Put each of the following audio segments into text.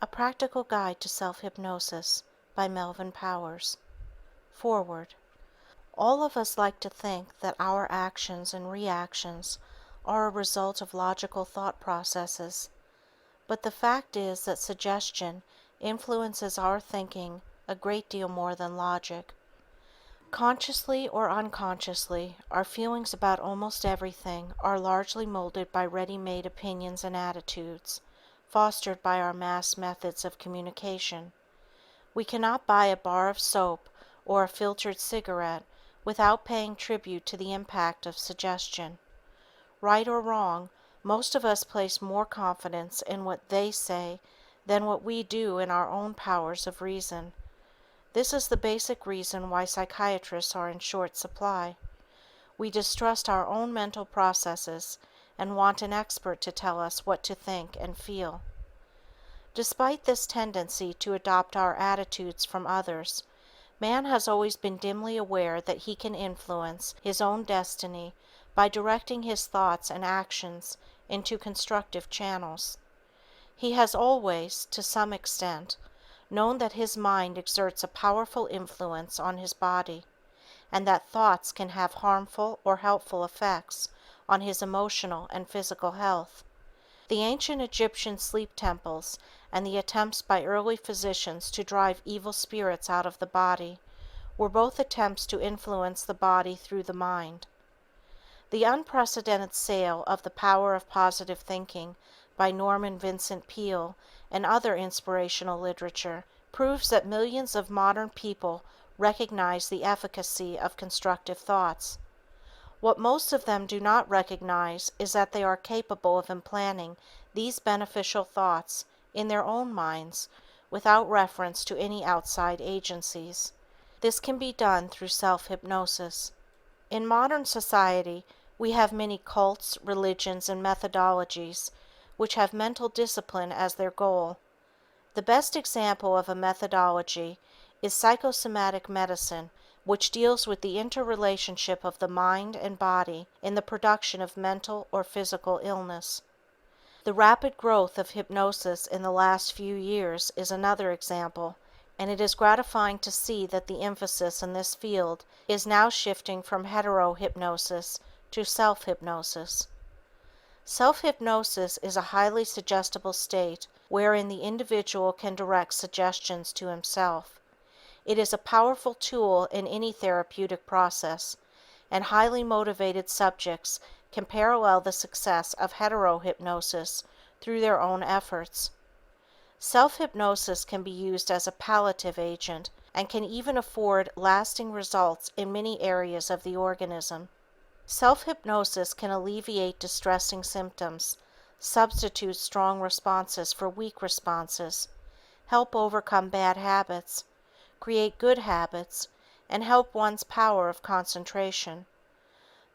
A Practical Guide to Self-Hypnosis by Melvin Powers. Foreword. All of us like to think that our actions and reactions are a result of logical thought processes, but the fact is that suggestion influences our thinking a great deal more than logic. Consciously or unconsciously, our feelings about almost everything are largely molded by ready-made opinions and attitudes, fostered by our mass methods of communication. We cannot buy a bar of soap or a filtered cigarette without paying tribute to the impact of suggestion. Right or wrong, most of us place more confidence in what they say than what we do in our own powers of reason. This is the basic reason why psychiatrists are in short supply. We distrust our own mental processes and want an expert to tell us what to think and feel. Despite this tendency to adopt our attitudes from others, man has always been dimly aware that he can influence his own destiny by directing his thoughts and actions into constructive channels. He has always, to some extent, known that his mind exerts a powerful influence on his body, and that thoughts can have harmful or helpful effects on his emotional and physical health. The ancient Egyptian sleep temples and the attempts by early physicians to drive evil spirits out of the body were both attempts to influence the body through the mind. The unprecedented sale of The Power of Positive Thinking by Norman Vincent Peale and other inspirational literature proves that millions of modern people recognize the efficacy of constructive thoughts. What most of them do not recognize is that they are capable of implanting these beneficial thoughts in their own minds without reference to any outside agencies. This can be done through self-hypnosis. In modern society, we have many cults, religions, and methodologies which have mental discipline as their goal. The best example of a methodology is psychosomatic medicine, which deals with the interrelationship of the mind and body in the production of mental or physical illness. The rapid growth of hypnosis in the last few years is another example, and it is gratifying to see that the emphasis in this field is now shifting from hetero-hypnosis to self-hypnosis. Self-hypnosis is a highly suggestible state wherein the individual can direct suggestions to himself. It is a powerful tool in any therapeutic process, and highly motivated subjects can parallel the success of hetero-hypnosis through their own efforts. Self-hypnosis can be used as a palliative agent and can even afford lasting results in many areas of the organism. Self-hypnosis can alleviate distressing symptoms, substitute strong responses for weak responses, help overcome bad habits, create good habits, and help one's power of concentration.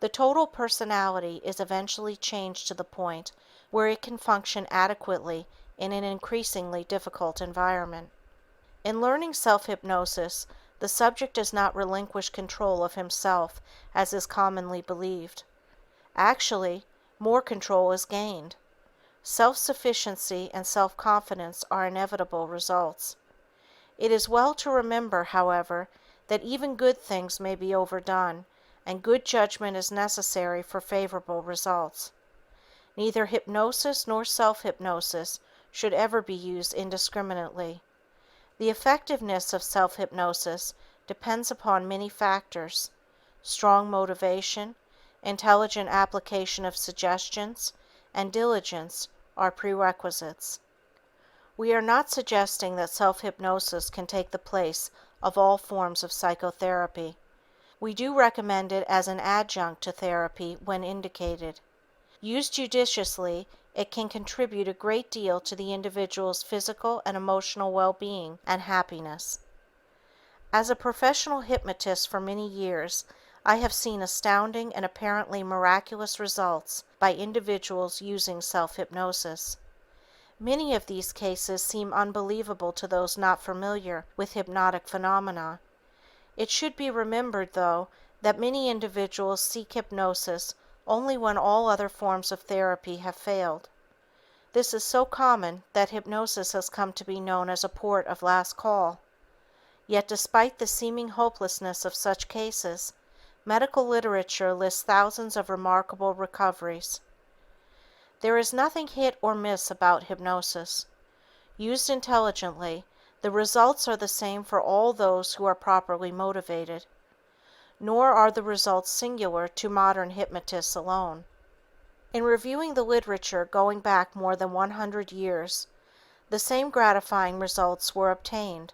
The total personality is eventually changed to the point where it can function adequately in an increasingly difficult environment. In learning self-hypnosis, the subject does not relinquish control of himself as is commonly believed. Actually, more control is gained. Self-sufficiency and self-confidence are inevitable results. It is well to remember, however, that even good things may be overdone, and good judgment is necessary for favorable results. Neither hypnosis nor self-hypnosis should ever be used indiscriminately. The effectiveness of self-hypnosis depends upon many factors. Strong motivation, intelligent application of suggestions, and diligence are prerequisites. We are not suggesting that self-hypnosis can take the place of all forms of psychotherapy. We do recommend it as an adjunct to therapy when indicated. Used judiciously, it can contribute a great deal to the individual's physical and emotional well-being and happiness. As a professional hypnotist for many years, I have seen astounding and apparently miraculous results by individuals using self-hypnosis. Many of these cases seem unbelievable to those not familiar with hypnotic phenomena. It should be remembered, though, that many individuals seek hypnosis only when all other forms of therapy have failed. This is so common that hypnosis has come to be known as a port of last call. Yet despite the seeming hopelessness of such cases, medical literature lists thousands of remarkable recoveries. There is nothing hit or miss about hypnosis. Used intelligently, the results are the same for all those who are properly motivated. Nor are the results singular to modern hypnotists alone. In reviewing the literature going back more than 100 years, the same gratifying results were obtained.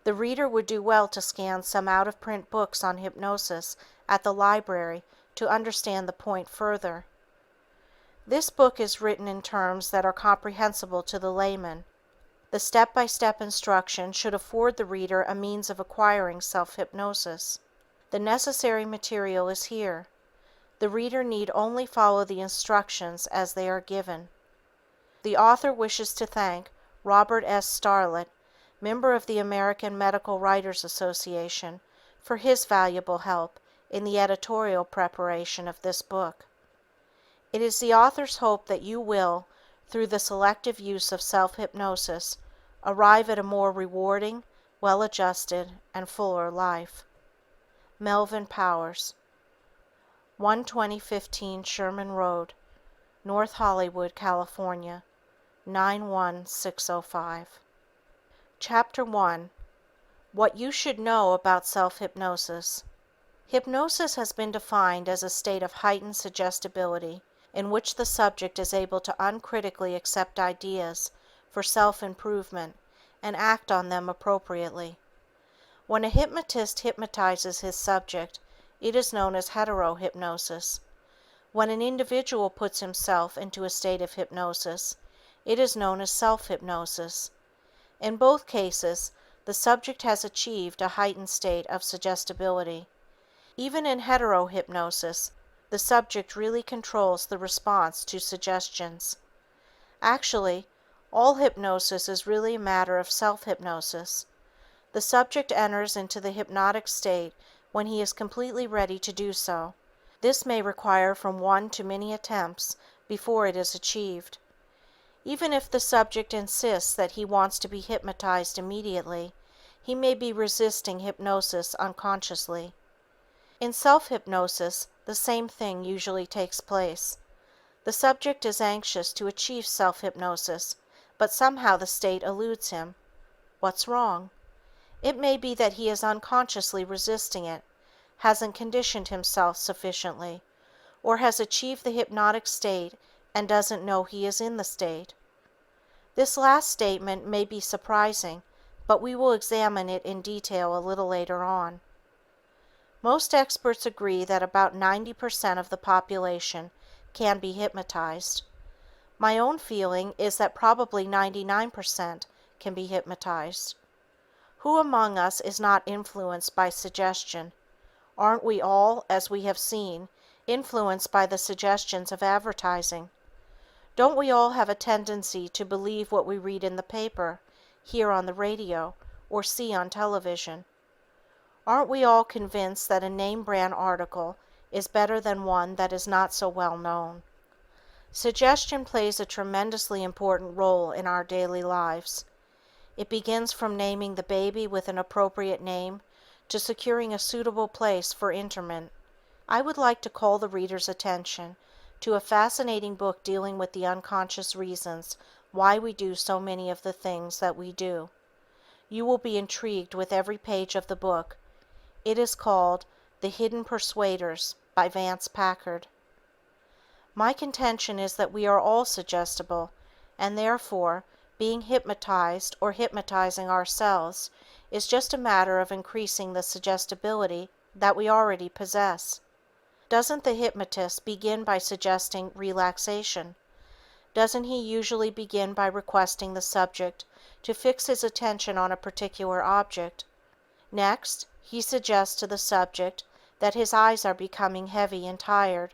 The reader would do well to scan some out-of-print books on hypnosis at the library to understand the point further. This book is written in terms that are comprehensible to the layman. The step-by-step instruction should afford the reader a means of acquiring self-hypnosis. The necessary material is here. The reader need only follow the instructions as they are given. The author wishes to thank Robert S. Starlett, member of the American Medical Writers Association, for his valuable help in the editorial preparation of this book. It is the author's hope that you will, through the selective use of self-hypnosis, arrive at a more rewarding, well-adjusted, and fuller life. Melvin Powers, 12015 Sherman Road, North Hollywood, California, 91605. Chapter 1. What You Should Know About Self-Hypnosis. Hypnosis has been defined as a state of heightened suggestibility in which the subject is able to uncritically accept ideas for self-improvement and act on them appropriately. When a hypnotist hypnotizes his subject, it is known as heterohypnosis. When an individual puts himself into a state of hypnosis, it is known as self-hypnosis. In both cases, the subject has achieved a heightened state of suggestibility. Even in heterohypnosis, the subject really controls the response to suggestions. Actually, all hypnosis is really a matter of self-hypnosis. The subject enters into the hypnotic state when he is completely ready to do so. This may require from one to many attempts before it is achieved. Even if the subject insists that he wants to be hypnotized immediately, he may be resisting hypnosis unconsciously. In self-hypnosis, the same thing usually takes place. The subject is anxious to achieve self-hypnosis, but somehow the state eludes him. What's wrong? It may be that he is unconsciously resisting it, hasn't conditioned himself sufficiently, or has achieved the hypnotic state and doesn't know he is in the state. This last statement may be surprising, but we will examine it in detail a little later on. Most experts agree that about 90% of the population can be hypnotized. My own feeling is that probably 99% can be hypnotized. Who among us is not influenced by suggestion? Aren't we all, as we have seen, influenced by the suggestions of advertising? Don't we all have a tendency to believe what we read in the paper, hear on the radio, or see on television? Aren't we all convinced that a name brand article is better than one that is not so well known? Suggestion plays a tremendously important role in our daily lives. It begins from naming the baby with an appropriate name to securing a suitable place for interment. I would like to call the reader's attention to a fascinating book dealing with the unconscious reasons why we do so many of the things that we do. You will be intrigued with every page of the book. It is called The Hidden Persuaders by Vance Packard. My contention is that we are all suggestible, and therefore, being hypnotized or hypnotizing ourselves is just a matter of increasing the suggestibility that we already possess. Doesn't the hypnotist begin by suggesting relaxation? Doesn't he usually begin by requesting the subject to fix his attention on a particular object? Next, he suggests to the subject that his eyes are becoming heavy and tired.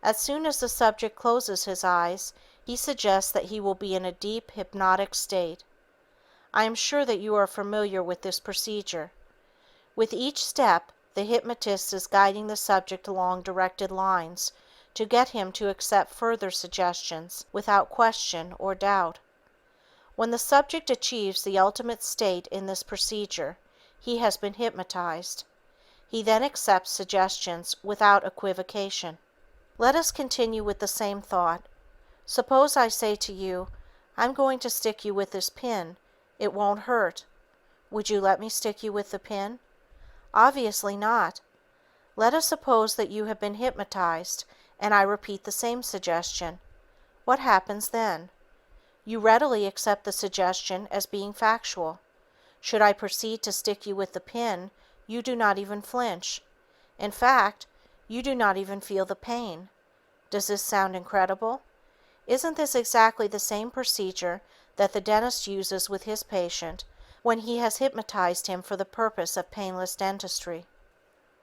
As soon as the subject closes his eyes, he suggests that he will be in a deep hypnotic state. I am sure that you are familiar with this procedure. With each step, the hypnotist is guiding the subject along directed lines to get him to accept further suggestions without question or doubt. When the subject achieves the ultimate state in this procedure, he has been hypnotized. He then accepts suggestions without equivocation. Let us continue with the same thought. Suppose I say to you, "I'm going to stick you with this pin. It won't hurt." Would you let me stick you with the pin? Obviously not. Let us suppose that you have been hypnotized, and I repeat the same suggestion. What happens then? You readily accept the suggestion as being factual. Should I proceed to stick you with the pin, you do not even flinch. In fact, you do not even feel the pain. Does this sound incredible? Isn't this exactly the same procedure that the dentist uses with his patient when he has hypnotized him for the purpose of painless dentistry?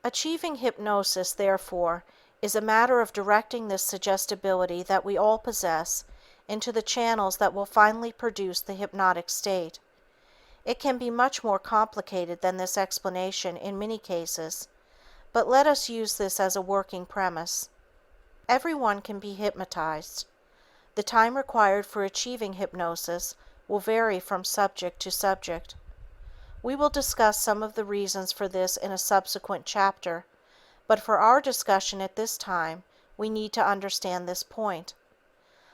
Achieving hypnosis, therefore, is a matter of directing this suggestibility that we all possess into the channels that will finally produce the hypnotic state. It can be much more complicated than this explanation in many cases, but let us use this as a working premise. Everyone can be hypnotized. The time required for achieving hypnosis will vary from subject to subject. We will discuss some of the reasons for this in a subsequent chapter, but for our discussion at this time, we need to understand this point.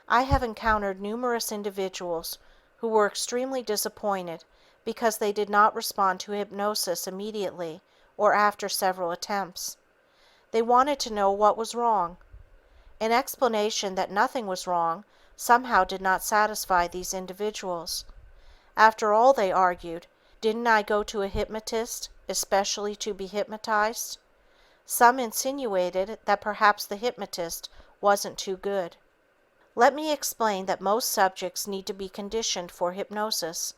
I have encountered numerous individuals who were extremely disappointed because they did not respond to hypnosis immediately or after several attempts. They wanted to know what was wrong. An explanation that nothing was wrong somehow did not satisfy these individuals. After all, they argued, didn't I go to a hypnotist especially to be hypnotized? Some insinuated that perhaps the hypnotist wasn't too good. Let me explain that most subjects need to be conditioned for hypnosis,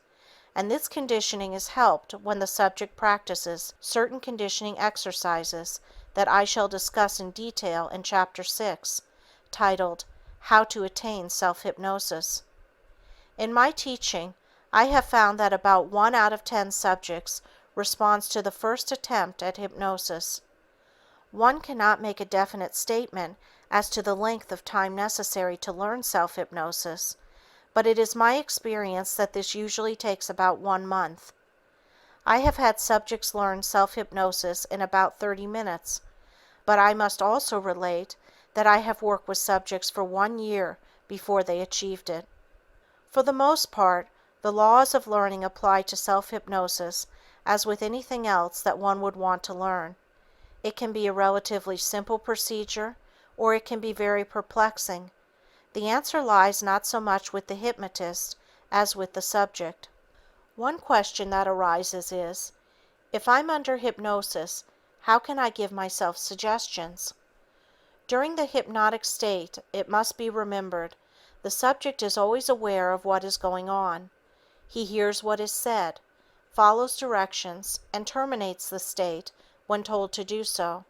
and this conditioning is helped when the subject practices certain conditioning exercises that I shall discuss in detail in Chapter 6, titled, How to Attain Self-Hypnosis. In my teaching, I have found that about 1 out of 10 subjects responds to the first attempt at hypnosis. One cannot make a definite statement as to the length of time necessary to learn self-hypnosis, but it is my experience that this usually takes about 1 month. I have had subjects learn self-hypnosis in about 30 minutes, but I must also relate that I have worked with subjects for 1 year before they achieved it. For the most part, the laws of learning apply to self-hypnosis as with anything else that one would want to learn. It can be a relatively simple procedure, or it can be very perplexing. The answer lies not so much with the hypnotist as with the subject. One question that arises is, if I'm under hypnosis, how can I give myself suggestions? During the hypnotic state, it must be remembered, the subject is always aware of what is going on. He hears what is said, follows directions, and terminates the state when told to do so.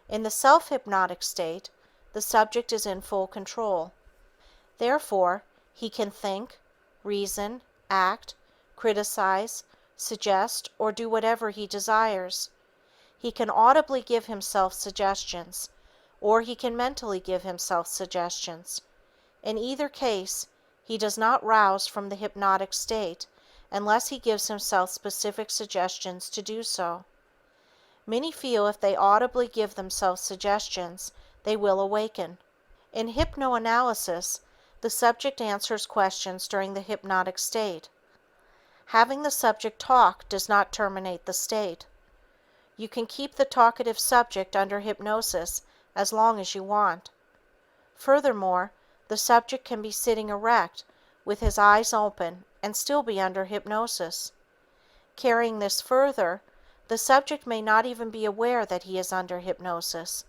In the self-hypnotic state, the subject is in full control. Therefore, he can think, reason, act, criticize, suggest, or do whatever he desires. He can audibly give himself suggestions, or he can mentally give himself suggestions. In either case, he does not rouse from the hypnotic state unless he gives himself specific suggestions to do so. Many feel if they audibly give themselves suggestions, they will awaken. In hypnoanalysis, the subject answers questions during the hypnotic state. Having the subject talk does not terminate the state. You can keep the talkative subject under hypnosis as long as you want. Furthermore, the subject can be sitting erect with his eyes open and still be under hypnosis. Carrying this further, the subject may not even be aware that he is under hypnosis.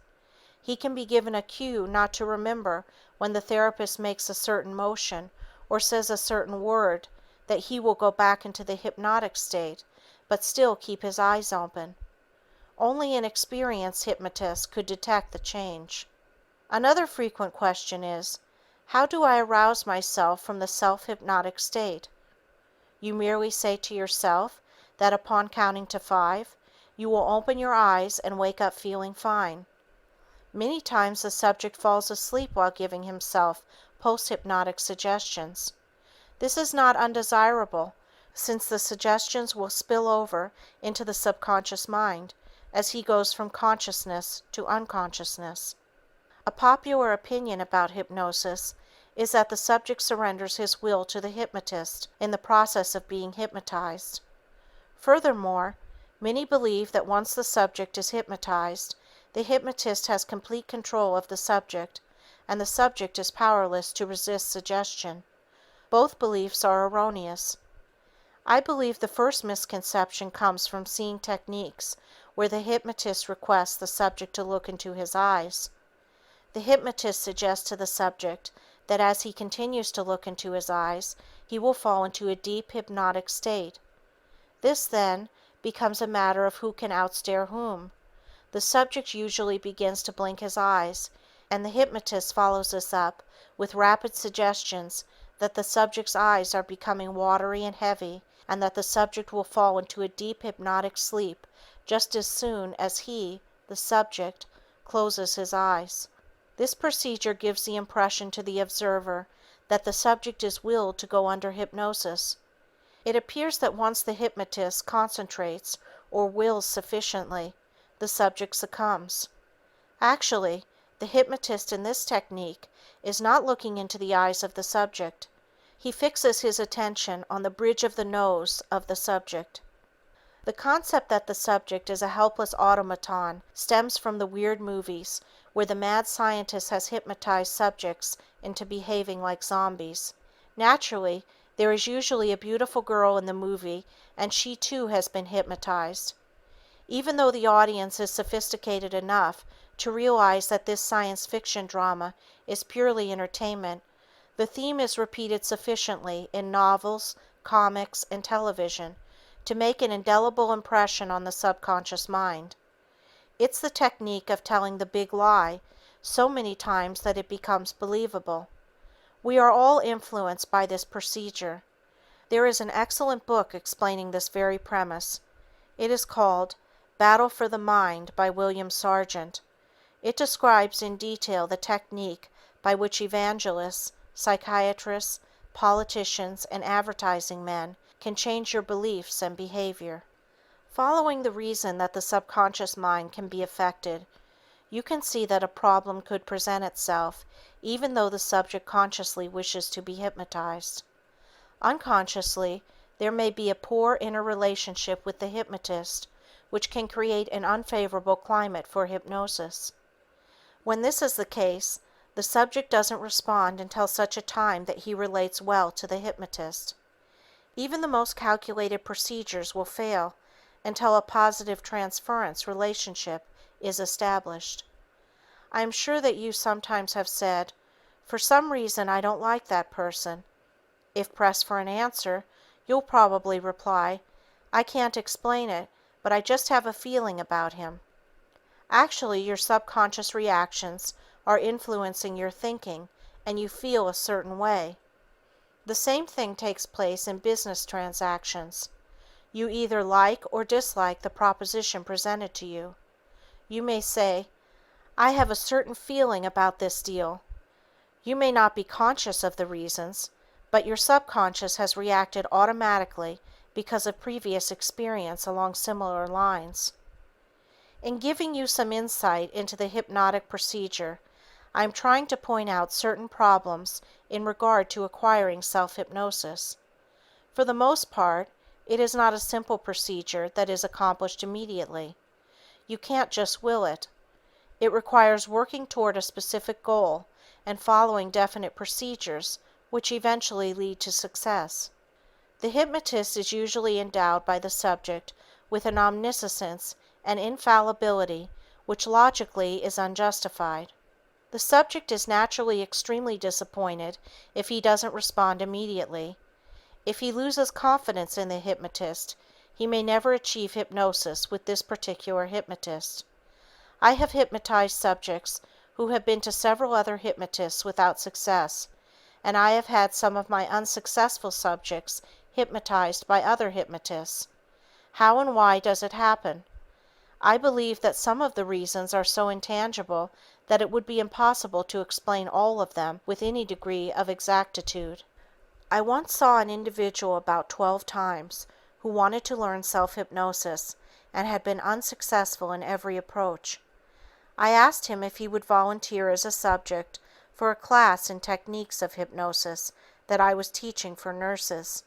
He can be given a cue not to remember when the therapist makes a certain motion or says a certain word that he will go back into the hypnotic state, but still keep his eyes open. Only an experienced hypnotist could detect the change. Another frequent question is, how do I arouse myself from the self-hypnotic state? You merely say to yourself that upon counting to 5, you will open your eyes and wake up feeling fine. Many times the subject falls asleep while giving himself post-hypnotic suggestions. This is not undesirable, since the suggestions will spill over into the subconscious mind as he goes from consciousness to unconsciousness. A popular opinion about hypnosis is that the subject surrenders his will to the hypnotist in the process of being hypnotized. Furthermore, many believe that once the subject is hypnotized, the hypnotist has complete control of the subject, and the subject is powerless to resist suggestion. Both beliefs are erroneous. I believe the first misconception comes from seeing techniques where the hypnotist requests the subject to look into his eyes. The hypnotist suggests to the subject that as he continues to look into his eyes, he will fall into a deep hypnotic state. This, then, becomes a matter of who can outstare whom. The subject usually begins to blink his eyes, and the hypnotist follows this up with rapid suggestions that the subject's eyes are becoming watery and heavy, and that the subject will fall into a deep hypnotic sleep just as soon as he, the subject, closes his eyes. This procedure gives the impression to the observer that the subject is willed to go under hypnosis. It appears that once the hypnotist concentrates or wills sufficiently, the subject succumbs. Actually, the hypnotist in this technique is not looking into the eyes of the subject. He fixes his attention on the bridge of the nose of the subject. The concept that the subject is a helpless automaton stems from the weird movies where the mad scientist has hypnotized subjects into behaving like zombies. Naturally, there is usually a beautiful girl in the movie and she too has been hypnotized. Even though the audience is sophisticated enough to realize that this science fiction drama is purely entertainment, the theme is repeated sufficiently in novels, comics, and television to make an indelible impression on the subconscious mind. It's the technique of telling the big lie so many times that it becomes believable. We are all influenced by this procedure. There is an excellent book explaining this very premise. It is called Battle for the Mind by William Sargent. It describes in detail the technique by which evangelists, psychiatrists, politicians, and advertising men can change your beliefs and behavior. Following the reason that the subconscious mind can be affected, you can see that a problem could present itself even though the subject consciously wishes to be hypnotized. Unconsciously, there may be a poor inner relationship with the hypnotist, which can create an unfavorable climate for hypnosis. When this is the case, the subject doesn't respond until such a time that he relates well to the hypnotist. Even the most calculated procedures will fail until a positive transference relationship is established. I am sure that you sometimes have said, "For some reason I don't like that person." If pressed for an answer, you'll probably reply, "I can't explain it, but I just have a feeling about him." Actually, your subconscious reactions are influencing your thinking, and you feel a certain way. The same thing takes place in business transactions. You either like or dislike the proposition presented to you. You may say, "I have a certain feeling about this deal." You may not be conscious of the reasons, but your subconscious has reacted automatically because of previous experience along similar lines. In giving you some insight into the hypnotic procedure, I am trying to point out certain problems in regard to acquiring self-hypnosis. For the most part, it is not a simple procedure that is accomplished immediately. You can't just will it. It requires working toward a specific goal and following definite procedures which eventually lead to success. The hypnotist is usually endowed by the subject with an omniscience and infallibility which logically is unjustified. The subject is naturally extremely disappointed if he doesn't respond immediately. If he loses confidence in the hypnotist, he may never achieve hypnosis with this particular hypnotist. I have hypnotized subjects who have been to several other hypnotists without success, and I have had some of my unsuccessful subjects hypnotized by other hypnotists. How and why does it happen? I believe that some of the reasons are so intangible that it would be impossible to explain all of them with any degree of exactitude. I once saw an individual about 12 times who wanted to learn self-hypnosis and had been unsuccessful in every approach. I asked him if he would volunteer as a subject for a class in techniques of hypnosis that I was teaching for nurses.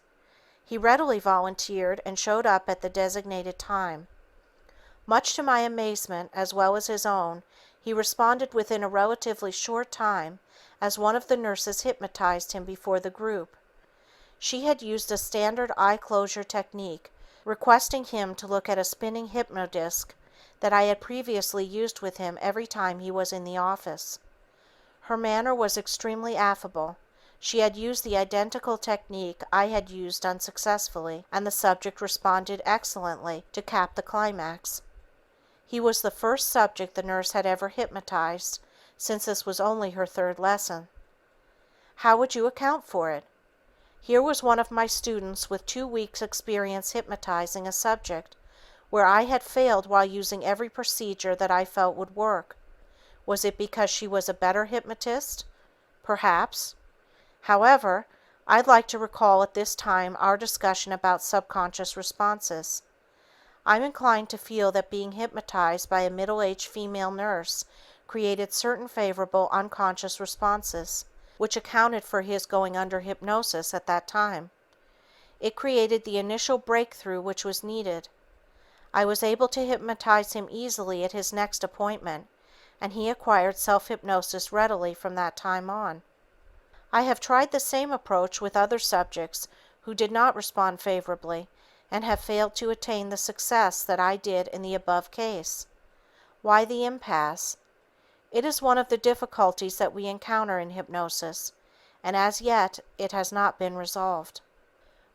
He readily volunteered and showed up at the designated time. Much to my amazement, as well as his own, he responded within a relatively short time, as one of the nurses hypnotized him before the group. She had used a standard eye closure technique, requesting him to look at a spinning hypnodisc that I had previously used with him every time he was in the office. Her manner was extremely affable. She had used the identical technique I had used unsuccessfully, and the subject responded excellently to cap the climax. He was the first subject the nurse had ever hypnotized, since this was only her third lesson. How would you account for it? Here was one of my students with 2 weeks' experience hypnotizing a subject, where I had failed while using every procedure that I felt would work. Was it because she was a better hypnotist? Perhaps. However, I'd like to recall at this time our discussion about subconscious responses. I'm inclined to feel that being hypnotized by a middle-aged female nurse created certain favorable unconscious responses, which accounted for his going under hypnosis at that time. It created the initial breakthrough which was needed. I was able to hypnotize him easily at his next appointment, and he acquired self-hypnosis readily from that time on. I have tried the same approach with other subjects who did not respond favorably and have failed to attain the success that I did in the above case. Why the impasse? It is one of the difficulties that we encounter in hypnosis, and as yet it has not been resolved.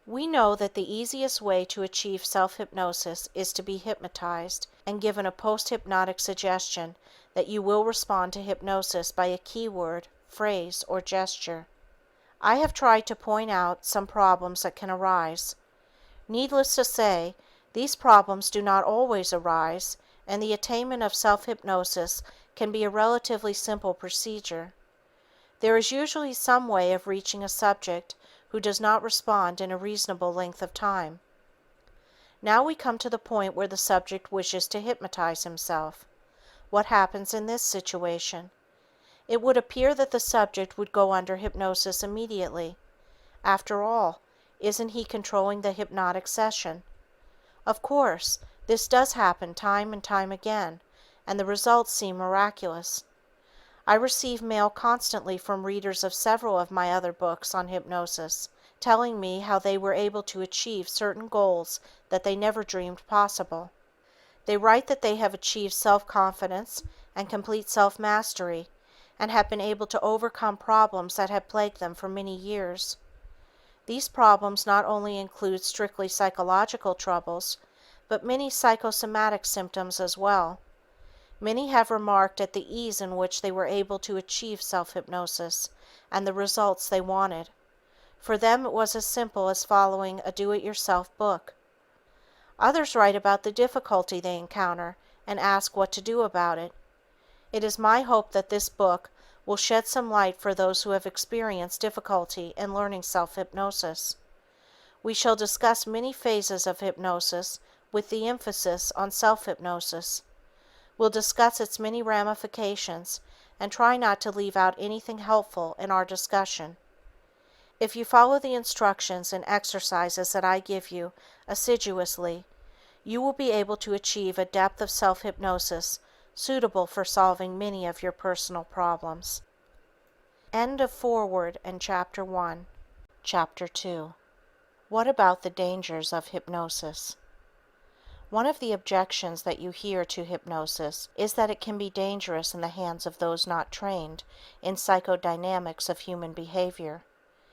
We know that the easiest way to achieve self-hypnosis is to be hypnotized and given a post-hypnotic suggestion that you will respond to hypnosis by a keyword, phrase, or gesture. I have tried to point out some problems that can arise. Needless to say, these problems do not always arise, and the attainment of self-hypnosis can be a relatively simple procedure. There is usually some way of reaching a subject who does not respond in a reasonable length of time. Now we come to the point where the subject wishes to hypnotize himself. What happens in this situation? It would appear that the subject would go under hypnosis immediately. After all, isn't he controlling the hypnotic session? Of course, this does happen time and time again, and the results seem miraculous. I receive mail constantly from readers of several of my other books on hypnosis, telling me how they were able to achieve certain goals that they never dreamed possible. They write that they have achieved self-confidence and complete self-mastery, and have been able to overcome problems that had plagued them for many years. These problems not only include strictly psychological troubles, but many psychosomatic symptoms as well. Many have remarked at the ease in which they were able to achieve self-hypnosis and the results they wanted. For them it was as simple as following a do-it-yourself book. Others write about the difficulty they encounter and ask what to do about it. It is my hope that this book will shed some light for those who have experienced difficulty in learning self-hypnosis. We shall discuss many phases of hypnosis with the emphasis on self-hypnosis. We'll discuss its many ramifications and try not to leave out anything helpful in our discussion. If you follow the instructions and exercises that I give you assiduously, you will be able to achieve a depth of self-hypnosis suitable for solving many of your personal problems. End of foreword and Chapter 1. Chapter 2. What about the dangers of hypnosis? One of the objections that you hear to hypnosis is that it can be dangerous in the hands of those not trained in psychodynamics of human behavior.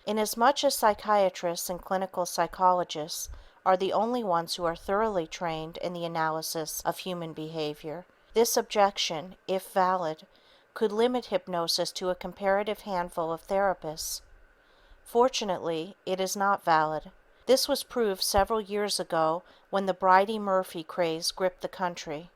Inasmuch as psychiatrists and clinical psychologists are the only ones who are thoroughly trained in the analysis of human behavior, this objection, if valid, could limit hypnosis to a comparative handful of therapists. Fortunately, it is not valid. This was proved several years ago when the Bridey Murphy craze gripped the country.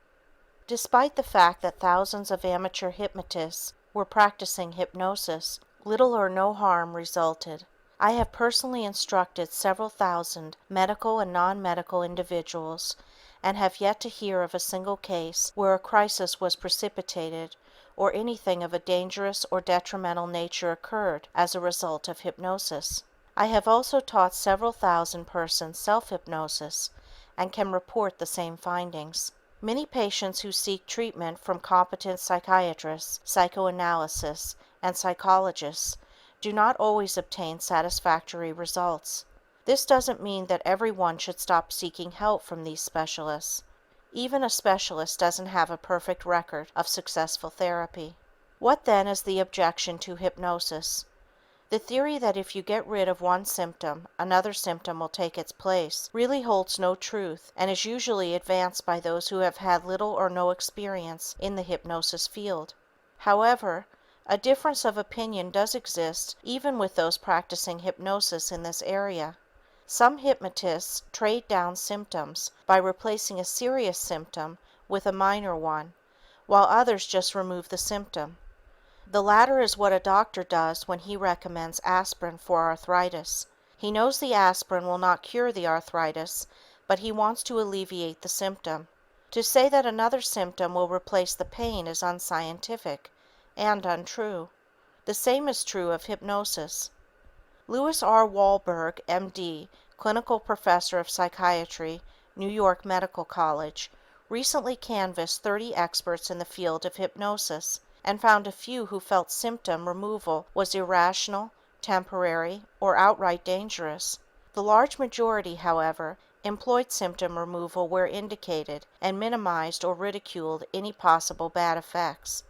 Despite the fact that thousands of amateur hypnotists were practicing hypnosis, little or no harm resulted. I have personally instructed several thousand medical and non-medical individuals and have yet to hear of a single case where a crisis was precipitated or anything of a dangerous or detrimental nature occurred as a result of hypnosis. I have also taught several thousand persons self-hypnosis and can report the same findings. Many patients who seek treatment from competent psychiatrists, psychoanalysts, and psychologists do not always obtain satisfactory results. This doesn't mean that everyone should stop seeking help from these specialists. Even a specialist doesn't have a perfect record of successful therapy. What then is the objection to hypnosis? The theory that if you get rid of one symptom, another symptom will take its place really holds no truth and is usually advanced by those who have had little or no experience in the hypnosis field. However, a difference of opinion does exist even with those practicing hypnosis in this area. Some hypnotists trade down symptoms by replacing a serious symptom with a minor one, while others just remove the symptom. The latter is what a doctor does when he recommends aspirin for arthritis. He knows the aspirin will not cure the arthritis, but he wants to alleviate the symptom. To say that another symptom will replace the pain is unscientific and untrue. The same is true of hypnosis. Louis R. Wahlberg, M.D., clinical professor of psychiatry, New York Medical College, recently canvassed 30 experts in the field of hypnosis and found a few who felt symptom removal was irrational, temporary, or outright dangerous. The large majority, however, employed symptom removal where indicated and minimized or ridiculed any possible bad effects.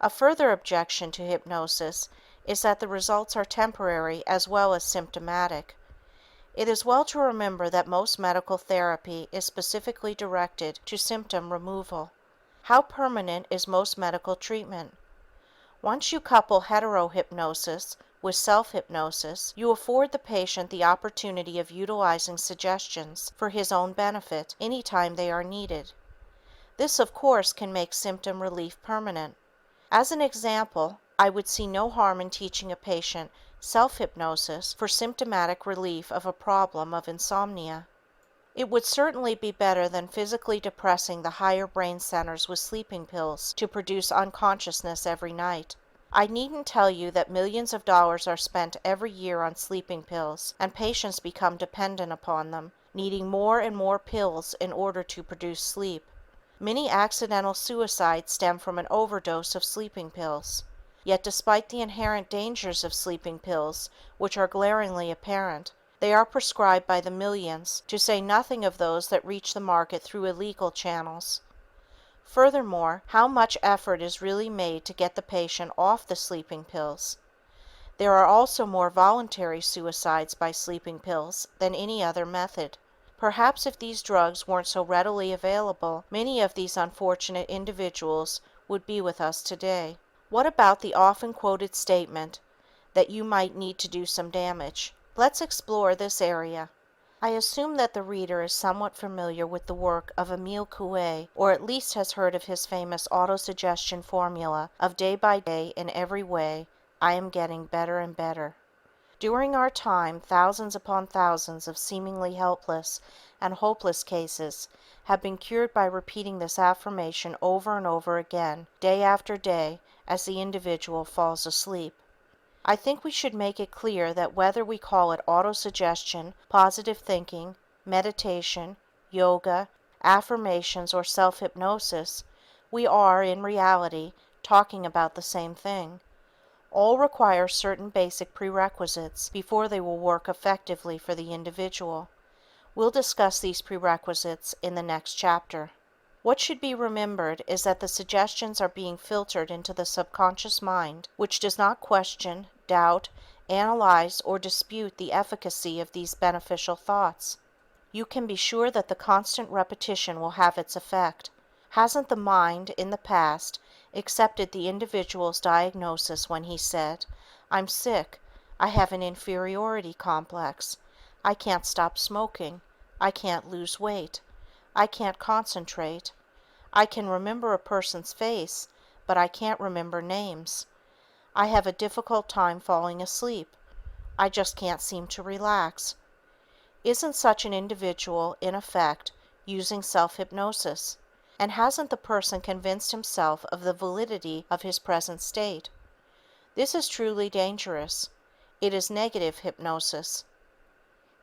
A further objection to hypnosis is that the results are temporary as well as symptomatic. It is well to remember that most medical therapy is specifically directed to symptom removal. How permanent is most medical treatment? Once you couple heterohypnosis with self-hypnosis, you afford the patient the opportunity of utilizing suggestions for his own benefit anytime they are needed. This, of course, can make symptom relief permanent. As an example, I would see no harm in teaching a patient self-hypnosis for symptomatic relief of a problem of insomnia. It would certainly be better than physically depressing the higher brain centers with sleeping pills to produce unconsciousness every night. I needn't tell you that millions of dollars are spent every year on sleeping pills, and patients become dependent upon them, needing more and more pills in order to produce sleep. Many accidental suicides stem from an overdose of sleeping pills. Yet despite the inherent dangers of sleeping pills, which are glaringly apparent, they are prescribed by the millions, to say nothing of those that reach the market through illegal channels. Furthermore, how much effort is really made to get the patient off the sleeping pills? There are also more voluntary suicides by sleeping pills than any other method. Perhaps if these drugs weren't so readily available, many of these unfortunate individuals would be with us today. What about the often quoted statement that you might need to do some damage? Let's explore this area. I assume that the reader is somewhat familiar with the work of Emile Coué, or at least has heard of his famous autosuggestion formula of day by day, in every way, I am getting better and better. During our time, thousands upon thousands of seemingly helpless and hopeless cases have been cured by repeating this affirmation over and over again, day after day, as the individual falls asleep. I think we should make it clear that whether we call it autosuggestion, positive thinking, meditation, yoga, affirmations, or self-hypnosis, we are, in reality, talking about the same thing. All require certain basic prerequisites before they will work effectively for the individual. We'll discuss these prerequisites in the next chapter. What should be remembered is that the suggestions are being filtered into the subconscious mind, which does not question, doubt, analyze, or dispute the efficacy of these beneficial thoughts. You can be sure that the constant repetition will have its effect. Hasn't the mind, in the past, accepted the individual's diagnosis when he said, "I'm sick, I have an inferiority complex, I can't stop smoking, I can't lose weight, I can't concentrate, I can remember a person's face, but I can't remember names. I have a difficult time falling asleep. I just can't seem to relax. Isn't such an individual, in effect, using self-hypnosis? And hasn't the person convinced himself of the validity of his present state? This is truly dangerous. It is negative hypnosis.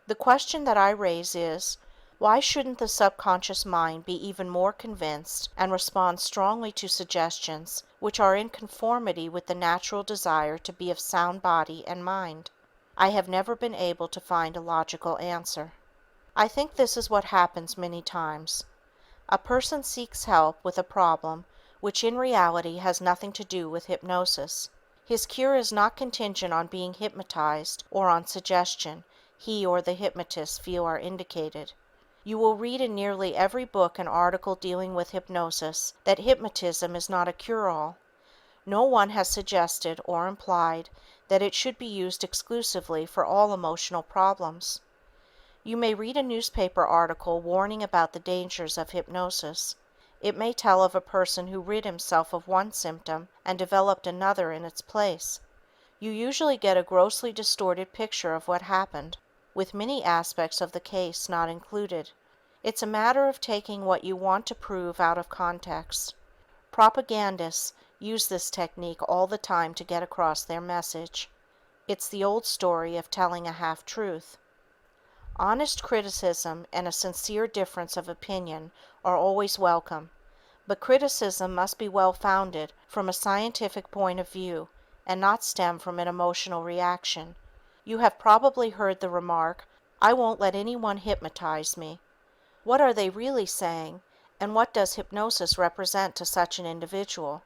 The question that I raise is, why shouldn't the subconscious mind be even more convinced and respond strongly to suggestions which are in conformity with the natural desire to be of sound body and mind? I have never been able to find a logical answer. I think this is what happens many times. A person seeks help with a problem which in reality has nothing to do with hypnosis. His cure is not contingent on being hypnotized or on suggestion he or the hypnotist feel are indicated. You will read in nearly every book and article dealing with hypnosis that hypnotism is not a cure-all. No one has suggested or implied that it should be used exclusively for all emotional problems. You may read a newspaper article warning about the dangers of hypnosis. It may tell of a person who rid himself of one symptom and developed another in its place. You usually get a grossly distorted picture of what happened, with many aspects of the case not included. It's a matter of taking what you want to prove out of context. Propagandists use this technique all the time to get across their message. It's the old story of telling a half-truth. Honest criticism and a sincere difference of opinion are always welcome, but criticism must be well-founded from a scientific point of view and not stem from an emotional reaction. You have probably heard the remark, "I won't let anyone hypnotize me." What are they really saying, and what does hypnosis represent to such an individual?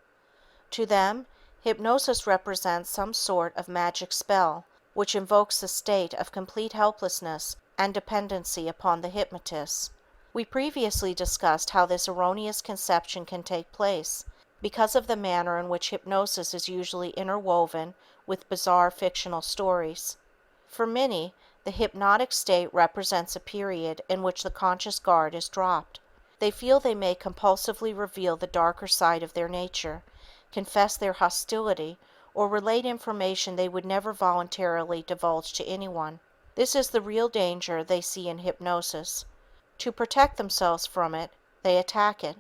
To them, hypnosis represents some sort of magic spell which invokes the state of complete helplessness and dependency upon the hypnotist. We previously discussed how this erroneous conception can take place because of the manner in which hypnosis is usually interwoven with bizarre fictional stories. For many, the hypnotic state represents a period in which the conscious guard is dropped. They feel they may compulsively reveal the darker side of their nature, confess their hostility, or relate information they would never voluntarily divulge to anyone. This is the real danger they see in hypnosis. To protect themselves from it, they attack it.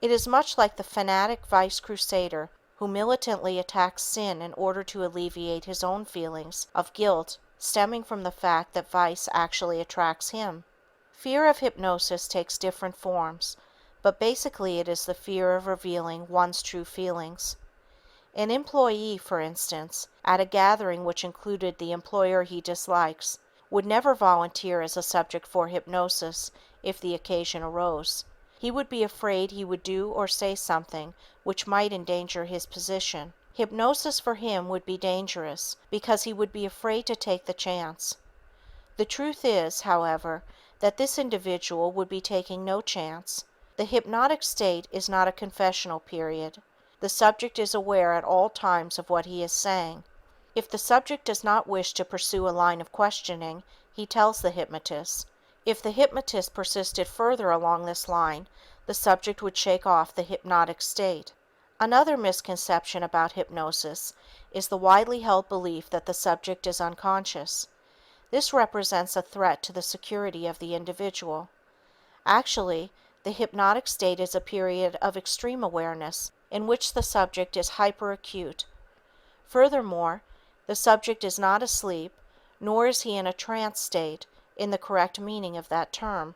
It is much like the fanatic vice crusader who militantly attacks sin in order to alleviate his own feelings of guilt stemming from the fact that vice actually attracts him. Fear of hypnosis takes different forms, but basically it is the fear of revealing one's true feelings. An employee, for instance, at a gathering which included the employer he dislikes, would never volunteer as a subject for hypnosis if the occasion arose. He would be afraid he would do or say something which might endanger his position. Hypnosis for him would be dangerous because he would be afraid to take the chance. The truth is, however, that this individual would be taking no chance. The hypnotic state is not a confessional period. The subject is aware at all times of what he is saying. If the subject does not wish to pursue a line of questioning, he tells the hypnotist. If the hypnotist persisted further along this line, the subject would shake off the hypnotic state. Another misconception about hypnosis is the widely held belief that the subject is unconscious. This represents a threat to the security of the individual. Actually, the hypnotic state is a period of extreme awareness in which the subject is hyperacute. Furthermore, the subject is not asleep, nor is he in a trance state in the correct meaning of that term.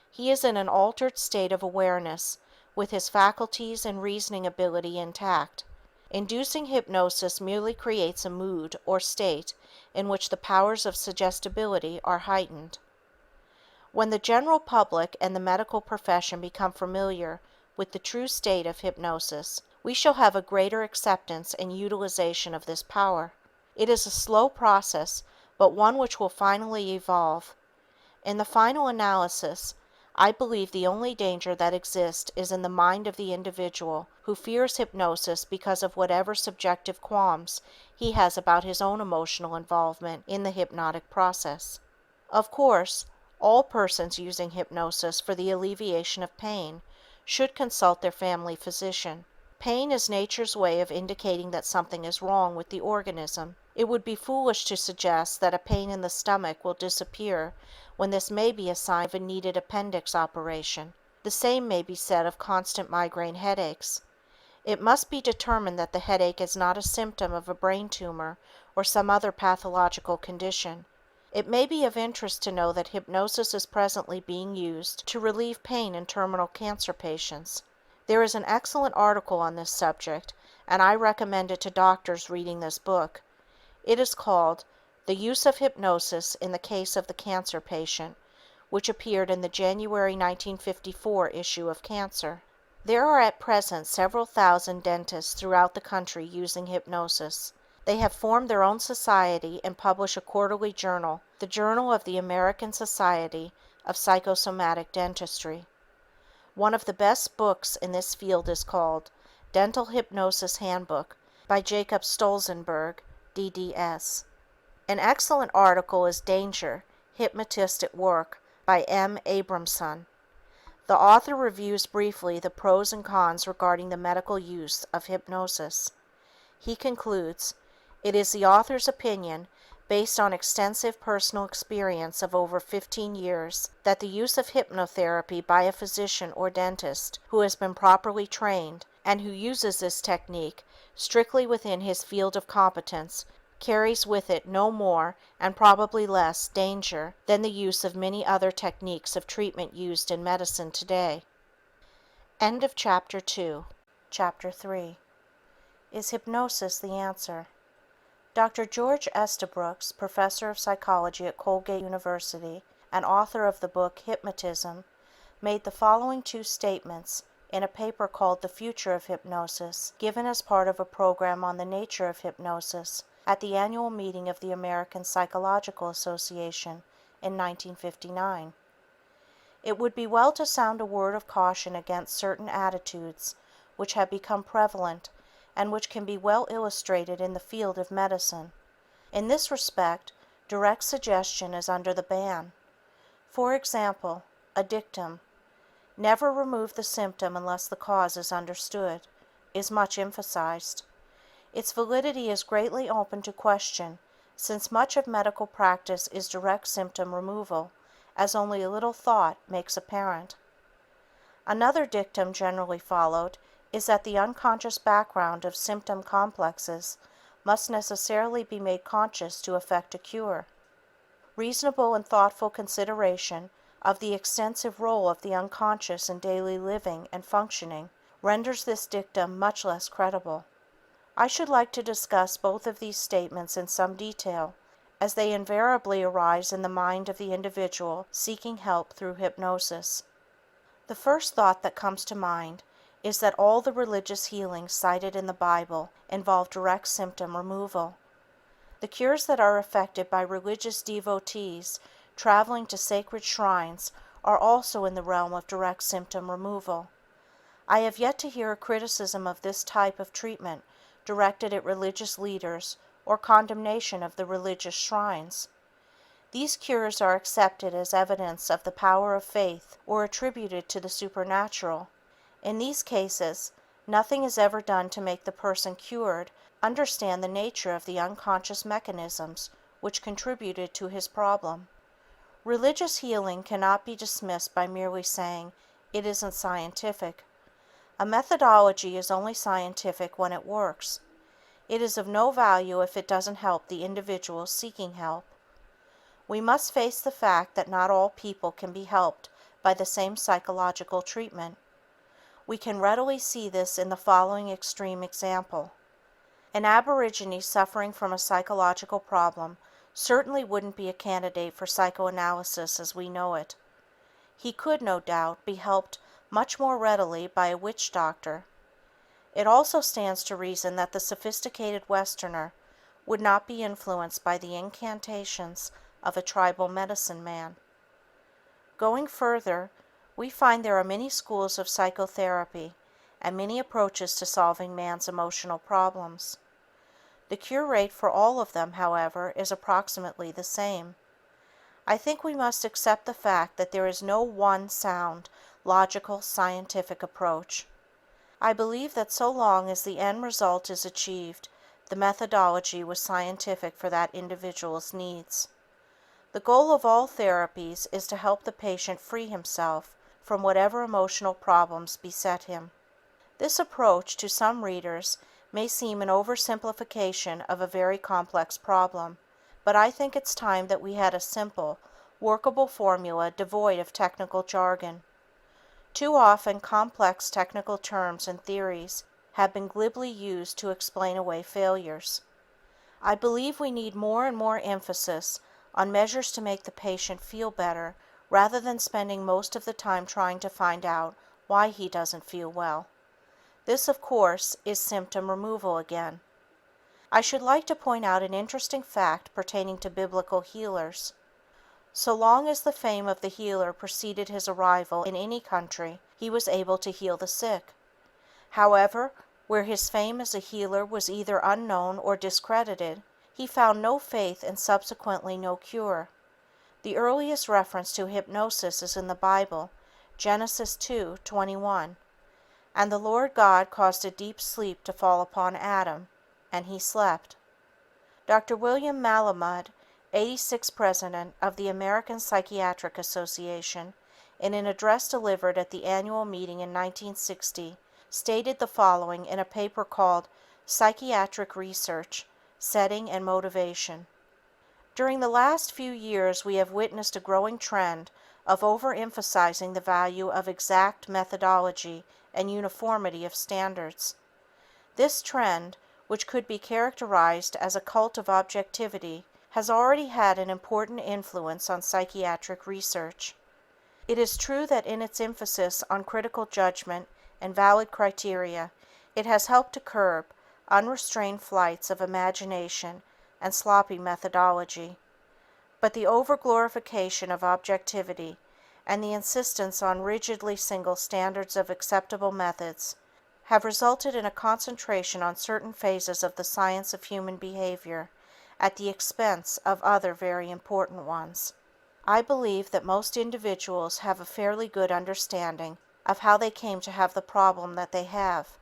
He is in an altered state of awareness with his faculties and reasoning ability intact. Inducing hypnosis merely creates a mood or state in which the powers of suggestibility are heightened. When the general public and the medical profession become familiar with the true state of hypnosis, we shall have a greater acceptance and utilization of this power. It is a slow process, but one which will finally evolve. In the final analysis, I believe the only danger that exists is in the mind of the individual who fears hypnosis because of whatever subjective qualms he has about his own emotional involvement in the hypnotic process. Of course, all persons using hypnosis for the alleviation of pain should consult their family physician. Pain is nature's way of indicating that something is wrong with the organism. It would be foolish to suggest that a pain in the stomach will disappear when this may be a sign of a needed appendix operation. The same may be said of constant migraine headaches. It must be determined that the headache is not a symptom of a brain tumor or some other pathological condition. It may be of interest to know that hypnosis is presently being used to relieve pain in terminal cancer patients. There is an excellent article on this subject, and I recommend it to doctors reading this book. It is called "The Use of Hypnosis in the Case of the Cancer Patient," which appeared in the January 1954 issue of Cancer. There are at present several thousand dentists throughout the country using hypnosis. They have formed their own society and publish a quarterly journal, the Journal of the American Society of Psychosomatic Dentistry. One of the best books in this field is called Dental Hypnosis Handbook by Jacob Stolzenberg, DDS. An excellent article is Danger, Hypnotist at Work by M. Abramson. The author reviews briefly the pros and cons regarding the medical use of hypnosis. He concludes, "It is the author's opinion, based on extensive personal experience of over 15 years, that the use of hypnotherapy by a physician or dentist who has been properly trained, and who uses this technique strictly within his field of competence, carries with it no more, and probably less, danger than the use of many other techniques of treatment used in medicine today." End of Chapter 2. Chapter 3. Is Hypnosis the Answer? Dr. George Estabrooks, professor of psychology at Colgate University and author of the book Hypnotism, made the following two statements in a paper called The Future of Hypnosis, given as part of a program on the nature of hypnosis at the annual meeting of the American Psychological Association in 1959. It would be well to sound a word of caution against certain attitudes which have become prevalent and which can be well illustrated in the field of medicine. In this respect, direct suggestion is under the ban. For example, a dictum, "Never remove the symptom unless the cause is understood," is much emphasized. Its validity is greatly open to question, since much of medical practice is direct symptom removal, as only a little thought makes apparent. Another dictum generally followed is that the unconscious background of symptom complexes must necessarily be made conscious to effect a cure. Reasonable and thoughtful consideration of the extensive role of the unconscious in daily living and functioning renders this dictum much less credible. I should like to discuss both of these statements in some detail, as they invariably arise in the mind of the individual seeking help through hypnosis. The first thought that comes to mind is that all the religious healings cited in the Bible involve direct symptom removal. The cures that are effected by religious devotees traveling to sacred shrines are also in the realm of direct symptom removal. I have yet to hear a criticism of this type of treatment directed at religious leaders or condemnation of the religious shrines. These cures are accepted as evidence of the power of faith or attributed to the supernatural. In these cases, nothing is ever done to make the person cured understand the nature of the unconscious mechanisms which contributed to his problem. Religious healing cannot be dismissed by merely saying, "It isn't scientific." A methodology is only scientific when it works. It is of no value if it doesn't help the individual seeking help. We must face the fact that not all people can be helped by the same psychological treatment. We can readily see this in the following extreme example. An aborigine suffering from a psychological problem certainly wouldn't be a candidate for psychoanalysis as we know it. He could, no doubt, be helped much more readily by a witch doctor. It also stands to reason that the sophisticated Westerner would not be influenced by the incantations of a tribal medicine man. Going further, we find there are many schools of psychotherapy and many approaches to solving man's emotional problems. The cure rate for all of them, however, is approximately the same. I think we must accept the fact that there is no one sound, logical, scientific approach. I believe that so long as the end result is achieved, the methodology was scientific for that individual's needs. The goal of all therapies is to help the patient free himself from whatever emotional problems beset him. This approach, to some readers, may seem an oversimplification of a very complex problem, but I think it's time that we had a simple, workable formula devoid of technical jargon. Too often, complex technical terms and theories have been glibly used to explain away failures. I believe we need more and more emphasis on measures to make the patient feel better rather than spending most of the time trying to find out why he doesn't feel well. This, of course, is symptom removal again. I should like to point out an interesting fact pertaining to biblical healers. So long as the fame of the healer preceded his arrival in any country, he was able to heal the sick. However, where his fame as a healer was either unknown or discredited, he found no faith and subsequently no cure. The earliest reference to hypnosis is in the Bible, Genesis 2:21. And the Lord God caused a deep sleep to fall upon Adam, and he slept. Dr. William Malamud, 86th President of the American Psychiatric Association, in an address delivered at the annual meeting in 1960, stated the following in a paper called Psychiatric Research, Setting and Motivation. During the last few years, we have witnessed a growing trend of overemphasizing the value of exact methodology and uniformity of standards. This trend, which could be characterized as a cult of objectivity, has already had an important influence on psychiatric research. It is true that in its emphasis on critical judgment and valid criteria, it has helped to curb unrestrained flights of imagination and sloppy methodology. But the overglorification of objectivity and the insistence on rigidly single standards of acceptable methods have resulted in a concentration on certain phases of the science of human behavior at the expense of other very important ones. I believe that most individuals have a fairly good understanding of how they came to have the problem that they have.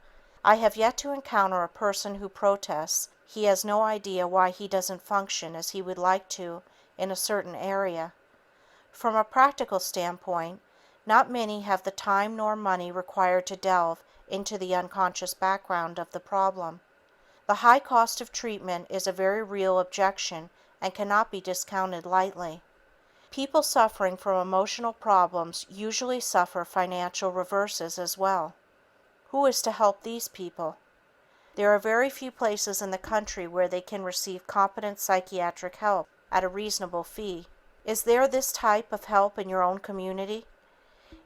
I have yet to encounter a person who protests he has no idea why he doesn't function as he would like to in a certain area. From a practical standpoint, not many have the time nor money required to delve into the unconscious background of the problem. The high cost of treatment is a very real objection and cannot be discounted lightly. People suffering from emotional problems usually suffer financial reverses as well. Who is to help these people? There are very few places in the country where they can receive competent psychiatric help at a reasonable fee. Is there this type of help in your own community?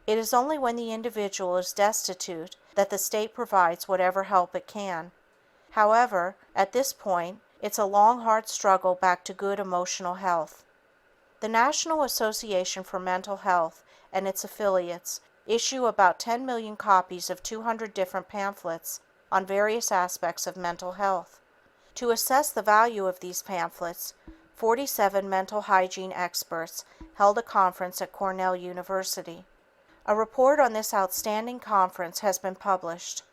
It is only when the individual is destitute that the state provides whatever help it can. However, at this point, it's a long, hard struggle back to good emotional health. The National Association for Mental Health and its affiliates issue about 10 million copies of 200 different pamphlets on various aspects of mental health. To assess the value of these pamphlets, 47 mental hygiene experts held a conference at Cornell University. A report on this outstanding conference has been published.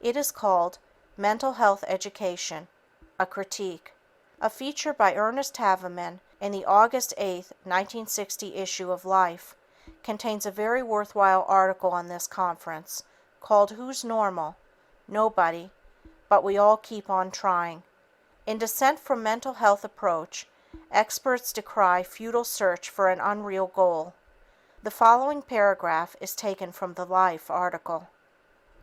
It is called Mental Health Education, a Critique. A feature by Ernest Havemann in the August 8, 1960 issue of Life contains a very worthwhile article on this conference called Who's Normal? Nobody, but we all keep on trying. In Dissent from Mental Health Approach, experts decry futile search for an unreal goal. The following paragraph is taken from the Life article.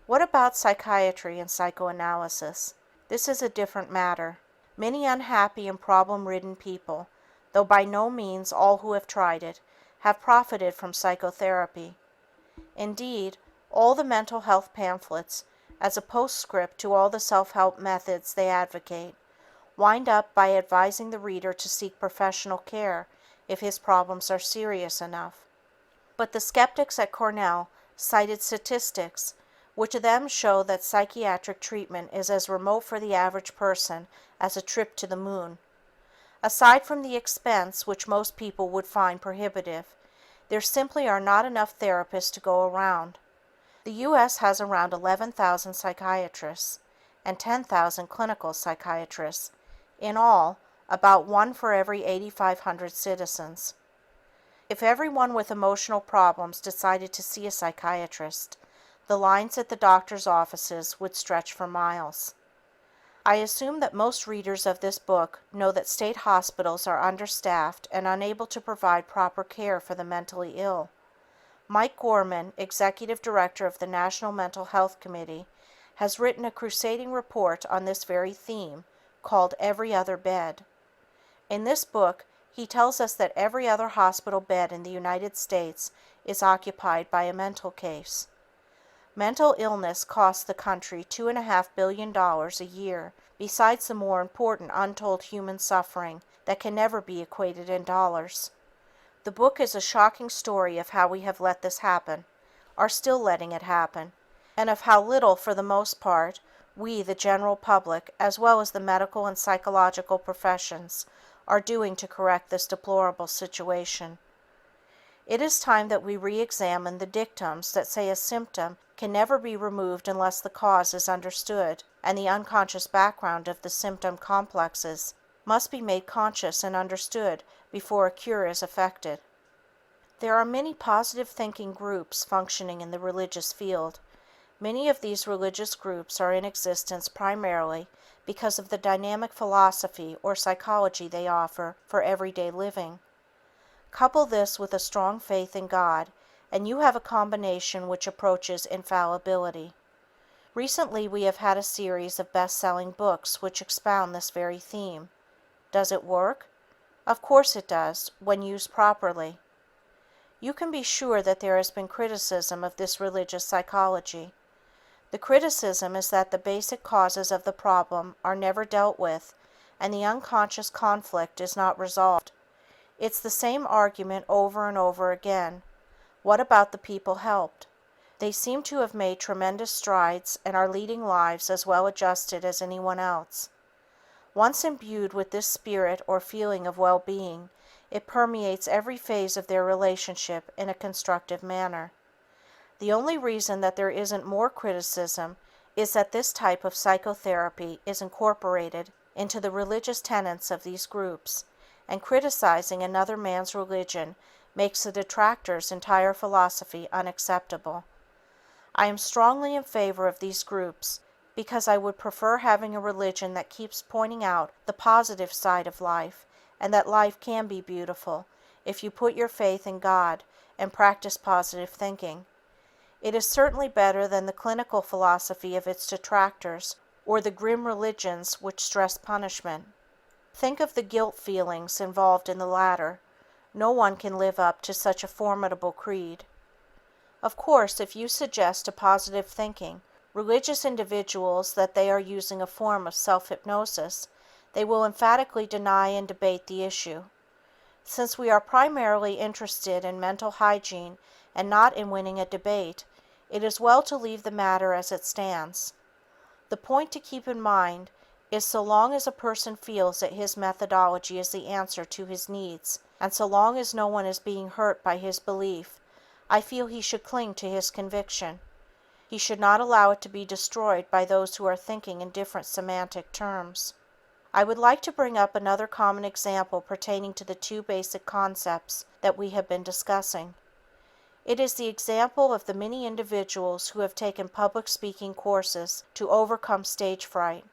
What about psychiatry and psychoanalysis? This is a different matter. Many unhappy and problem-ridden people, though by no means all who have tried it, have profited from psychotherapy. Indeed, all the mental health pamphlets, as a postscript to all the self-help methods they advocate, wind up by advising the reader to seek professional care if his problems are serious enough. But the skeptics at Cornell cited statistics which to them show that psychiatric treatment is as remote for the average person as a trip to the moon. Aside from the expense, which most people would find prohibitive, There simply are not enough therapists to go around. The U.S. has around 11,000 psychiatrists and 10,000 clinical psychiatrists. In all, about 1 for every 8,500 citizens. If everyone with emotional problems decided to see a psychiatrist, the lines at the doctor's offices would stretch for miles. I assume that most readers of this book know that state hospitals are understaffed and unable to provide proper care for the mentally ill. Mike Gorman, Executive Director of the National Mental Health Committee, has written a crusading report on this very theme called Every Other Bed. In this book, he tells us that every other hospital bed in the United States is occupied by a mental case. Mental illness costs the country $2.5 billion a year, besides the more important untold human suffering that can never be equated in dollars. The book is a shocking story of how we have let this happen, are still letting it happen, and of how little, for the most part, we, the general public, as well as the medical and psychological professions, are doing to correct this deplorable situation. It is time that we re-examine the dictums that say a symptom can never be removed unless the cause is understood, and the unconscious background of the symptom complexes must be made conscious and understood before a cure is effected. There are many positive thinking groups functioning in the religious field. Many of these religious groups are in existence primarily because of the dynamic philosophy or psychology they offer for everyday living. Couple this with a strong faith in God, and you have a combination which approaches infallibility. Recently, we have had a series of best-selling books which expound this very theme. Does it work? Of course it does, when used properly. You can be sure that there has been criticism of this religious psychology. The criticism is that the basic causes of the problem are never dealt with, and the unconscious conflict is not resolved. It's the same argument over and over again. What about the people helped? They seem to have made tremendous strides and are leading lives as well adjusted as anyone else. Once imbued with this spirit or feeling of well-being, it permeates every phase of their relationship in a constructive manner. The only reason that there isn't more criticism is that this type of psychotherapy is incorporated into the religious tenets of these groups, and criticizing another man's religion makes the detractor's entire philosophy unacceptable. I am strongly in favor of these groups because I would prefer having a religion that keeps pointing out the positive side of life and that life can be beautiful if you put your faith in God and practice positive thinking. It is certainly better than the clinical philosophy of its detractors or the grim religions which stress punishment. Think of the guilt feelings involved in the latter. No one can live up to such a formidable creed. Of course, if you suggest to positive thinking religious individuals that they are using a form of self-hypnosis, they will emphatically deny and debate the issue. Since we are primarily interested in mental hygiene and not in winning a debate, it is well to leave the matter as it stands. The point to keep in mind is so long as a person feels that his methodology is the answer to his needs, and so long as no one is being hurt by his belief, I feel he should cling to his conviction. He should not allow it to be destroyed by those who are thinking in different semantic terms. I would like to bring up another common example pertaining to the two basic concepts that we have been discussing. It is the example of the many individuals who have taken public speaking courses to overcome stage fright.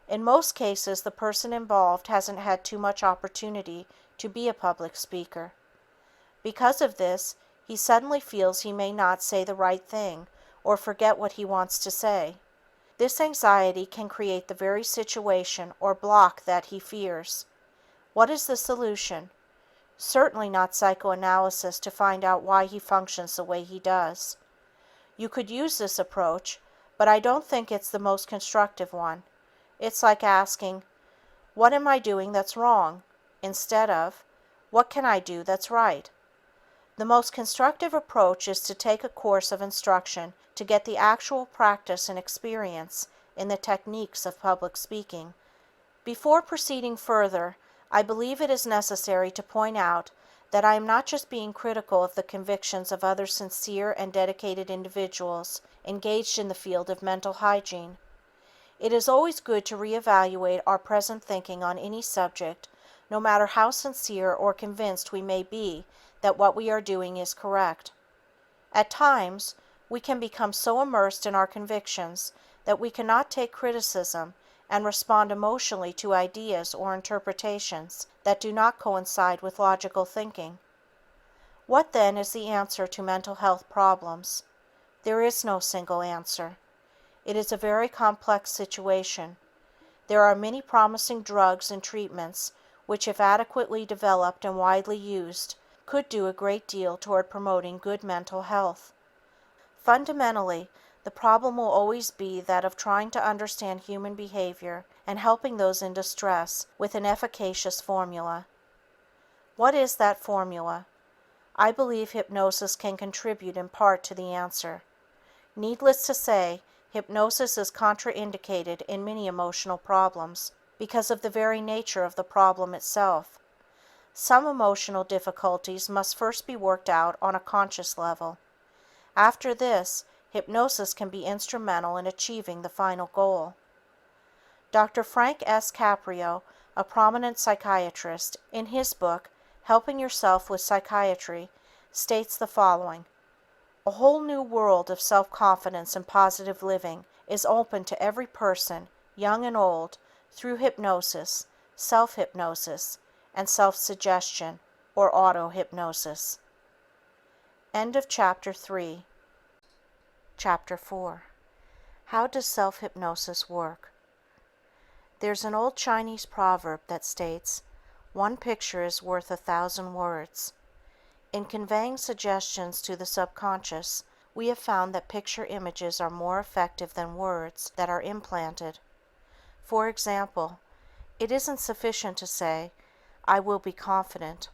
In most cases, the person involved hasn't had too much opportunity to be a public speaker. Because of this, he suddenly feels he may not say the right thing or forget what he wants to say. This anxiety can create the very situation or block that he fears. What is the solution? Certainly not psychoanalysis to find out why he functions the way he does. You could use this approach, but I don't think it's the most constructive one. It's like asking, what am I doing that's wrong? Instead of, what can I do that's right? The most constructive approach is to take a course of instruction to get the actual practice and experience in the techniques of public speaking. Before proceeding further, I believe it is necessary to point out that I am not just being critical of the convictions of other sincere and dedicated individuals engaged in the field of mental hygiene. It is always good to reevaluate our present thinking on any subject, no matter how sincere or convinced we may be that what we are doing is correct. At times, we can become so immersed in our convictions that we cannot take criticism and respond emotionally to ideas or interpretations that do not coincide with logical thinking. What then is the answer to mental health problems? There is no single answer. It is a very complex situation. There are many promising drugs and treatments which, if adequately developed and widely used, could do a great deal toward promoting good mental health. Fundamentally, the problem will always be that of trying to understand human behavior and helping those in distress with an efficacious formula. What is that formula? I believe hypnosis can contribute in part to the answer. Needless to say, hypnosis is contraindicated in many emotional problems because of the very nature of the problem itself. Some emotional difficulties must first be worked out on a conscious level. After this, hypnosis can be instrumental in achieving the final goal. Dr. Frank S. Caprio, a prominent psychiatrist, in his book, Helping Yourself with Psychiatry, states the following: "A whole new world of self-confidence and positive living is open to every person, young and old, through hypnosis, self-hypnosis, and self-suggestion, or auto-hypnosis." End of Chapter 3. Chapter 4. How does self-hypnosis work? There's an old Chinese proverb that states, "One picture is worth 1,000 words." In conveying suggestions to the subconscious, we have found that picture images are more effective than words that are implanted. For example, it isn't sufficient to say, "I will be confident."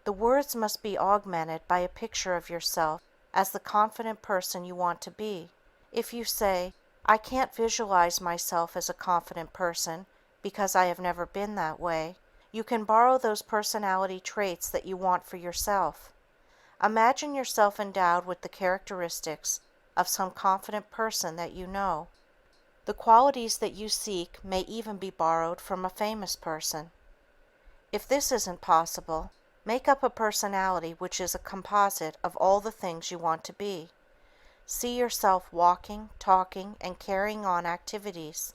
The words must be augmented by a picture of yourself as the confident person you want to be. If you say, "I can't visualize myself as a confident person because I have never been that way," you can borrow those personality traits that you want for yourself. Imagine yourself endowed with the characteristics of some confident person that you know. The qualities that you seek may even be borrowed from a famous person. If this isn't possible, make up a personality which is a composite of all the things you want to be. See yourself walking, talking, and carrying on activities.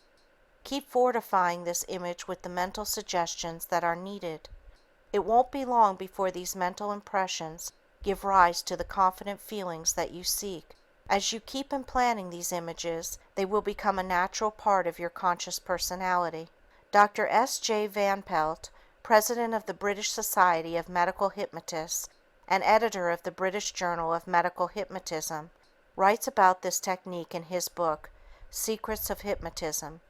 Keep fortifying this image with the mental suggestions that are needed. It won't be long before these mental impressions give rise to the confident feelings that you seek. As you keep implanting these images, they will become a natural part of your conscious personality. Dr. S. J. Van Pelt, president of the British Society of Medical Hypnotists and editor of the British Journal of Medical Hypnotism, writes about this technique in his book, Secrets of Hypnotism.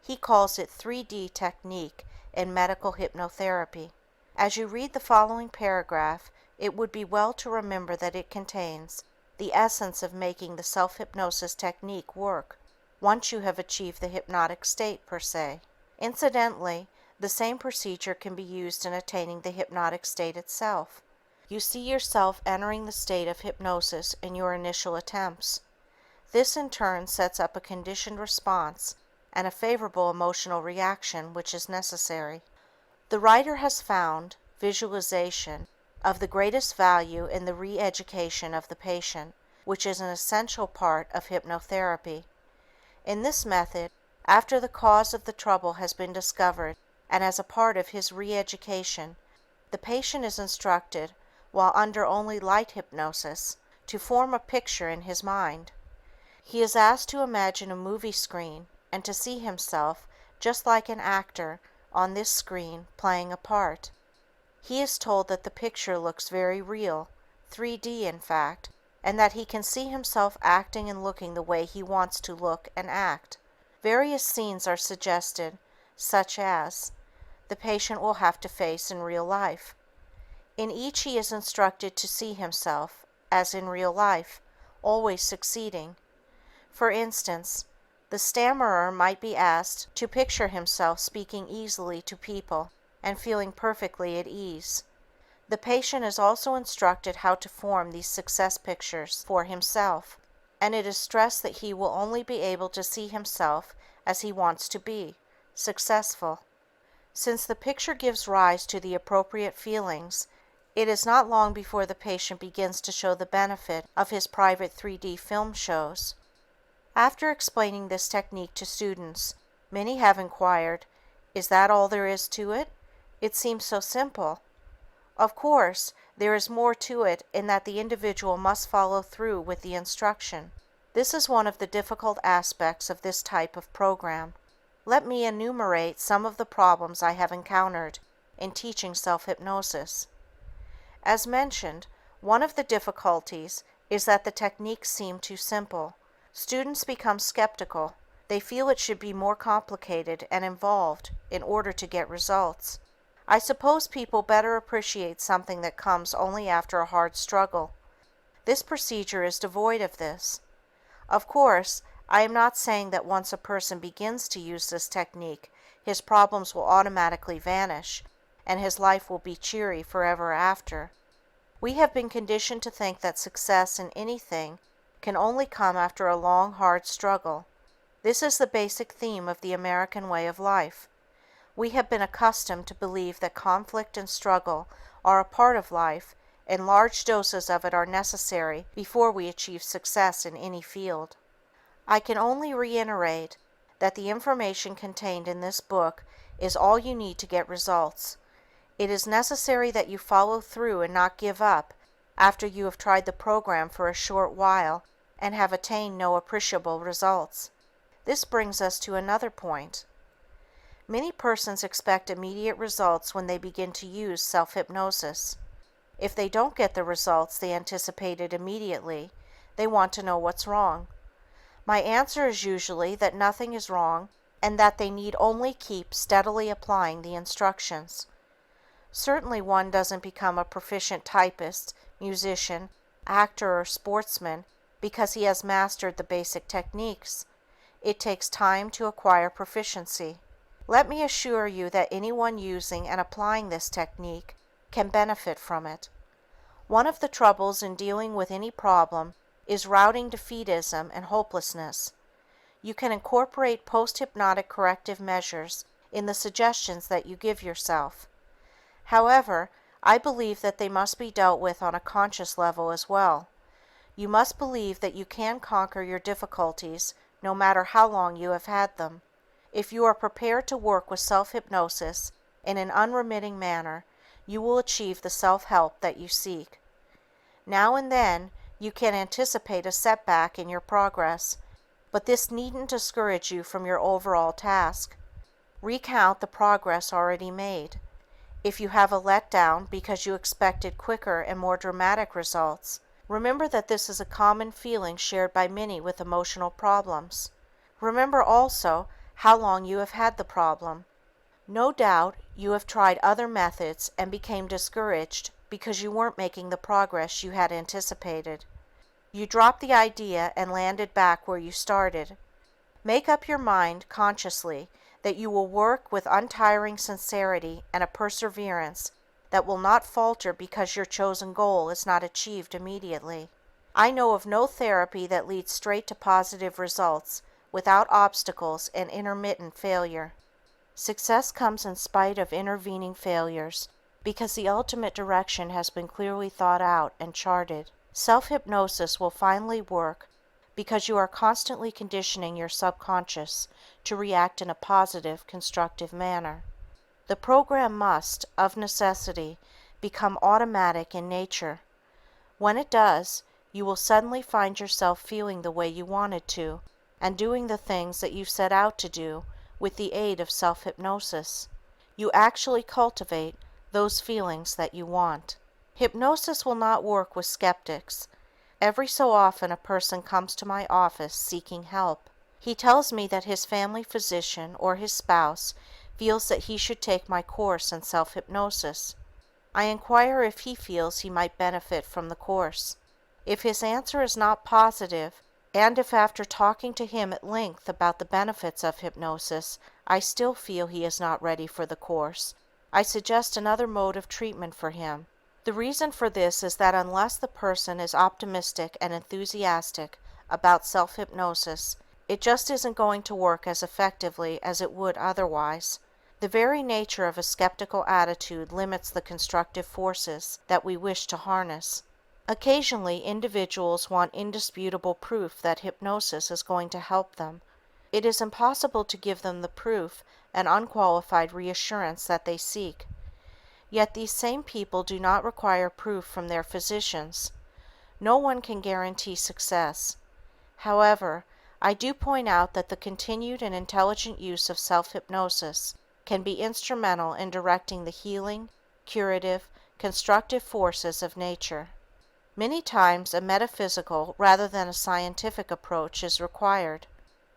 He calls it 3D technique in medical hypnotherapy. As you read the following paragraph, it would be well to remember that it contains the essence of making the self-hypnosis technique work once you have achieved the hypnotic state per se. Incidentally, the same procedure can be used in attaining the hypnotic state itself. You see yourself entering the state of hypnosis in your initial attempts. This in turn sets up a conditioned response and a favorable emotional reaction which is necessary. The writer has found visualization of the greatest value in the re-education of the patient, which is an essential part of hypnotherapy. In this method, after the cause of the trouble has been discovered and as a part of his re-education, the patient is instructed, while under only light hypnosis, to form a picture in his mind. He is asked to imagine a movie screen and to see himself, just like an actor, on this screen playing a part. He is told that the picture looks very real, 3D in fact, and that he can see himself acting and looking the way he wants to look and act. Various scenes are suggested, such as the patient will have to face in real life. In each he is instructed to see himself, as in real life, always succeeding. For instance, the stammerer might be asked to picture himself speaking easily to people and feeling perfectly at ease. The patient is also instructed how to form these success pictures for himself, and it is stressed that he will only be able to see himself as he wants to be, successful. Since the picture gives rise to the appropriate feelings, it is not long before the patient begins to show the benefit of his private 3D film shows. After explaining this technique to students, many have inquired, "Is that all there is to it? It seems so simple." Of course, there is more to it in that the individual must follow through with the instruction. This is one of the difficult aspects of this type of program. Let me enumerate some of the problems I have encountered in teaching self-hypnosis. As mentioned, one of the difficulties is that the techniques seem too simple. Students become skeptical. They feel it should be more complicated and involved in order to get results. I suppose people better appreciate something that comes only after a hard struggle. This procedure is devoid of this. Of course, I am not saying that once a person begins to use this technique, his problems will automatically vanish, and his life will be cheery forever after. We have been conditioned to think that success in anything can only come after a long, hard struggle. This is the basic theme of the American way of life. We have been accustomed to believe that conflict and struggle are a part of life, and large doses of it are necessary before we achieve success in any field. I can only reiterate that the information contained in this book is all you need to get results. It is necessary that you follow through and not give up after you have tried the program for a short while and have attained no appreciable results. This brings us to another point. Many persons expect immediate results when they begin to use self-hypnosis. If they don't get the results they anticipated immediately, they want to know what's wrong. My answer is usually that nothing is wrong and that they need only keep steadily applying the instructions. Certainly one doesn't become a proficient typist, musician, actor, or sportsman because he has mastered the basic techniques. It takes time to acquire proficiency. Let me assure you that anyone using and applying this technique can benefit from it. One of the troubles in dealing with any problem is routing defeatism and hopelessness. You can incorporate post-hypnotic corrective measures in the suggestions that you give yourself. However, I believe that they must be dealt with on a conscious level as well. You must believe that you can conquer your difficulties no matter how long you have had them. If you are prepared to work with self-hypnosis in an unremitting manner, you will achieve the self-help that you seek. Now and then, you can anticipate a setback in your progress, but this needn't discourage you from your overall task. Recount the progress already made. If you have a letdown because you expected quicker and more dramatic results, remember that this is a common feeling shared by many with emotional problems. Remember also how long you have had the problem. No doubt you have tried other methods and became discouraged because you weren't making the progress you had anticipated. You dropped the idea and landed back where you started. Make up your mind consciously that you will work with untiring sincerity and a perseverance that will not falter because your chosen goal is not achieved immediately. I know of no therapy that leads straight to positive results without obstacles and intermittent failure. Success comes in spite of intervening failures because the ultimate direction has been clearly thought out and charted. Self-hypnosis will finally work because you are constantly conditioning your subconscious to react in a positive, constructive manner. The program must, of necessity, become automatic in nature. When it does, you will suddenly find yourself feeling the way you wanted to, and doing the things that you set out to do with the aid of self-hypnosis. You actually cultivate those feelings that you want. Hypnosis will not work with skeptics. Every so often a person comes to my office seeking help. He tells me that his family physician or his spouse feels that he should take my course in self-hypnosis. I inquire if he feels he might benefit from the course. If his answer is not positive, and if after talking to him at length about the benefits of hypnosis, I still feel he is not ready for the course, I suggest another mode of treatment for him. The reason for this is that unless the person is optimistic and enthusiastic about self-hypnosis, it just isn't going to work as effectively as it would otherwise. The very nature of a skeptical attitude limits the constructive forces that we wish to harness. Occasionally, individuals want indisputable proof that hypnosis is going to help them. It is impossible to give them the proof and unqualified reassurance that they seek. Yet these same people do not require proof from their physicians. No one can guarantee success. However, I do point out that the continued and intelligent use of self-hypnosis can be instrumental in directing the healing, curative, constructive forces of nature. Many times a metaphysical rather than a scientific approach is required.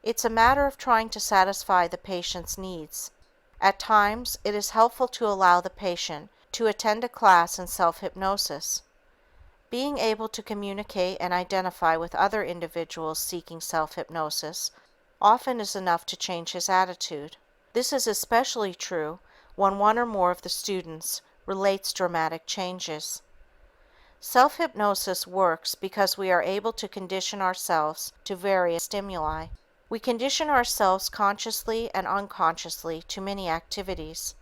It's a matter of trying to satisfy the patient's needs. At times, it is helpful to allow the patient to attend a class in self-hypnosis. Being able to communicate and identify with other individuals seeking self-hypnosis often is enough to change his attitude. This is especially true when one or more of the students relates dramatic changes. Self-hypnosis works because we are able to condition ourselves to various stimuli. We condition ourselves consciously and unconsciously to many activities.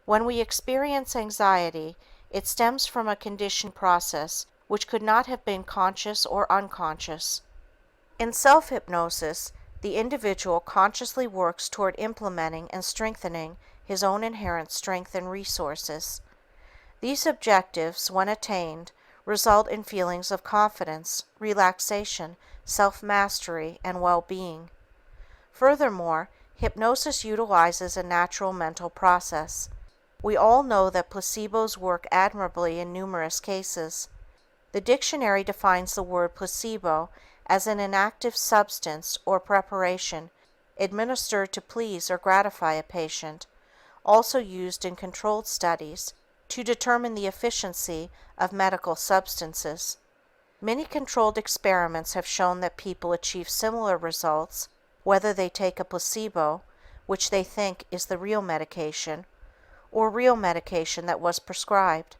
When we experience anxiety, it stems from a conditioned process which could not have been conscious or unconscious. In self-hypnosis, the individual consciously works toward implementing and strengthening his own inherent strength and resources. These objectives, when attained, result in feelings of confidence, relaxation, self-mastery, and well-being. Furthermore, hypnosis utilizes a natural mental process. We all know that placebos work admirably in numerous cases. The dictionary defines the word placebo as an inactive substance or preparation administered to please or gratify a patient, also used in controlled studies to determine the efficacy of medical substances. Many controlled experiments have shown that people achieve similar results whether they take a placebo, which they think is the real medication, or real medication that was prescribed.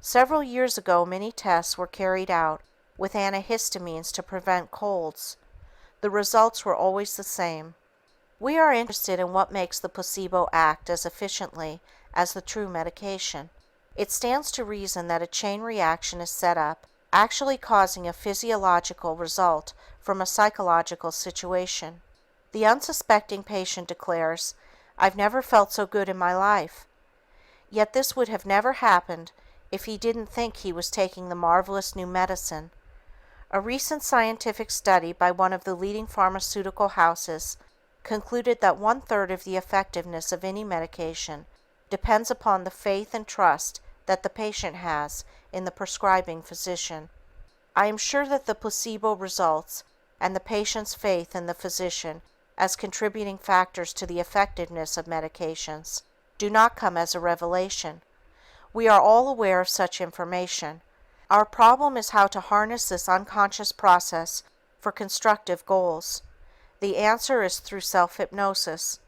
Several years ago, many tests were carried out with antihistamines to prevent colds. The results were always the same. We are interested in what makes the placebo act as efficiently as the true medication. It stands to reason that a chain reaction is set up, actually causing a physiological result from a psychological situation. The unsuspecting patient declares, "I've never felt so good in my life." Yet this would have never happened if he didn't think he was taking the marvelous new medicine. A recent scientific study by one of the leading pharmaceutical houses concluded that 1/3 of the effectiveness of any medication depends upon the faith and trust that the patient has in the prescribing physician. I am sure that the placebo results and the patient's faith in the physician as contributing factors to the effectiveness of medications do not come as a revelation. We are all aware of such information. Our problem is how to harness this unconscious process for constructive goals. The answer is through self-hypnosis.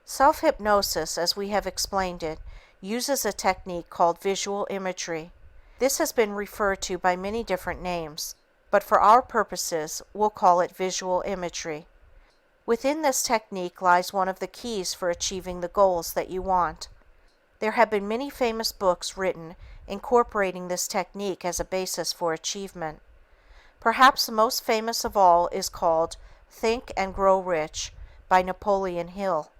Self-hypnosis, as we have explained it, uses a technique called visual imagery. This has been referred to by many different names, but for our purposes, we'll call it visual imagery. Within this technique lies one of the keys for achieving the goals that you want. There have been many famous books written incorporating this technique as a basis for achievement. Perhaps the most famous of all is called Think and Grow Rich by Napoleon Hill.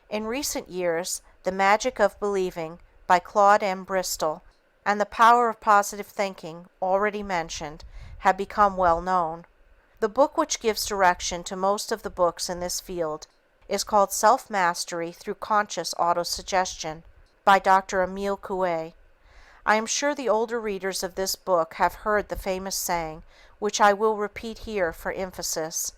In recent years, The Magic of Believing by Claude M. Bristol and The Power of Positive Thinking, already mentioned, have become well known. The book which gives direction to most of the books in this field is called Self-Mastery Through Conscious Autosuggestion by Dr. Emile Coué. I am sure the older readers of this book have heard the famous saying, which I will repeat here for emphasis: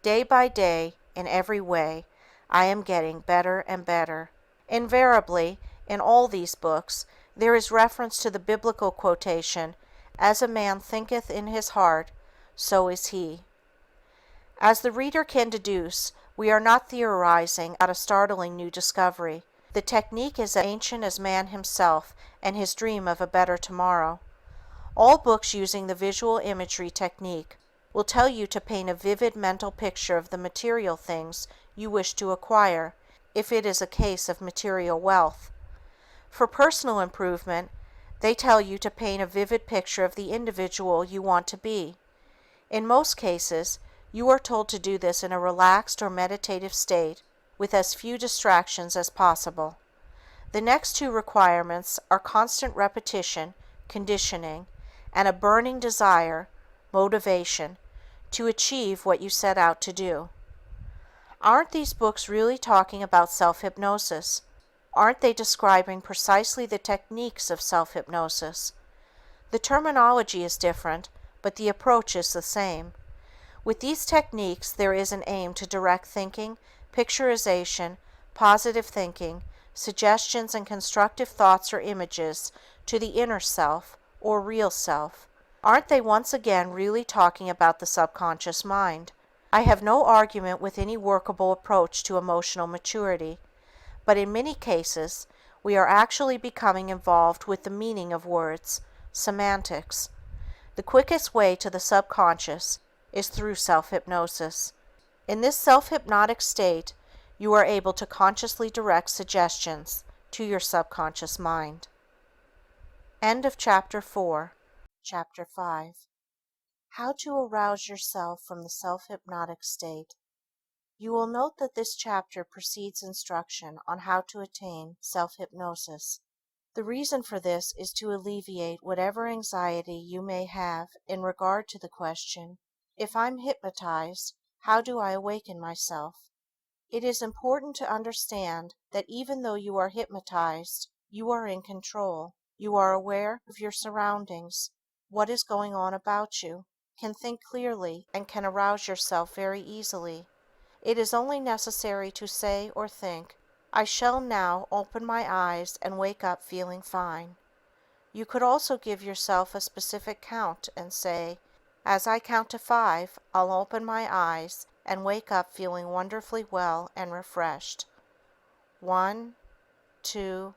"Day by day, in every way, I am getting better and better." Invariably, in all these books, there is reference to the biblical quotation, "As a man thinketh in his heart, so is he." As the reader can deduce, we are not theorizing about a startling new discovery. The technique is as ancient as man himself and his dream of a better tomorrow. All books using the visual imagery technique will tell you to paint a vivid mental picture of the material things you wish to acquire, if it is a case of material wealth. For personal improvement, they tell you to paint a vivid picture of the individual you want to be. In most cases, you are told to do this in a relaxed or meditative state with as few distractions as possible. The next two requirements are constant repetition, conditioning, and a burning desire, motivation, to achieve what you set out to do. Aren't these books really talking about self-hypnosis? Aren't they describing precisely the techniques of self-hypnosis? The terminology is different, but the approach is the same. With these techniques, there is an aim to direct thinking, picturization, positive thinking, suggestions, and constructive thoughts or images to the inner self, or real self. Aren't they once again really talking about the subconscious mind? I have no argument with any workable approach to emotional maturity, but in many cases, we are actually becoming involved with the meaning of words, semantics. The quickest way to the subconscious is through self-hypnosis. In this self-hypnotic state, you are able to consciously direct suggestions to your subconscious mind. End of Chapter 4. Chapter 5. How to arouse yourself from the self-hypnotic state. You will note that this chapter precedes instruction on how to attain self-hypnosis. The reason for this is to alleviate whatever anxiety you may have in regard to the question, if I'm hypnotized, how do I awaken myself? It is important to understand that even though you are hypnotized, you are in control. You are aware of your surroundings, what is going on about you, can think clearly, and can arouse yourself very easily. It is only necessary to say or think, I shall now open my eyes and wake up feeling fine. You could also give yourself a specific count and say, as I count to 5, I'll open my eyes and wake up feeling wonderfully well and refreshed. 1, 2,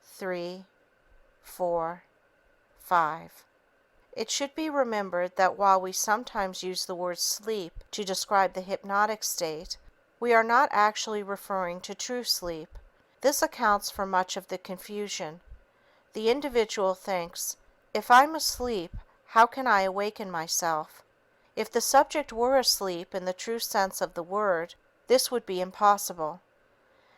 3, 4, 5. It should be remembered that while we sometimes use the word sleep to describe the hypnotic state, we are not actually referring to true sleep. This accounts for much of the confusion. The individual thinks, if I'm asleep, how can I awaken myself? If the subject were asleep in the true sense of the word, this would be impossible.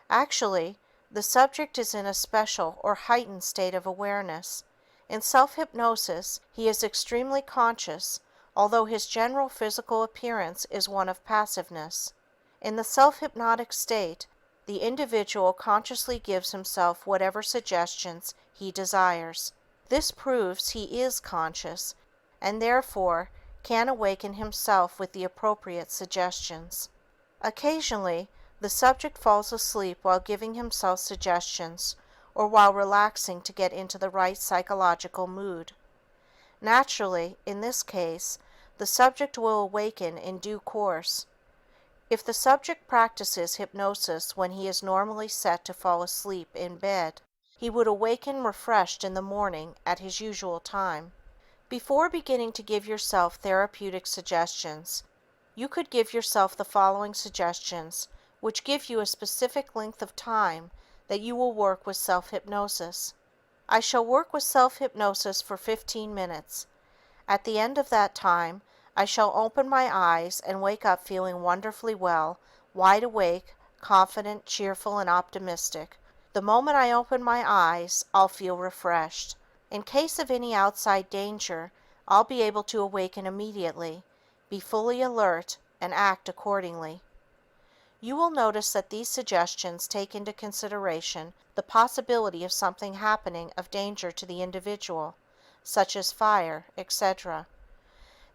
Actually, the subject is in a special or heightened state of awareness. In self-hypnosis, he is extremely conscious, although his general physical appearance is one of passiveness. In the self-hypnotic state, the individual consciously gives himself whatever suggestions he desires. This proves he is conscious, and therefore can awaken himself with the appropriate suggestions. Occasionally, the subject falls asleep while giving himself suggestions or while relaxing to get into the right psychological mood. Naturally, in this case, the subject will awaken in due course. If the subject practices hypnosis when he is normally set to fall asleep in bed, he would awaken refreshed in the morning at his usual time. Before beginning to give yourself therapeutic suggestions, you could give yourself the following suggestions, which give you a specific length of time that you will work with self-hypnosis. I shall work with self-hypnosis for 15 minutes. At the end of that time, I shall open my eyes and wake up feeling wonderfully well, wide awake, confident, cheerful, and optimistic. The moment I open my eyes, I'll feel refreshed. In case of any outside danger, I'll be able to awaken immediately, be fully alert, and act accordingly. You will notice that these suggestions take into consideration the possibility of something happening of danger to the individual, such as fire, etc.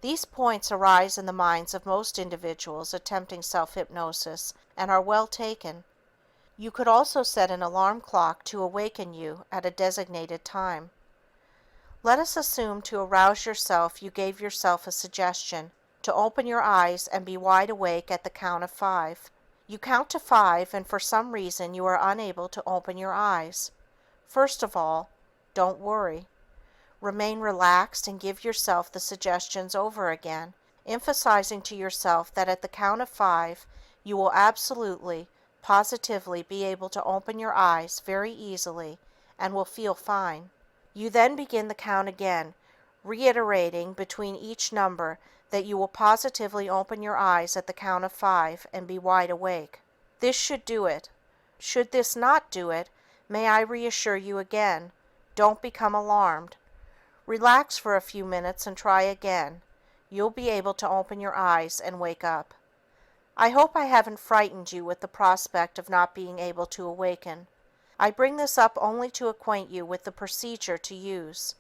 These points arise in the minds of most individuals attempting self-hypnosis and are well taken. You could also set an alarm clock to awaken you at a designated time. Let us assume to arouse yourself you gave yourself a suggestion to open your eyes and be wide awake at the count of 5. You count to 5 and for some reason you are unable to open your eyes. First of all, don't worry. Remain relaxed and give yourself the suggestions over again, emphasizing to yourself that at the count of 5 you will absolutely, positively be able to open your eyes very easily and will feel fine. You then begin the count again, reiterating between each number that you will positively open your eyes at the count of 5 and be wide awake. This should do it. Should this not do it, may I reassure you again, don't become alarmed. Relax for a few minutes and try again. You'll be able to open your eyes and wake up. I hope I haven't frightened you with the prospect of not being able to awaken. I bring this up only to acquaint you with the procedure to use.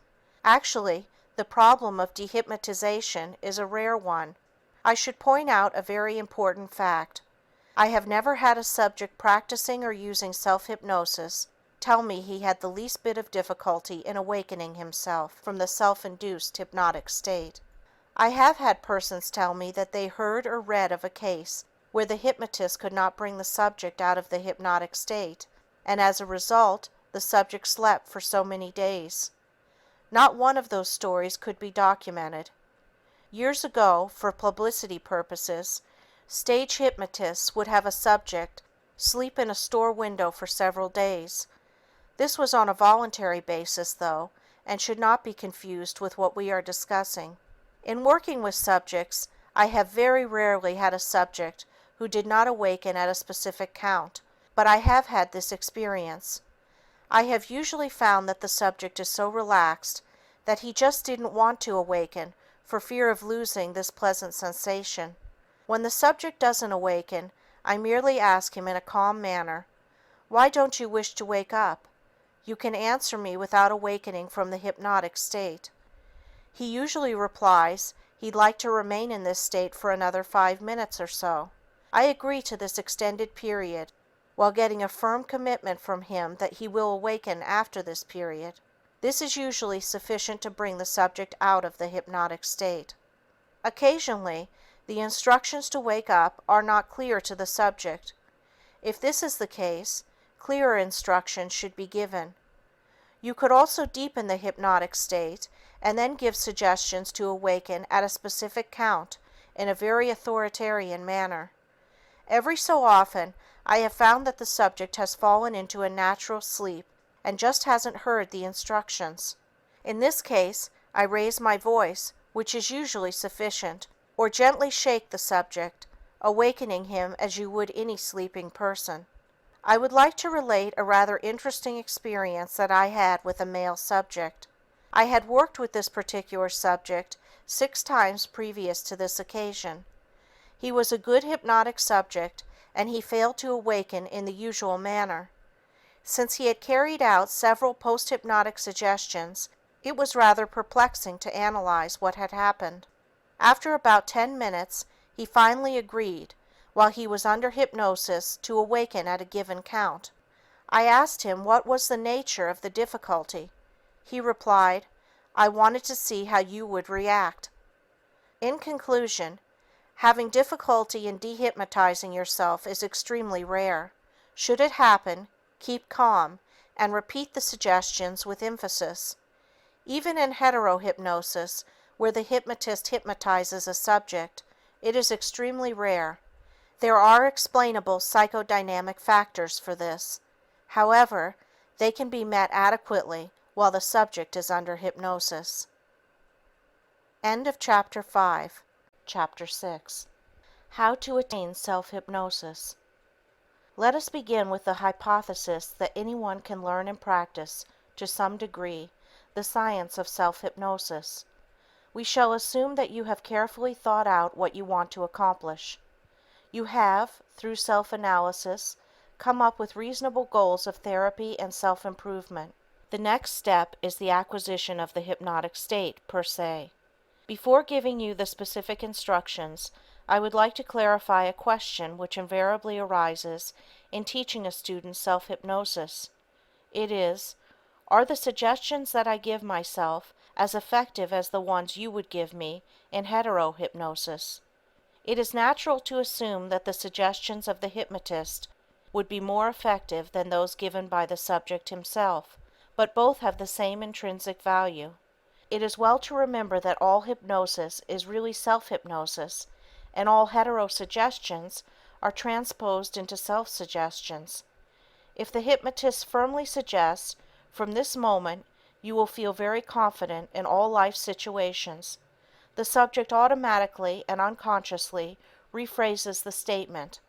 Actually, the problem of dehypnotization is a rare one. I should point out a very important fact. I have never had a subject practicing or using self-hypnosis tell me he had the least bit of difficulty in awakening himself from the self-induced hypnotic state. I have had persons tell me that they heard or read of a case where the hypnotist could not bring the subject out of the hypnotic state, and as a result, the subject slept for so many days. Not one of those stories could be documented. Years ago, for publicity purposes, stage hypnotists would have a subject sleep in a store window for several days. This was on a voluntary basis, though, and should not be confused with what we are discussing. In working with subjects, I have very rarely had a subject who did not awaken at a specific count, but I have had this experience. I have usually found that the subject is so relaxed that he just didn't want to awaken for fear of losing this pleasant sensation. When the subject doesn't awaken, I merely ask him in a calm manner, "Why don't you wish to wake up? You can answer me without awakening from the hypnotic state." He usually replies he'd like to remain in this state for another 5 minutes or so. I agree to this extended period, while getting a firm commitment from him that he will awaken after this period. This is usually sufficient to bring the subject out of the hypnotic state. Occasionally, the instructions to wake up are not clear to the subject. If this is the case, clearer instructions should be given. You could also deepen the hypnotic state and then give suggestions to awaken at a specific count in a very authoritarian manner. Every so often, I have found that the subject has fallen into a natural sleep and just hasn't heard the instructions. In this case, I raise my voice, which is usually sufficient, or gently shake the subject, awakening him as you would any sleeping person. I would like to relate a rather interesting experience that I had with a male subject. I had worked with this particular subject 6 times previous to this occasion. He was a good hypnotic subject, and he failed to awaken in the usual manner. Since he had carried out several post-hypnotic suggestions, it was rather perplexing to analyze what had happened. After about 10 minutes, he finally agreed, while he was under hypnosis, to awaken at a given count. I asked him what was the nature of the difficulty. He replied, "I wanted to see how you would react." In conclusion, having difficulty in dehypnotizing yourself is extremely rare. Should it happen, keep calm and repeat the suggestions with emphasis. Even in heterohypnosis, where the hypnotist hypnotizes a subject, it is extremely rare. There are explainable psychodynamic factors for this. However, they can be met adequately while the subject is under hypnosis. End of Chapter 5. Chapter 6. How to attain self-hypnosis. Let us begin with the hypothesis that anyone can learn and practice, to some degree, the science of self-hypnosis. We shall assume that you have carefully thought out what you want to accomplish. You have, through self-analysis, come up with reasonable goals of therapy and self-improvement. The next step is the acquisition of the hypnotic state, per se. Before giving you the specific instructions, I would like to clarify a question which invariably arises in teaching a student self-hypnosis. It is, are the suggestions that I give myself as effective as the ones you would give me in hetero-hypnosis? It is natural to assume that the suggestions of the hypnotist would be more effective than those given by the subject himself, but both have the same intrinsic value. It is well to remember that all hypnosis is really self-hypnosis, and all heterosuggestions are transposed into self-suggestions. If the hypnotist firmly suggests, "From this moment you will feel very confident in all life situations," the subject automatically and unconsciously rephrases the statement,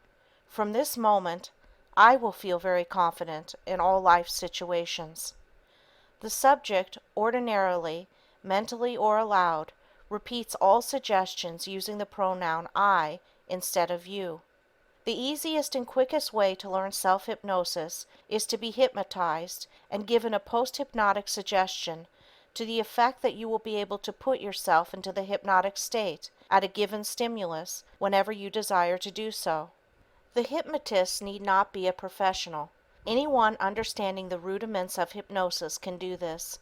"From this moment, I will feel very confident in all life situations." The subject, ordinarily, mentally or aloud, repeats all suggestions using the pronoun I instead of you. The easiest and quickest way to learn self-hypnosis is to be hypnotized and given a post-hypnotic suggestion to the effect that you will be able to put yourself into the hypnotic state at a given stimulus whenever you desire to do so. The hypnotist need not be a professional. Anyone understanding the rudiments of hypnosis can do this.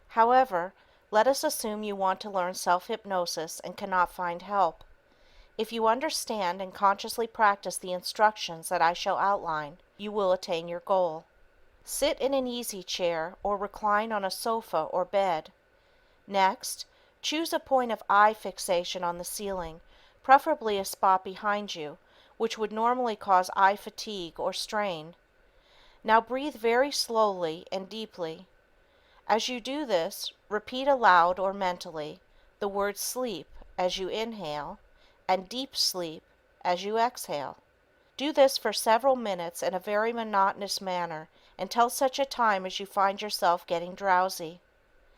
However, let us assume you want to learn self-hypnosis and cannot find help. If you understand and consciously practice the instructions that I shall outline, you will attain your goal. Sit in an easy chair or recline on a sofa or bed. Next, choose a point of eye fixation on the ceiling, preferably a spot behind you, which would normally cause eye fatigue or strain. Now breathe very slowly and deeply. As you do this, repeat aloud or mentally the word sleep as you inhale and deep sleep as you exhale. Do this for several minutes in a very monotonous manner until such a time as you find yourself getting drowsy.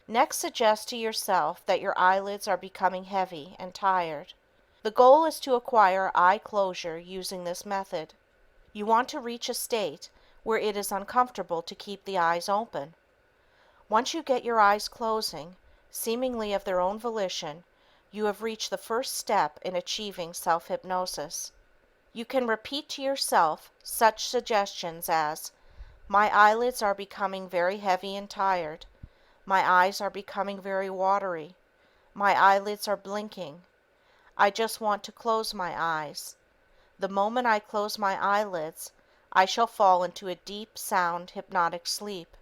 Next, suggest to yourself that your eyelids are becoming heavy and tired. The goal is to acquire eye closure using this method. You want to reach a state where it is uncomfortable to keep the eyes open. Once you get your eyes closing, seemingly of their own volition, you have reached the first step in achieving self-hypnosis. You can repeat to yourself such suggestions as, "My eyelids are becoming very heavy and tired. My eyes are becoming very watery. My eyelids are blinking. I just want to close my eyes. The moment I close my eyelids, I shall fall into a deep, sound, hypnotic sleep.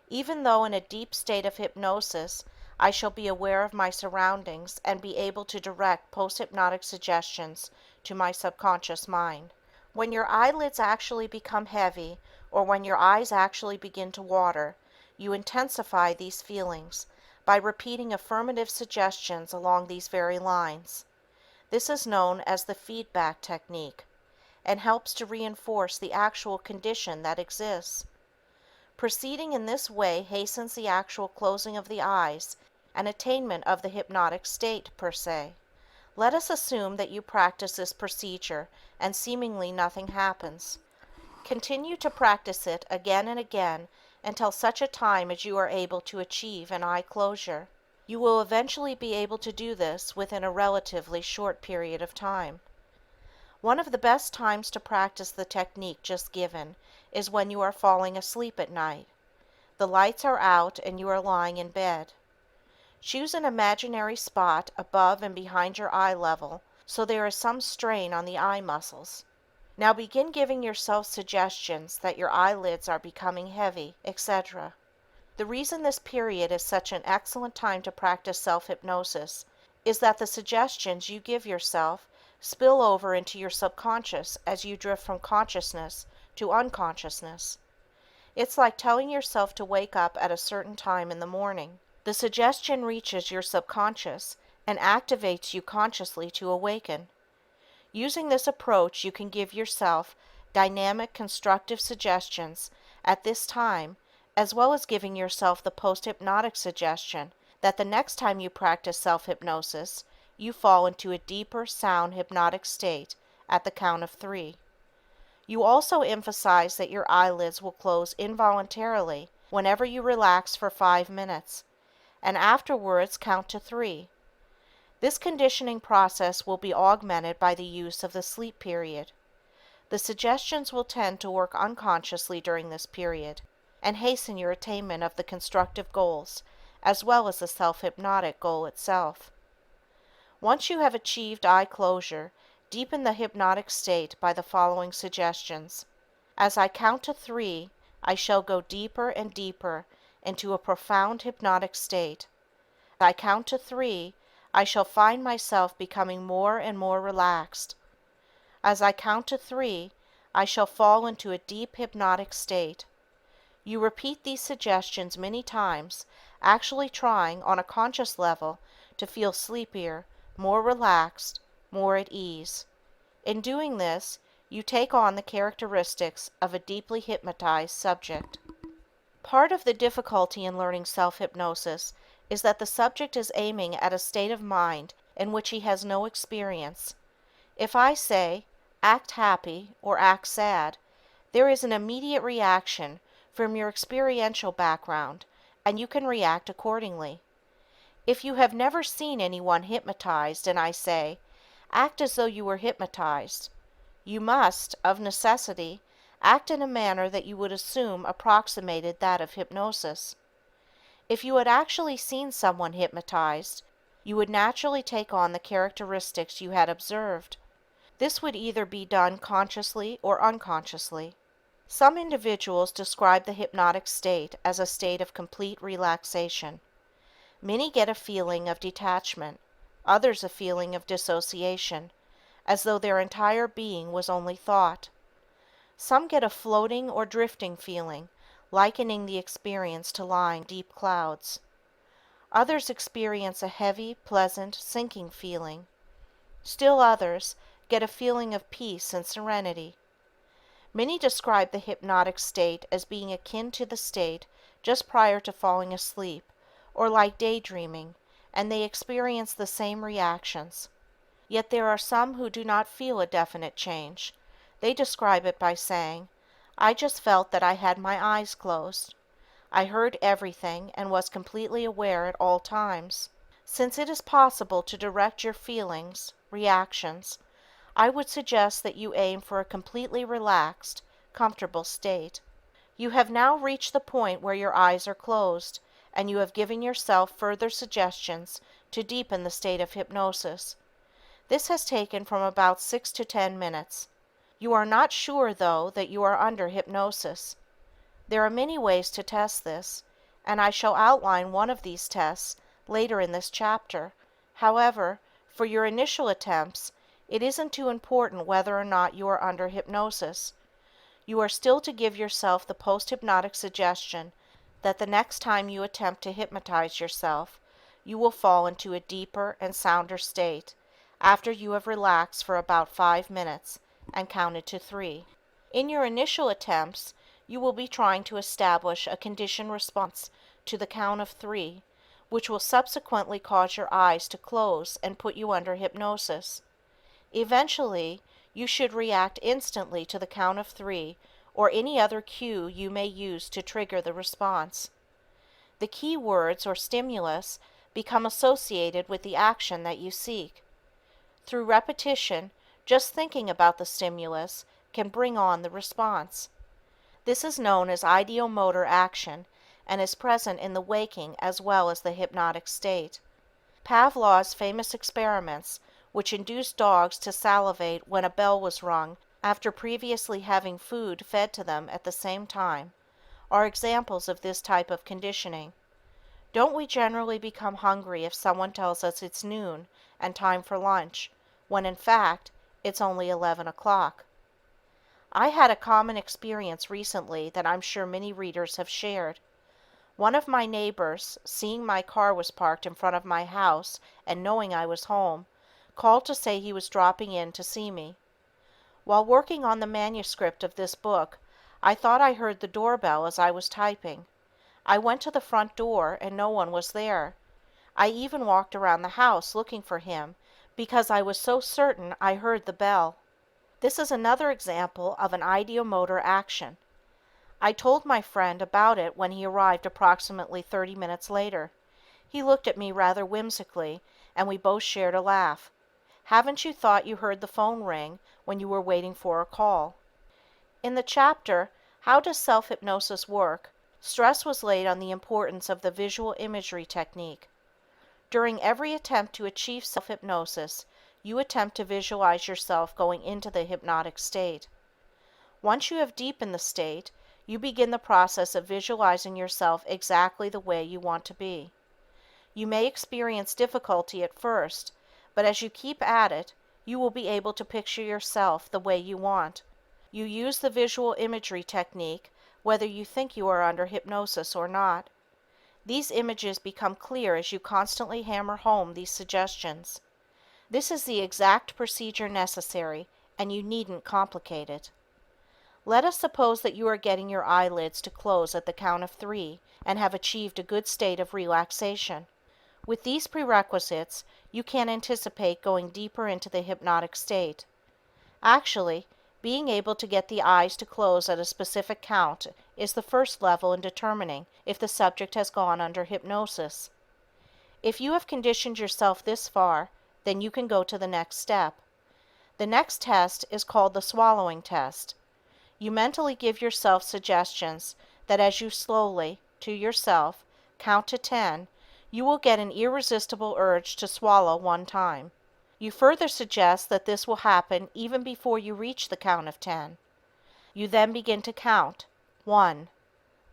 Even though in a deep state of hypnosis, I shall be aware of my surroundings and be able to direct post-hypnotic suggestions to my subconscious mind." When your eyelids actually become heavy or when your eyes actually begin to water, you intensify these feelings by repeating affirmative suggestions along these very lines. This is known as the feedback technique and helps to reinforce the actual condition that exists. Proceeding in this way hastens the actual closing of the eyes and attainment of the hypnotic state per se. Let us assume that you practice this procedure and seemingly nothing happens. Continue to practice it again and again until such a time as you are able to achieve an eye closure. You will eventually be able to do this within a relatively short period of time. One of the best times to practice the technique just given is when you are falling asleep at night. The lights are out and you are lying in bed. Choose an imaginary spot above and behind your eye level so there is some strain on the eye muscles. Now begin giving yourself suggestions that your eyelids are becoming heavy, etc. The reason this period is such an excellent time to practice self-hypnosis is that the suggestions you give yourself spill over into your subconscious as you drift from consciousness to unconsciousness. It's like telling yourself to wake up at a certain time in the morning. The suggestion reaches your subconscious and activates you consciously to awaken. Using this approach, you can give yourself dynamic, constructive suggestions at this time, as well as giving yourself the post-hypnotic suggestion that the next time you practice self-hypnosis, you fall into a deeper, sound, hypnotic state at the count of 3. You also emphasize that your eyelids will close involuntarily whenever you relax for 5 minutes, and afterwards count to 3. This conditioning process will be augmented by the use of the sleep period. The suggestions will tend to work unconsciously during this period and hasten your attainment of the constructive goals as well as the self-hypnotic goal itself. Once you have achieved eye closure, deepen the hypnotic state by the following suggestions. As I count to 3, I shall go deeper and deeper into a profound hypnotic state. As I count to 3, I shall find myself becoming more and more relaxed. As I count to 3, I shall fall into a deep hypnotic state. You repeat these suggestions many times, actually trying on a conscious level to feel sleepier, more relaxed, more at ease. In doing this, you take on the characteristics of a deeply hypnotized subject. Part of the difficulty in learning self-hypnosis is that the subject is aiming at a state of mind in which he has no experience. If I say, act happy or act sad, there is an immediate reaction from your experiential background, and you can react accordingly. If you have never seen anyone hypnotized and I say, act as though you were hypnotized, you must, of necessity, act in a manner that you would assume approximated that of hypnosis. If you had actually seen someone hypnotized, you would naturally take on the characteristics you had observed. This would either be done consciously or unconsciously. Some individuals describe the hypnotic state as a state of complete relaxation. Many get a feeling of detachment, others a feeling of dissociation, as though their entire being was only thought. Some get a floating or drifting feeling, likening the experience to lying in deep clouds. Others experience a heavy, pleasant, sinking feeling. Still others get a feeling of peace and serenity. Many describe the hypnotic state as being akin to the state just prior to falling asleep, or like daydreaming, and they experience the same reactions. Yet there are some who do not feel a definite change. They describe it by saying, I just felt that I had my eyes closed. I heard everything and was completely aware at all times. Since it is possible to direct your feelings, reactions, I would suggest that you aim for a completely relaxed, comfortable state. You have now reached the point where your eyes are closed, and you have given yourself further suggestions to deepen the state of hypnosis. This has taken from about 6 to 10 minutes. You are not sure, though, that you are under hypnosis. There are many ways to test this, and I shall outline one of these tests later in this chapter. However, for your initial attempts, it isn't too important whether or not you are under hypnosis. You are still to give yourself the post-hypnotic suggestion that the next time you attempt to hypnotize yourself, you will fall into a deeper and sounder state after you have relaxed for about 5 minutes and counted to 3. In your initial attempts, you will be trying to establish a conditioned response to the count of 3, which will subsequently cause your eyes to close and put you under hypnosis. Eventually, you should react instantly to the count of 3 or any other cue you may use to trigger the response. The key words or stimulus become associated with the action that you seek. Through repetition, just thinking about the stimulus can bring on the response. This is known as ideomotor action and is present in the waking as well as the hypnotic state. Pavlov's famous experiments, which induced dogs to salivate when a bell was rung after previously having food fed to them at the same time, are examples of this type of conditioning. Don't we generally become hungry if someone tells us it's noon and time for lunch, when in fact, it's only 11 o'clock? I had a common experience recently that I'm sure many readers have shared. One of my neighbors, seeing my car was parked in front of my house and knowing I was home, called to say he was dropping in to see me. While working on the manuscript of this book, I thought I heard the doorbell as I was typing. I went to the front door and no one was there. I even walked around the house looking for him because I was so certain I heard the bell. This is another example of an ideomotor action. I told my friend about it when he arrived approximately 30 minutes later. He looked at me rather whimsically, and we both shared a laugh. Haven't you thought you heard the phone ring when you were waiting for a call? In the chapter, How Does Self-Hypnosis Work?, stress was laid on the importance of the visual imagery technique. During every attempt to achieve self-hypnosis, you attempt to visualize yourself going into the hypnotic state. Once you have deepened the state, you begin the process of visualizing yourself exactly the way you want to be. You may experience difficulty at first, but as you keep at it, you will be able to picture yourself the way you want. You use the visual imagery technique whether you think you are under hypnosis or not. These images become clear as you constantly hammer home these suggestions. This is the exact procedure necessary, and you needn't complicate it. Let us suppose that you are getting your eyelids to close at the count of 3 and have achieved a good state of relaxation. With these prerequisites, you can anticipate going deeper into the hypnotic state. Actually, being able to get the eyes to close at a specific count is the first level in determining if the subject has gone under hypnosis. If you have conditioned yourself this far, then you can go to the next step. The next test is called the swallowing test. You mentally give yourself suggestions that as you slowly, to yourself, count to 10, you will get an irresistible urge to swallow one time. You further suggest that this will happen even before you reach the count of 10. You then begin to count. 1.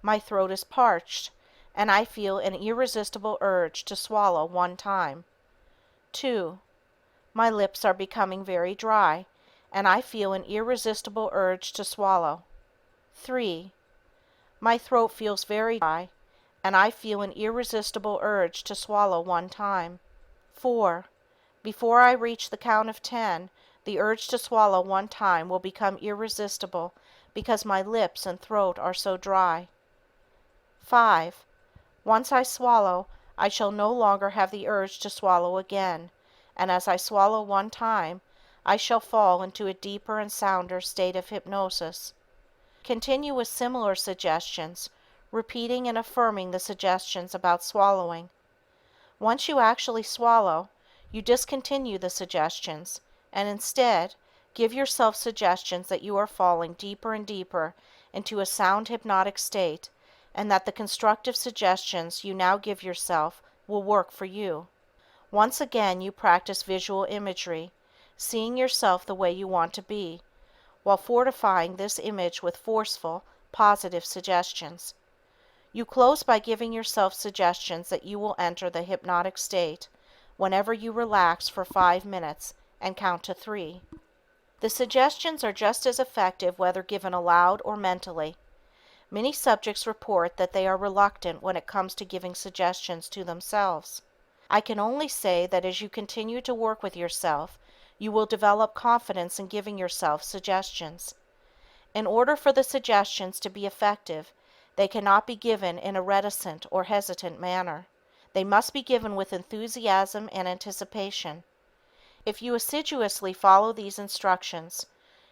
My throat is parched, and I feel an irresistible urge to swallow one time. 2. My lips are becoming very dry, and I feel an irresistible urge to swallow. 3. My throat feels very dry, and I feel an irresistible urge to swallow one time. 4. Before I reach the count of 10, the urge to swallow one time will become irresistible because my lips and throat are so dry. 5. Once I swallow, I shall no longer have the urge to swallow again, and as I swallow one time, I shall fall into a deeper and sounder state of hypnosis. Continue with similar suggestions, repeating and affirming the suggestions about swallowing. Once you actually swallow, you discontinue the suggestions, and instead, give yourself suggestions that you are falling deeper and deeper into a sound hypnotic state, and that the constructive suggestions you now give yourself will work for you. Once again, you practice visual imagery, seeing yourself the way you want to be, while fortifying this image with forceful, positive suggestions. You close by giving yourself suggestions that you will enter the hypnotic state whenever you relax for 5 minutes and count to 3. The suggestions are just as effective whether given aloud or mentally. Many subjects report that they are reluctant when it comes to giving suggestions to themselves. I can only say that as you continue to work with yourself, you will develop confidence in giving yourself suggestions. In order for the suggestions to be effective, they cannot be given in a reticent or hesitant manner. They must be given with enthusiasm and anticipation. If you assiduously follow these instructions,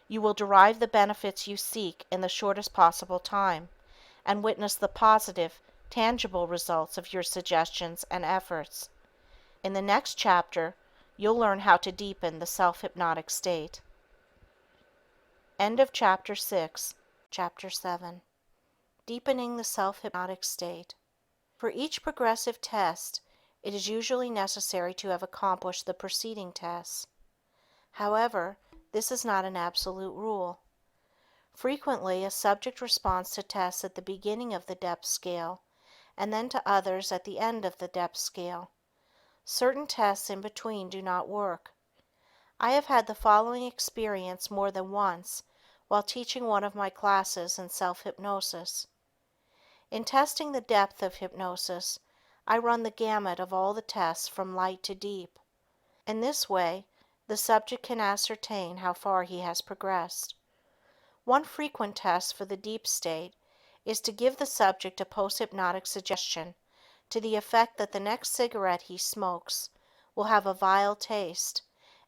you will derive the benefits you seek in the shortest possible time, and witness the positive, tangible results of your suggestions and efforts. In the next chapter, you'll learn how to deepen the self-hypnotic state. End of Chapter 6, Chapter 7. Deepening the self-hypnotic state. For each progressive test, it is usually necessary to have accomplished the preceding tests. However, this is not an absolute rule. Frequently, a subject responds to tests at the beginning of the depth scale, and then to others at the end of the depth scale. Certain tests in between do not work. I have had the following experience more than once while teaching one of my classes in self-hypnosis. In testing the depth of hypnosis, I run the gamut of all the tests from light to deep. In this way, the subject can ascertain how far he has progressed. One frequent test for the deep state is to give the subject a post-hypnotic suggestion to the effect that the next cigarette he smokes will have a vile taste,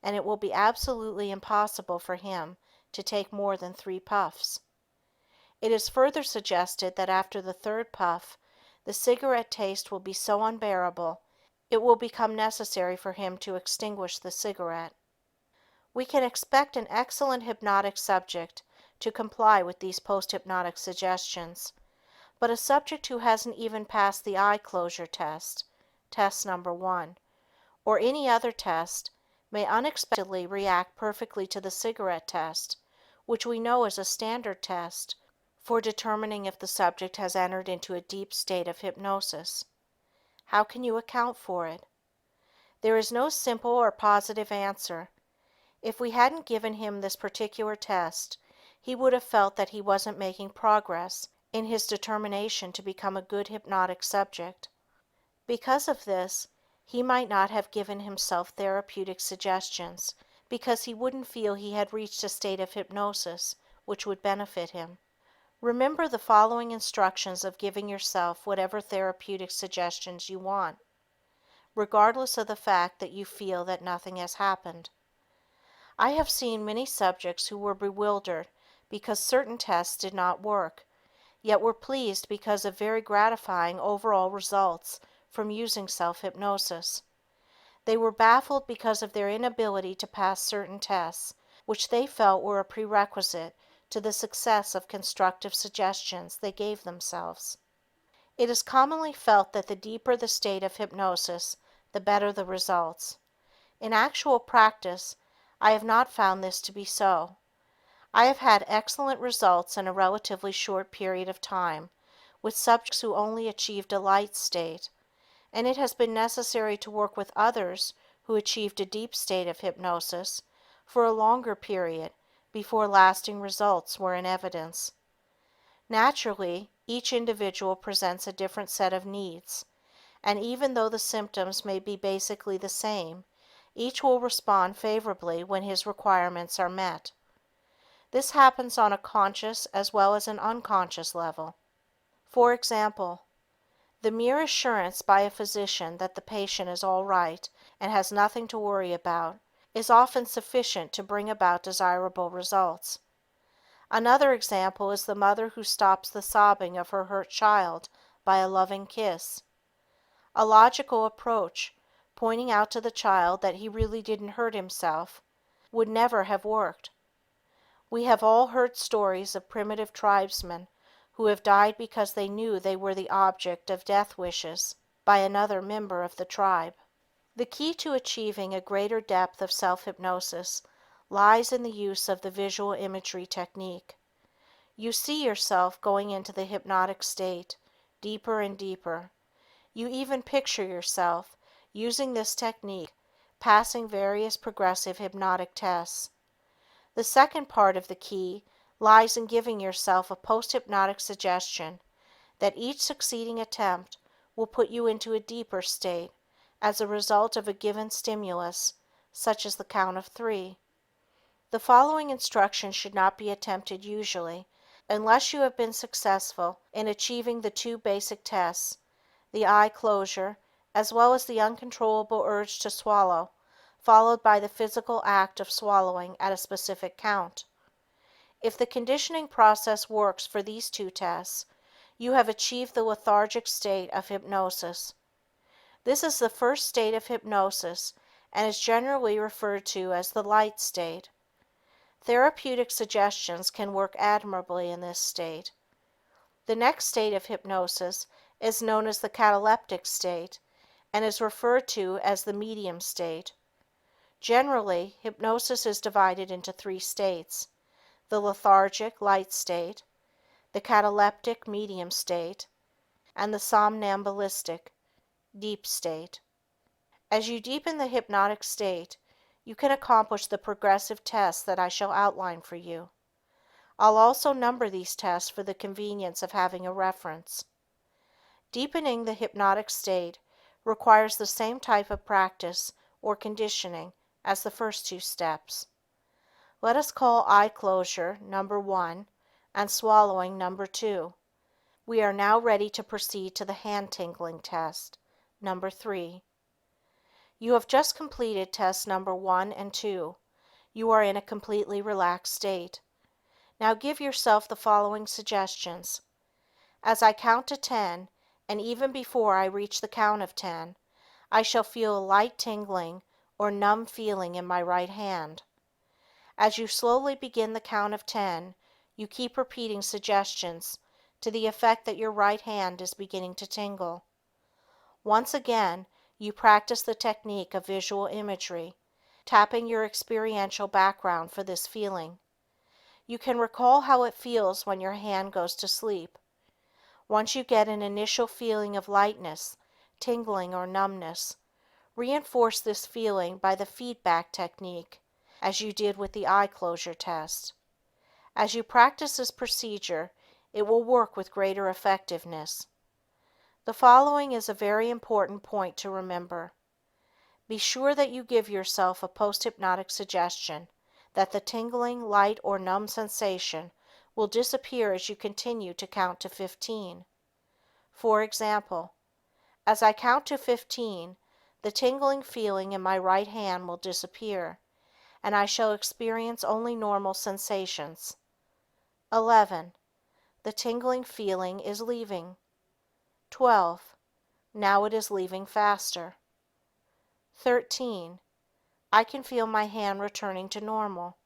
and it will be absolutely impossible for him to take more than 3 puffs. It is further suggested that after the 3rd puff, the cigarette taste will be so unbearable, it will become necessary for him to extinguish the cigarette. We can expect an excellent hypnotic subject to comply with these post-hypnotic suggestions, but a subject who hasn't even passed the eye closure test, test number 1, or any other test, may unexpectedly react perfectly to the cigarette test, which we know is a standard test for determining if the subject has entered into a deep state of hypnosis. How can you account for it? There is no simple or positive answer. If we hadn't given him this particular test, he would have felt that he wasn't making progress in his determination to become a good hypnotic subject. Because of this, he might not have given himself therapeutic suggestions because he wouldn't feel he had reached a state of hypnosis which would benefit him. Remember the following instructions of giving yourself whatever therapeutic suggestions you want, regardless of the fact that you feel that nothing has happened. I have seen many subjects who were bewildered because certain tests did not work, yet were pleased because of very gratifying overall results from using self-hypnosis. They were baffled because of their inability to pass certain tests, which they felt were a prerequisite to the success of constructive suggestions they gave themselves. It is commonly felt that the deeper the state of hypnosis, the better the results. In actual practice, I have not found this to be so. I have had excellent results in a relatively short period of time with subjects who only achieved a light state, and it has been necessary to work with others who achieved a deep state of hypnosis for a longer period before lasting results were in evidence. Naturally, each individual presents a different set of needs, and even though the symptoms may be basically the same, each will respond favorably when his requirements are met. This happens on a conscious as well as an unconscious level. For example, the mere assurance by a physician that the patient is all right and has nothing to worry about is often sufficient to bring about desirable results. Another example is the mother who stops the sobbing of her hurt child by a loving kiss. A logical approach, pointing out to the child that he really didn't hurt himself, would never have worked. We have all heard stories of primitive tribesmen who have died because they knew they were the object of death wishes by another member of the tribe. The key to achieving a greater depth of self-hypnosis lies in the use of the visual imagery technique. You see yourself going into the hypnotic state, deeper and deeper. You even picture yourself, using this technique, passing various progressive hypnotic tests. The second part of the key lies in giving yourself a post-hypnotic suggestion that each succeeding attempt will put you into a deeper state as a result of a given stimulus, such as the count of 3. The following instructions should not be attempted usually, unless you have been successful in achieving the 2 basic tests, the eye closure, as well as the uncontrollable urge to swallow, followed by the physical act of swallowing at a specific count. If the conditioning process works for these 2 tests, you have achieved the lethargic state of hypnosis. This is the first state of hypnosis and is generally referred to as the light state. Therapeutic suggestions can work admirably in this state. The next state of hypnosis is known as the cataleptic state and is referred to as the medium state. Generally, hypnosis is divided into 3 states: the lethargic light state, the cataleptic medium state, and the somnambulistic deep state. As you deepen the hypnotic state, you can accomplish the progressive tests that I shall outline for you. I'll also number these tests for the convenience of having a reference. Deepening the hypnotic state requires the same type of practice or conditioning as the first 2 steps. Let us call eye closure number 1 and swallowing number 2. We are now ready to proceed to the hand tingling test, number 3. You have just completed tests number 1 and 2. You are in a completely relaxed state. Now give yourself the following suggestions. As I count to 10, and even before I reach the count of 10, I shall feel a light tingling or numb feeling in my right hand. As you slowly begin the count of 10, you keep repeating suggestions to the effect that your right hand is beginning to tingle. Once again, you practice the technique of visual imagery, tapping your experiential background for this feeling. You can recall how it feels when your hand goes to sleep. Once you get an initial feeling of lightness, tingling, or numbness, reinforce this feeling by the feedback technique, as you did with the eye closure test. As you practice this procedure, it will work with greater effectiveness. The following is a very important point to remember. Be sure that you give yourself a post-hypnotic suggestion that the tingling, light, or numb sensation will disappear as you continue to count to 15. For example, as I count to 15, the tingling feeling in my right hand will disappear, and I shall experience only normal sensations. 11. The tingling feeling is leaving. 12. Now it is leaving faster. 13. I can feel my hand returning to normal.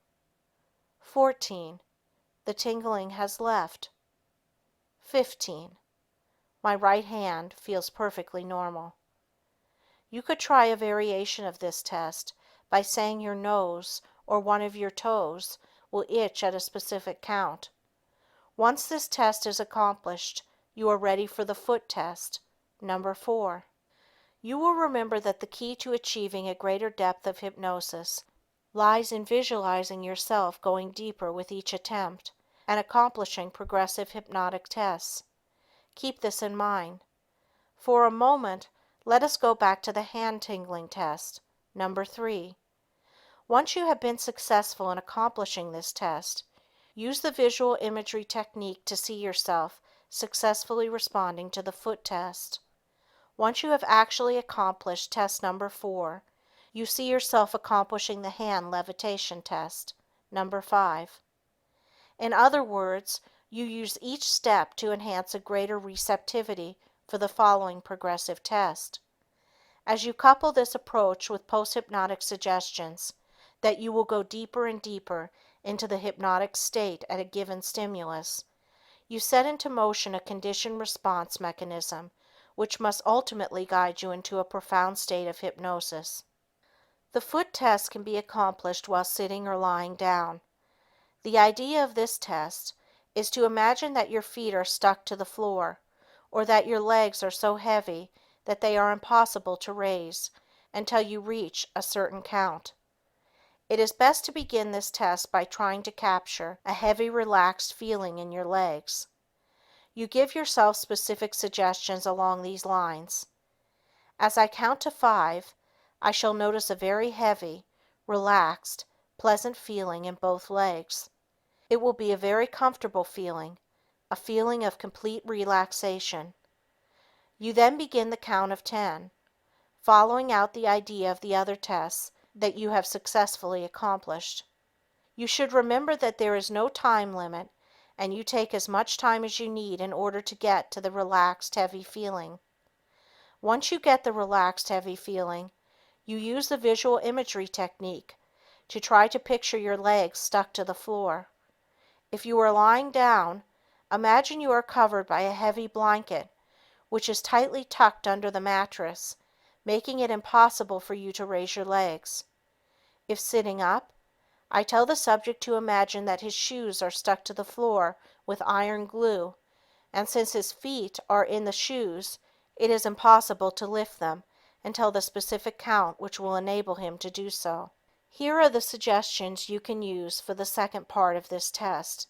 14. The tingling has left. 15. My right hand feels perfectly normal. You could try a variation of this test by saying your nose or one of your toes will itch at a specific count. Once this test is accomplished, you are ready for the foot test, number 4. You will remember that the key to achieving a greater depth of hypnosis lies in visualizing yourself going deeper with each attempt and accomplishing progressive hypnotic tests. Keep this in mind. For a moment, let us go back to the hand tingling test, number 3. Once you have been successful in accomplishing this test, use the visual imagery technique to see yourself successfully responding to the foot test. Once you have actually accomplished test number 4, you see yourself accomplishing the hand levitation test, number 5. In other words, you use each step to enhance a greater receptivity for the following progressive test. As you couple this approach with post-hypnotic suggestions that you will go deeper and deeper into the hypnotic state at a given stimulus, you set into motion a conditioned response mechanism which must ultimately guide you into a profound state of hypnosis. The foot test can be accomplished while sitting or lying down. The idea of this test is to imagine that your feet are stuck to the floor, or that your legs are so heavy that they are impossible to raise until you reach a certain count. It is best to begin this test by trying to capture a heavy, relaxed feeling in your legs. You give yourself specific suggestions along these lines. As I count to 5, I shall notice a very heavy, relaxed, pleasant feeling in both legs. It will be a very comfortable feeling, a feeling of complete relaxation. You then begin the count of 10, following out the idea of the other tests that you have successfully accomplished. You should remember that there is no time limit, and you take as much time as you need in order to get to the relaxed, heavy feeling. Once you get the relaxed, heavy feeling, you use the visual imagery technique to try to picture your legs stuck to the floor. If you are lying down, imagine you are covered by a heavy blanket, which is tightly tucked under the mattress, making it impossible for you to raise your legs. If sitting up, I tell the subject to imagine that his shoes are stuck to the floor with iron glue, and since his feet are in the shoes, it is impossible to lift them until the specific count which will enable him to do so. Here are the suggestions you can use for the second part of this test.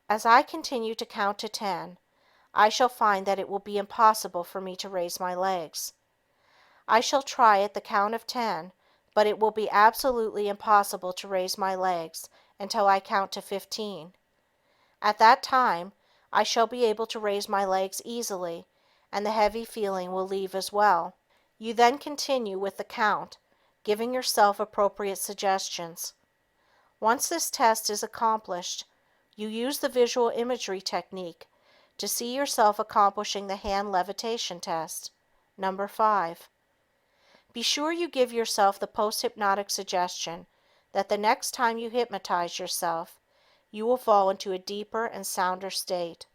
As I continue to count to 10, I shall find that it will be impossible for me to raise my legs. I shall try at the count of 10, but it will be absolutely impossible to raise my legs until I count to 15. At that time, I shall be able to raise my legs easily, and the heavy feeling will leave as well. You then continue with the count, giving yourself appropriate suggestions. Once this test is accomplished, you use the visual imagery technique to see yourself accomplishing the hand levitation test, number 5. Be sure you give yourself the post-hypnotic suggestion that the next time you hypnotize yourself, you will fall into a deeper and sounder state.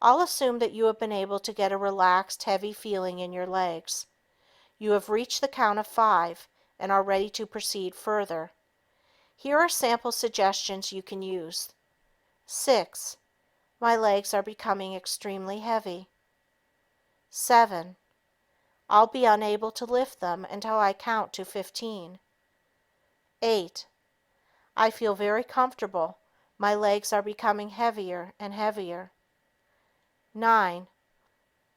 I'll assume that you have been able to get a relaxed, heavy feeling in your legs. You have reached the count of 5 and are ready to proceed further. Here are sample suggestions you can use. 6. My legs are becoming extremely heavy. 7. I'll be unable to lift them until I count to 15. 8. I feel very comfortable. My legs are becoming heavier and heavier. 9.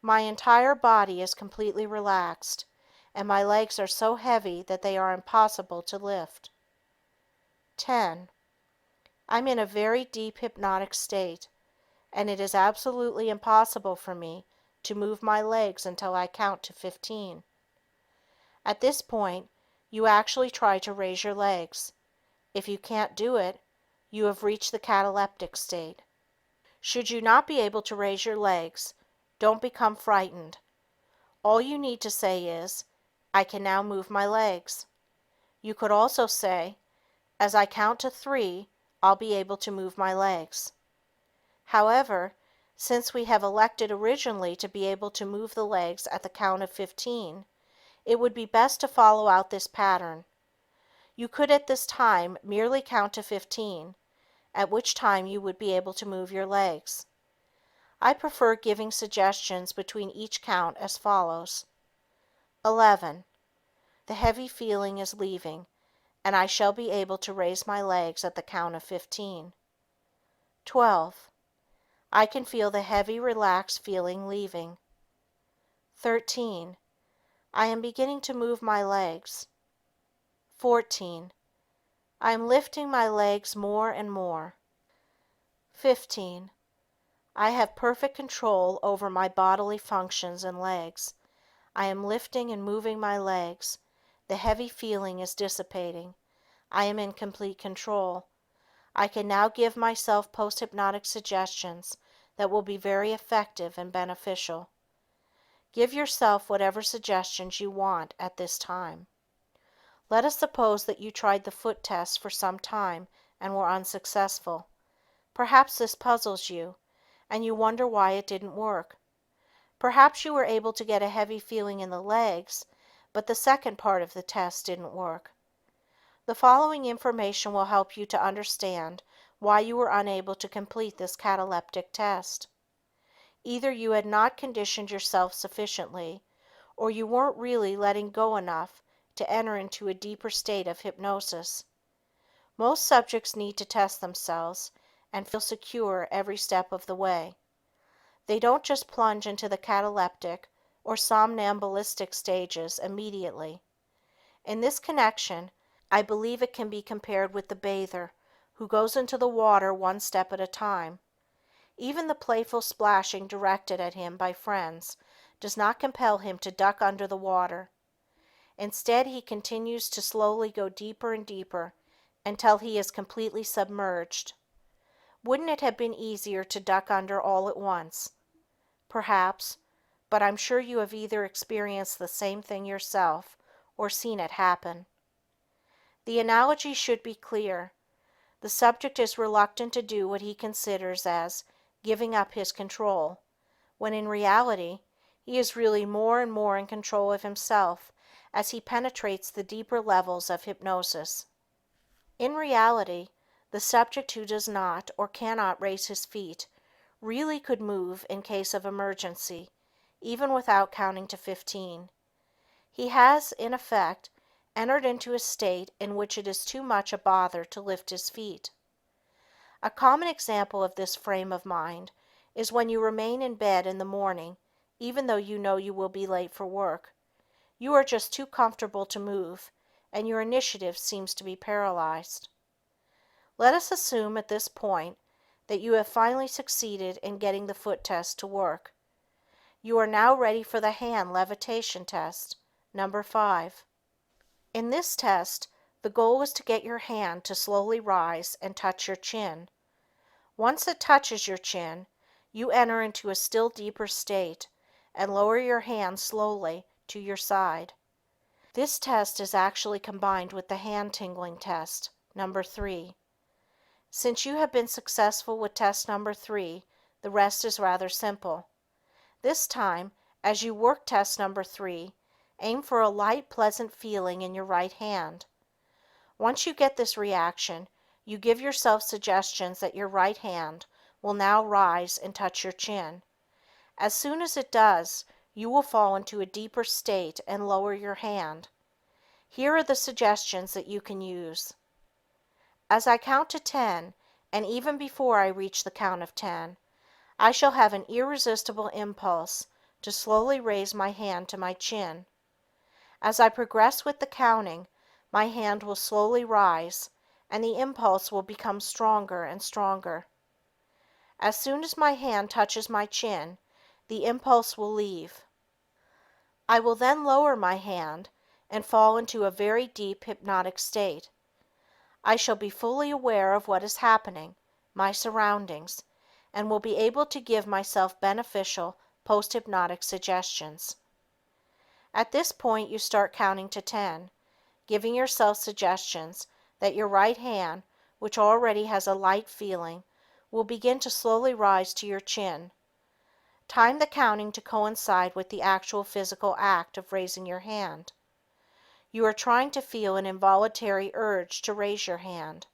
My entire body is completely relaxed, and my legs are so heavy that they are impossible to lift. 10. I'm in a very deep hypnotic state, and it is absolutely impossible for me to move my legs until I count to 15. At this point, you actually try to raise your legs. If you can't do it, you have reached the cataleptic state. Should you not be able to raise your legs, don't become frightened. All you need to say is, I can now move my legs. You could also say, as I count to 3, I'll be able to move my legs. However, since we have elected originally to be able to move the legs at the count of 15, it would be best to follow out this pattern. You could at this time merely count to 15, at which time you would be able to move your legs. I prefer giving suggestions between each count as follows. 11. The heavy feeling is leaving, and I shall be able to raise my legs at the count of 15. 12. I can feel the heavy, relaxed feeling leaving. 13. I am beginning to move my legs. 14. I am lifting my legs more and more. 15. I have perfect control over my bodily functions and legs. I am lifting and moving my legs. The heavy feeling is dissipating. I am in complete control. I can now give myself post-hypnotic suggestions that will be very effective and beneficial. Give yourself whatever suggestions you want at this time. Let us suppose that you tried the foot test for some time and were unsuccessful. Perhaps this puzzles you, and you wonder why it didn't work. Perhaps you were able to get a heavy feeling in the legs, but the second part of the test didn't work. The following information will help you to understand why you were unable to complete this cataleptic test. Either you had not conditioned yourself sufficiently, or you weren't really letting go enough to enter into a deeper state of hypnosis. Most subjects need to test themselves and feel secure every step of the way. They don't just plunge into the cataleptic or somnambulistic stages immediately. In this connection, I believe it can be compared with the bather who goes into the water one step at a time. Even the playful splashing directed at him by friends does not compel him to duck under the water. Instead, he continues to slowly go deeper and deeper until he is completely submerged. Wouldn't it have been easier to duck under all at once? Perhaps, but I'm sure you have either experienced the same thing yourself or seen it happen. The analogy should be clear. The subject is reluctant to do what he considers as giving up his control, when in reality, he is really more and more in control of himself as he penetrates the deeper levels of hypnosis. In reality, the subject who does not or cannot raise his feet really could move in case of emergency, even without counting to 15. He has, in effect, entered into a state in which it is too much a bother to lift his feet. A common example of this frame of mind is when you remain in bed in the morning, even though you know you will be late for work. You are just too comfortable to move, and your initiative seems to be paralyzed. Let us assume at this point that you have finally succeeded in getting the foot test to work. You are now ready for the hand levitation test, number 5. In this test, the goal is to get your hand to slowly rise and touch your chin. Once it touches your chin, you enter into a still deeper state and lower your hand slowly to your side. This test is actually combined with the hand tingling test, number 3. Since you have been successful with test number 3, the rest is rather simple. This time, as you work test number 3, Aim for a light, pleasant feeling in your right hand. Once you get this reaction, you give yourself suggestions that your right hand will now rise and touch your chin. As soon as it does, you will fall into a deeper state and lower your hand. Here are the suggestions that you can use. As I count to 10, and even before I reach the count of 10, I shall have an irresistible impulse to slowly raise my hand to my chin. As I progress with the counting, my hand will slowly rise, and the impulse will become stronger and stronger. As soon as my hand touches my chin, the impulse will leave. I will then lower my hand and fall into a very deep hypnotic state. I shall be fully aware of what is happening, my surroundings, and will be able to give myself beneficial post-hypnotic suggestions. At this point, you start counting to 10, giving yourself suggestions that your right hand, which already has a light feeling, will begin to slowly rise to your chin. Time the counting to coincide with the actual physical act of raising your hand. You are trying to feel an involuntary urge to raise your hand.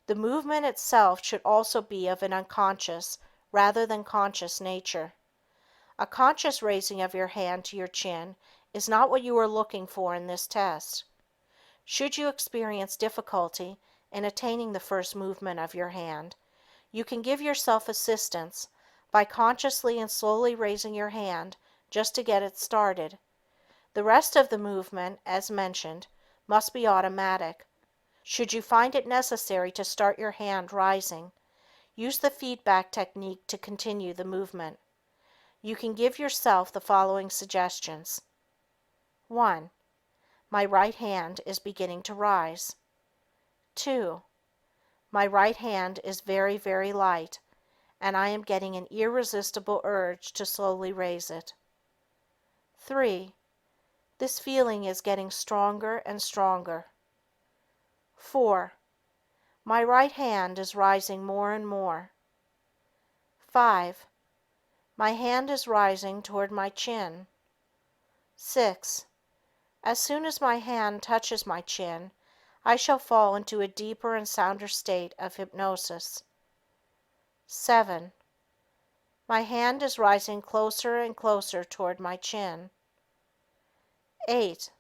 The movement itself should also be of an unconscious rather than conscious nature. A conscious raising of your hand to your chin is not what you are looking for in this test. Should you experience difficulty in attaining the first movement of your hand, you can give yourself assistance by consciously and slowly raising your hand just to get it started. The rest of the movement, as mentioned, must be automatic. Should you find it necessary to start your hand rising, use the feedback technique to continue the movement. You can give yourself the following suggestions. 1. My right hand is beginning to rise. 2. My right hand is very, very light, and I am getting an irresistible urge to slowly raise it. 3. This feeling is getting stronger and stronger. 4. My right hand is rising more and more. 5. My hand is rising toward my chin. 6. As soon as my hand touches my chin, I shall fall into a deeper and sounder state of hypnosis. 7. My hand is rising closer and closer toward my chin. 8.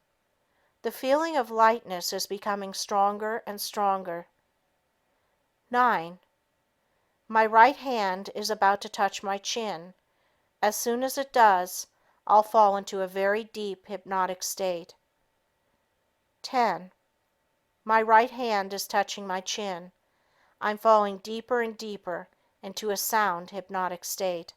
The feeling of lightness is becoming stronger and stronger. 9. My right hand is about to touch my chin. As soon as it does, I'll fall into a very deep hypnotic state. 10. My right hand is touching my chin. I'm falling deeper and deeper into a sound hypnotic state.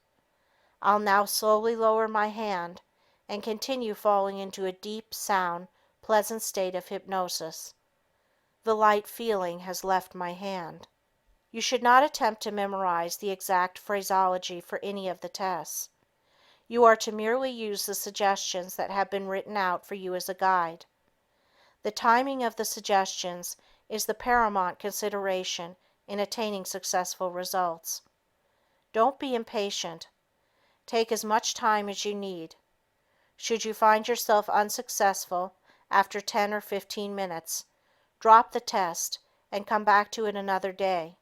I'll now slowly lower my hand and continue falling into a deep, sound, pleasant state of hypnosis. The light feeling has left my hand. You should not attempt to memorize the exact phraseology for any of the tests. You are to merely use the suggestions that have been written out for you as a guide. The timing of the suggestions is the paramount consideration in attaining successful results. Don't be impatient. Take as much time as you need. Should you find yourself unsuccessful after 10 or 15 minutes, drop the test and come back to it another day.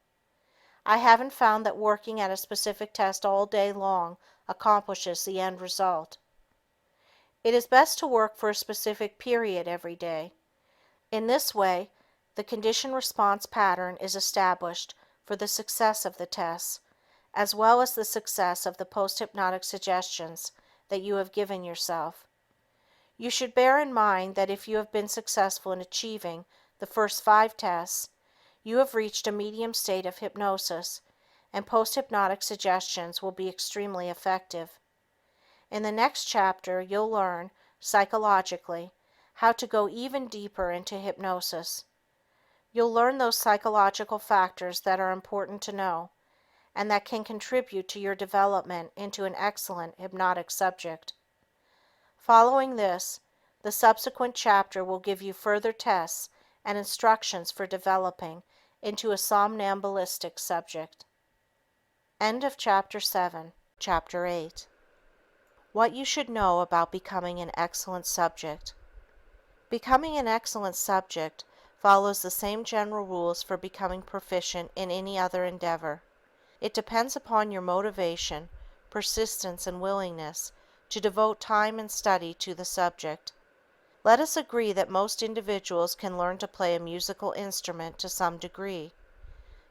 I haven't found that working at a specific test all day long accomplishes the end result. It is best to work for a specific period every day. In this way, the condition-response pattern is established for the success of the tests, as well as the success of the post-hypnotic suggestions that you have given yourself. You should bear in mind that if you have been successful in achieving the first 5 tests, you have reached a medium state of hypnosis, and post-hypnotic suggestions will be extremely effective. In the next chapter, you'll learn, psychologically, how to go even deeper into hypnosis. You'll learn those psychological factors that are important to know, and that can contribute to your development into an excellent hypnotic subject. Following this, the subsequent chapter will give you further tests and instructions for developing into a somnambulistic subject. End of Chapter 7. Chapter 8. What you should know about becoming an excellent subject. Becoming an excellent subject follows the same general rules for becoming proficient in any other endeavor. It depends upon your motivation, persistence, and willingness to devote time and study to the subject. Let us agree that most individuals can learn to play a musical instrument to some degree.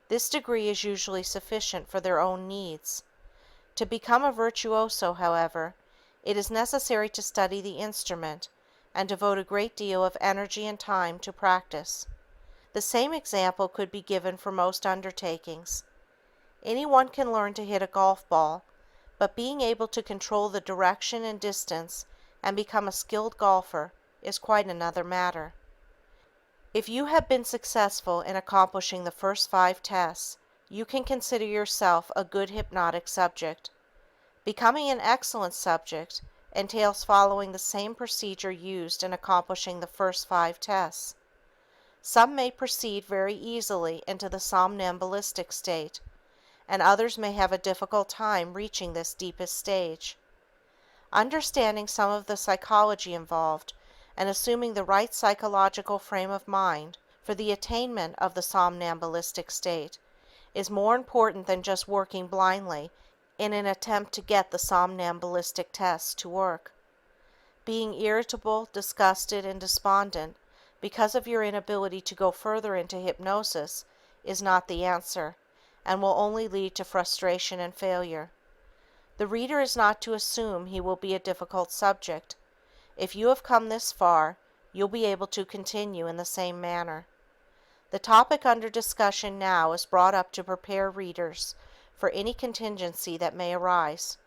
This degree is usually sufficient for their own needs. To become a virtuoso, however, it is necessary to study the instrument and devote a great deal of energy and time to practice. The same example could be given for most undertakings. Anyone can learn to hit a golf ball, but being able to control the direction and distance and become a skilled golfer is quite another matter. If you have been successful in accomplishing the first 5 tests, you can consider yourself a good hypnotic subject. Becoming an excellent subject entails following the same procedure used in accomplishing the first 5 tests. Some may proceed very easily into the somnambulistic state, and others may have a difficult time reaching this deepest stage. Understanding some of the psychology involved and assuming the right psychological frame of mind for the attainment of the somnambulistic state is more important than just working blindly in an attempt to get the somnambulistic tests to work. Being irritable, disgusted, and despondent because of your inability to go further into hypnosis is not the answer, and will only lead to frustration and failure. The reader is not to assume he will be a difficult subject. If you have come this far, you'll be able to continue in the same manner. The topic under discussion now is brought up to prepare readers for any contingency that may arise.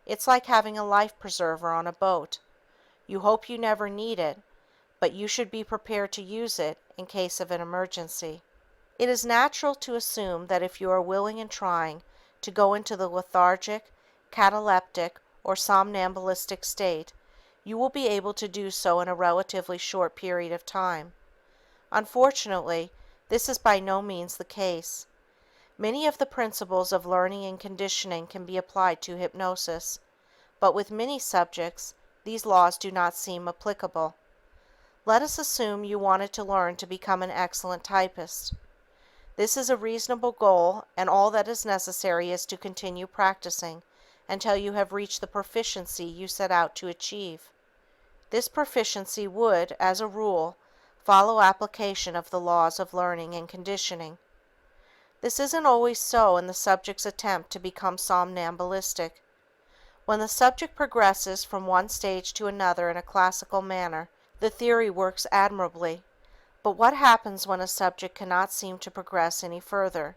It's like having a life preserver on a boat. You hope you never need it, but you should be prepared to use it in case of an emergency. It is natural to assume that if you are willing and trying to go into the lethargic, cataleptic, or somnambulistic state, you will be able to do so in a relatively short period of time. Unfortunately, this is by no means the case. Many of the principles of learning and conditioning can be applied to hypnosis, but with many subjects, these laws do not seem applicable. Let us assume you wanted to learn to become an excellent typist. This is a reasonable goal, and all that is necessary is to continue practicing until you have reached the proficiency you set out to achieve. This proficiency would, as a rule, follow application of the laws of learning and conditioning. This isn't always so in the subject's attempt to become somnambulistic. When the subject progresses from one stage to another in a classical manner, the theory works admirably. But what happens when a subject cannot seem to progress any further?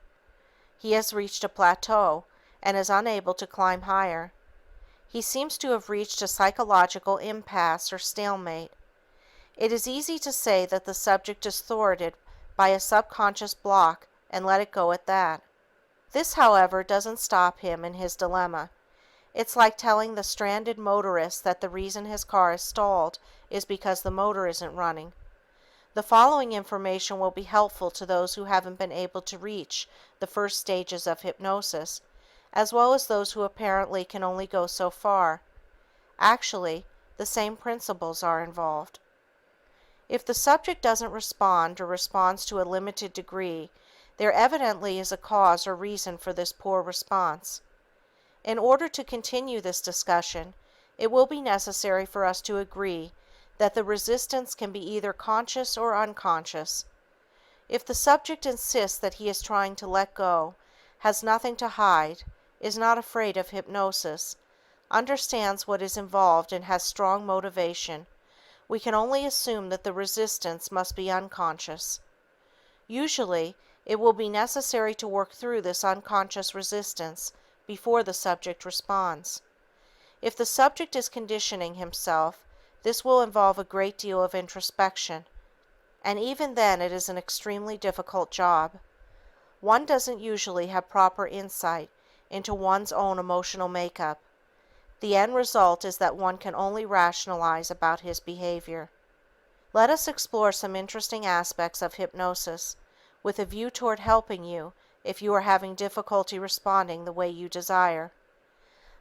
He has reached a plateau and is unable to climb higher. He seems to have reached a psychological impasse or stalemate. It is easy to say that the subject is thwarted by a subconscious block and let it go at that. This, however, doesn't stop him in his dilemma. It's like telling the stranded motorist that the reason his car is stalled is because the motor isn't running. The following information will be helpful to those who haven't been able to reach the first stages of hypnosis, as well as those who apparently can only go so far. Actually, the same principles are involved. If the subject doesn't respond or responds to a limited degree, there evidently is a cause or reason for this poor response. In order to continue this discussion, it will be necessary for us to agree that the resistance can be either conscious or unconscious. If the subject insists that he is trying to let go, has nothing to hide, is not afraid of hypnosis, understands what is involved, and has strong motivation, we can only assume that the resistance must be unconscious. Usually, it will be necessary to work through this unconscious resistance before the subject responds. If the subject is conditioning himself, this will involve a great deal of introspection, and even then it is an extremely difficult job. One doesn't usually have proper insight into one's own emotional makeup. The end result is that one can only rationalize about his behavior. Let us explore some interesting aspects of hypnosis, with a view toward helping you if you are having difficulty responding the way you desire.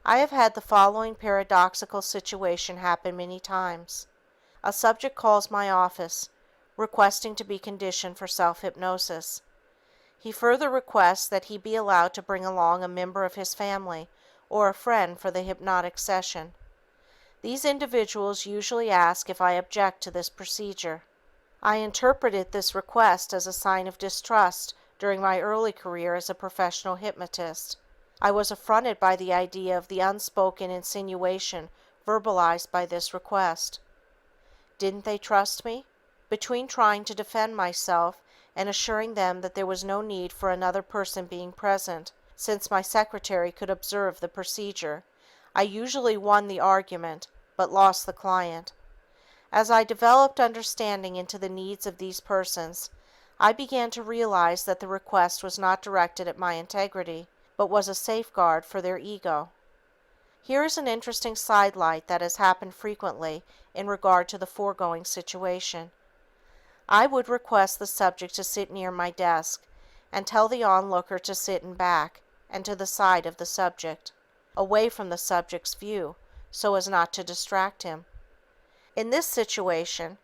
I have had the following paradoxical situation happen many times. A subject calls my office, requesting to be conditioned for self-hypnosis. He further requests that he be allowed to bring along a member of his family or a friend for the hypnotic session. These individuals usually ask if I object to this procedure. I interpreted this request as a sign of distrust during my early career as a professional hypnotist. I was affronted by the idea of the unspoken insinuation verbalized by this request. Didn't they trust me? Between trying to defend myself and assuring them that there was no need for another person being present, since my secretary could observe the procedure, I usually won the argument, but lost the client. As I developed understanding into the needs of these persons, I began to realize that the request was not directed at my integrity, but was a safeguard for their ego. Here is an interesting sidelight that has happened frequently in regard to the foregoing situation. I would request the subject to sit near my desk and tell the onlooker to sit in back and to the side of the subject, away from the subject's view, so as not to distract him. In this situation,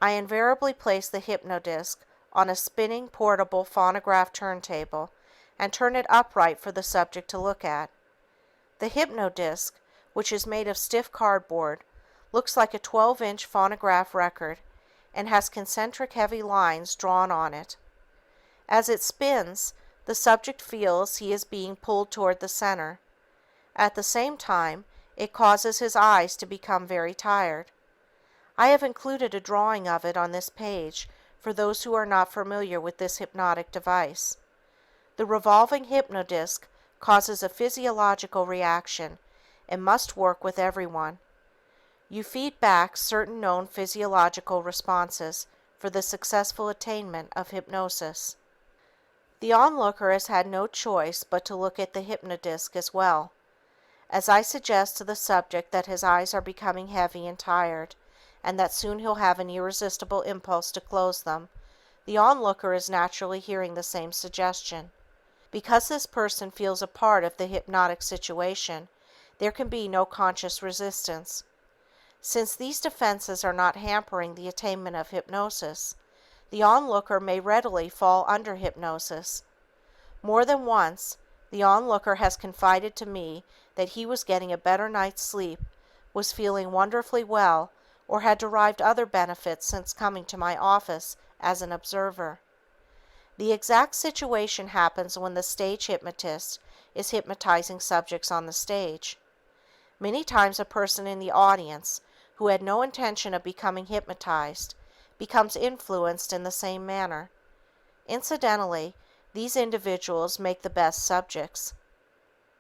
I invariably place the hypnodisc on a spinning portable phonograph turntable and turn it upright for the subject to look at. The hypnodisc, which is made of stiff cardboard, looks like a 12-inch phonograph record and has concentric heavy lines drawn on it. As it spins, the subject feels he is being pulled toward the center. At the same time, it causes his eyes to become very tired. I have included a drawing of it on this page for those who are not familiar with this hypnotic device. The revolving hypnodisc causes a physiological reaction and must work with everyone. You feed back certain known physiological responses for the successful attainment of hypnosis. The onlooker has had no choice but to look at the hypnodisc as well. As I suggest to the subject that his eyes are becoming heavy and tired, and that soon he'll have an irresistible impulse to close them, the onlooker is naturally hearing the same suggestion. Because this person feels a part of the hypnotic situation, there can be no conscious resistance. Since these defenses are not hampering the attainment of hypnosis, the onlooker may readily fall under hypnosis. More than once, the onlooker has confided to me that he was getting a better night's sleep, was feeling wonderfully well, or had derived other benefits since coming to my office as an observer. The exact situation happens when the stage hypnotist is hypnotizing subjects on the stage. Many times a person in the audience, who had no intention of becoming hypnotized, becomes influenced in the same manner. Incidentally, these individuals make the best subjects.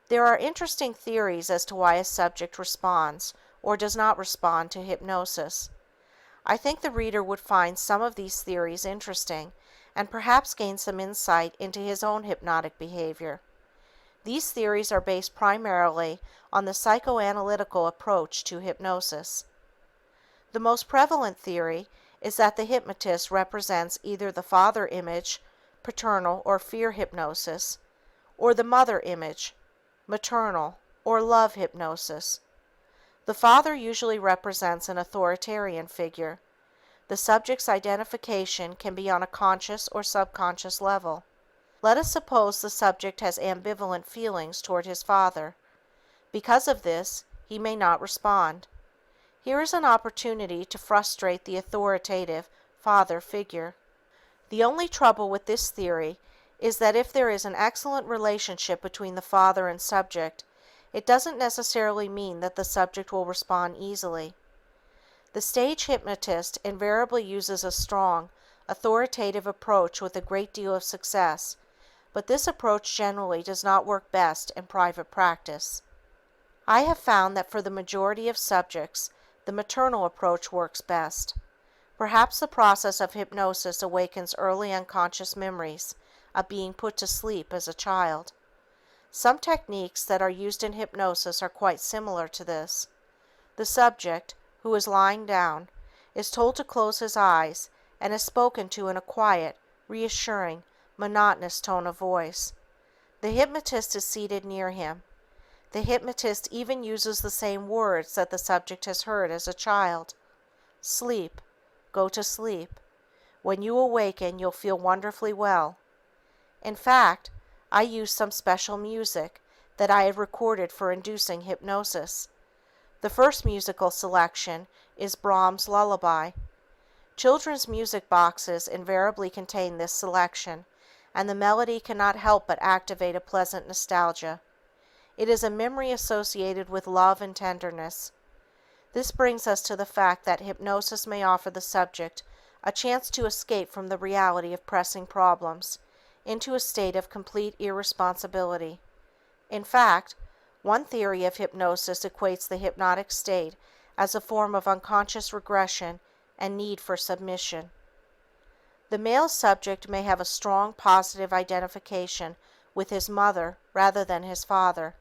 There are interesting theories as to why a subject responds or does not respond to hypnosis. I think the reader would find some of these theories interesting and perhaps gain some insight into his own hypnotic behavior. These theories are based primarily on the psychoanalytical approach to hypnosis. The most prevalent theory is that the hypnotist represents either the father image, paternal or fear hypnosis, or the mother image, maternal or love hypnosis. The father usually represents an authoritarian figure. The subject's identification can be on a conscious or subconscious level. Let us suppose the subject has ambivalent feelings toward his father. Because of this, he may not respond. Here is an opportunity to frustrate the authoritative father figure. The only trouble with this theory is that if there is an excellent relationship between the father and subject, it doesn't necessarily mean that the subject will respond easily. The stage hypnotist invariably uses a strong, authoritative approach with a great deal of success, but this approach generally does not work best in private practice. I have found that for the majority of subjects, the maternal approach works best. Perhaps the process of hypnosis awakens early unconscious memories of being put to sleep as a child. Some techniques that are used in hypnosis are quite similar to this. The subject, who is lying down, is told to close his eyes and is spoken to in a quiet, reassuring, monotonous tone of voice. The hypnotist is seated near him. The hypnotist even uses the same words that the subject has heard as a child. Sleep. Go to sleep. When you awaken, you'll feel wonderfully well. In fact, I use some special music that I have recorded for inducing hypnosis. The first musical selection is Brahms' Lullaby. Children's music boxes invariably contain this selection, and the melody cannot help but activate a pleasant nostalgia. It is a memory associated with love and tenderness. This brings us to the fact that hypnosis may offer the subject a chance to escape from the reality of pressing problems into a state of complete irresponsibility. In fact, one theory of hypnosis equates the hypnotic state as a form of unconscious regression and need for submission. The male subject may have a strong positive identification with his mother rather than his father.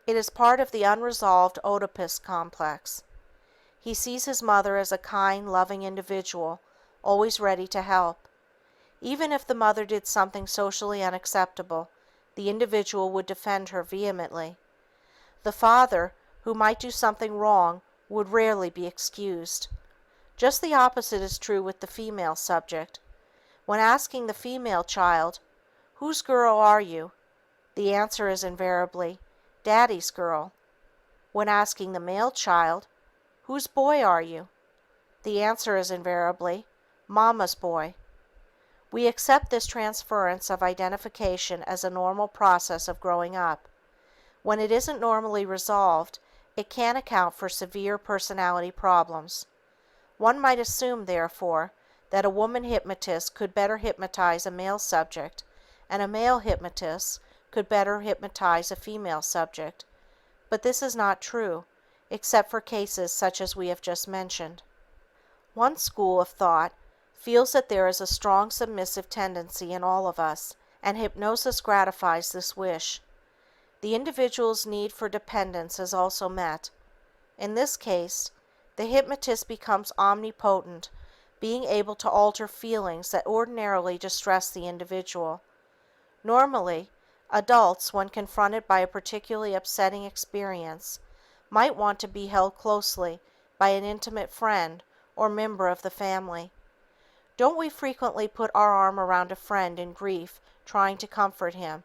It is part of the unresolved Oedipus complex. He sees his mother as a kind, loving individual, always ready to help. Even if the mother did something socially unacceptable, the individual would defend her vehemently. The father, who might do something wrong, would rarely be excused. Just the opposite is true with the female subject. When asking the female child, "Whose girl are you?" the answer is invariably, "Daddy's girl." When asking the male child, "Whose boy are you?" the answer is invariably, "Mama's boy." We accept this transference of identification as a normal process of growing up. When it isn't normally resolved, it can account for severe personality problems. One might assume, therefore, that a woman hypnotist could better hypnotize a male subject, and a male hypnotist could better hypnotize a female subject. But this is not true, except for cases such as we have just mentioned. One school of thought feels that there is a strong submissive tendency in all of us, and hypnosis gratifies this wish. The individual's need for dependence is also met. In this case, the hypnotist becomes omnipotent, being able to alter feelings that ordinarily distress the individual. Normally, adults, when confronted by a particularly upsetting experience, might want to be held closely by an intimate friend or member of the family. Don't we frequently put our arm around a friend in grief, trying to comfort him?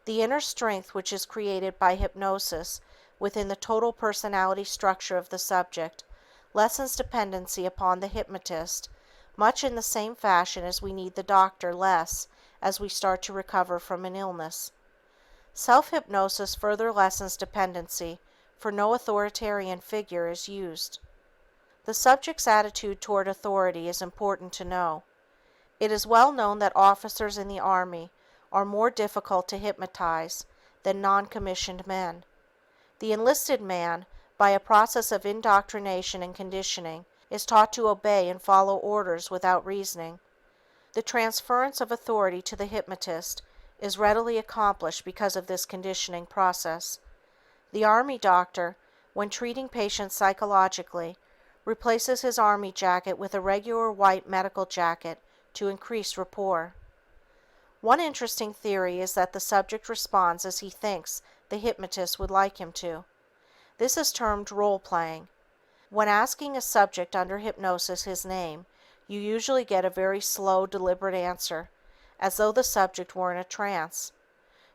The inner strength which is created by hypnosis within the total personality structure of the subject lessens dependency upon the hypnotist, much in the same fashion as we need the doctor less as we start to recover from an illness. Self-hypnosis further lessens dependency, for no authoritarian figure is used. The subject's attitude toward authority is important to know. It is well known that officers in the Army are more difficult to hypnotize than non-commissioned men. The enlisted man, by a process of indoctrination and conditioning, is taught to obey and follow orders without reasoning. The transference of authority to the hypnotist is readily accomplished because of this conditioning process. The Army doctor, when treating patients psychologically, replaces his Army jacket with a regular white medical jacket to increase rapport. One interesting theory is that the subject responds as he thinks the hypnotist would like him to. This is termed role-playing. When asking a subject under hypnosis his name, you usually get a very slow, deliberate answer, as though the subject were in a trance.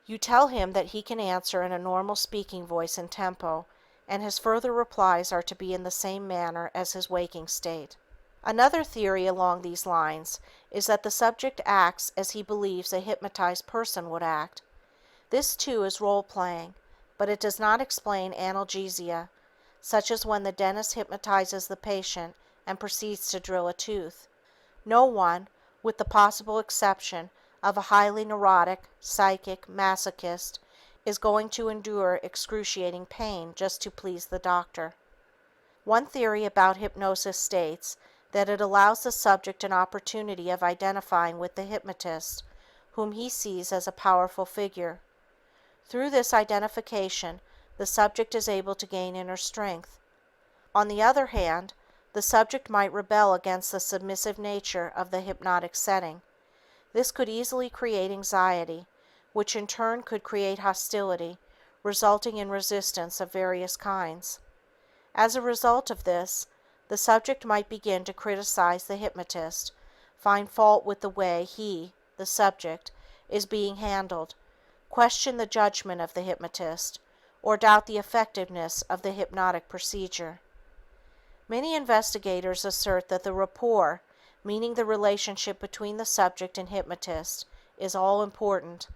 You tell him that he can answer in a normal speaking voice and tempo, and his further replies are to be in the same manner as his waking state. Another theory along these lines is that the subject acts as he believes a hypnotized person would act. This too is role-playing, but it does not explain analgesia, such as when the dentist hypnotizes the patient and proceeds to drill a tooth. No one, with the possible exception of a highly neurotic, psychic masochist, is going to endure excruciating pain just to please the doctor. One theory about hypnosis states that it allows the subject an opportunity of identifying with the hypnotist, whom he sees as a powerful figure. Through this identification, the subject is able to gain inner strength. On the other hand, the subject might rebel against the submissive nature of the hypnotic setting. This could easily create anxiety, which in turn could create hostility, resulting in resistance of various kinds. As a result of this, the subject might begin to criticize the hypnotist, find fault with the way he, the subject, is being handled, question the judgment of the hypnotist, or doubt the effectiveness of the hypnotic procedure. Many investigators assert that the rapport, meaning the relationship between the subject and hypnotist, is all important.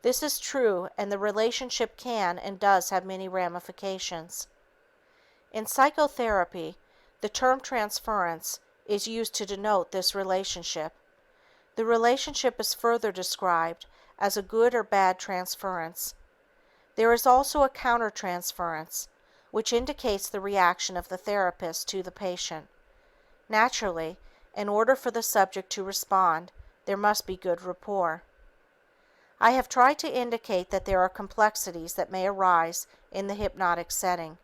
This is true, and the relationship can and does have many ramifications. In psychotherapy, the term transference is used to denote this relationship. The relationship is further described as a good or bad transference. There is also a countertransference, which indicates the reaction of the therapist to the patient. Naturally, in order for the subject to respond, there must be good rapport. I have tried to indicate that there are complexities that may arise in the hypnotic setting.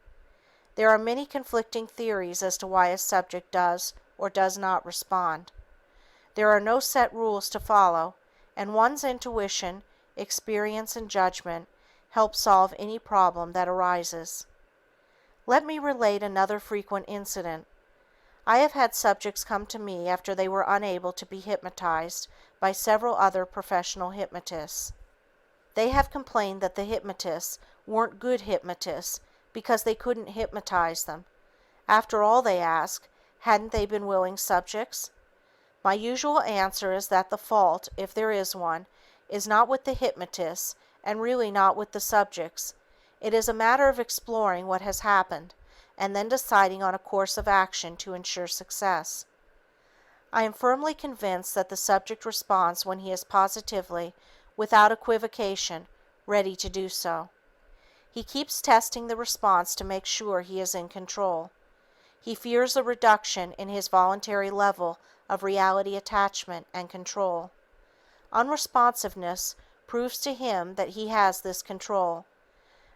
There are many conflicting theories as to why a subject does or does not respond. There are no set rules to follow, and one's intuition, experience, and judgment help solve any problem that arises. Let me relate another frequent incident. I have had subjects come to me after they were unable to be hypnotized by several other professional hypnotists. They have complained that the hypnotists weren't good hypnotists because they couldn't hypnotize them. After all, they ask, hadn't they been willing subjects? My usual answer is that the fault, if there is one, is not with the hypnotists and really not with the subjects. It is a matter of exploring what has happened and then deciding on a course of action to ensure success. I am firmly convinced that the subject responds when he is positively, without equivocation, ready to do so. He keeps testing the response to make sure he is in control. He fears a reduction in his voluntary level of reality attachment and control. Unresponsiveness proves to him that he has this control.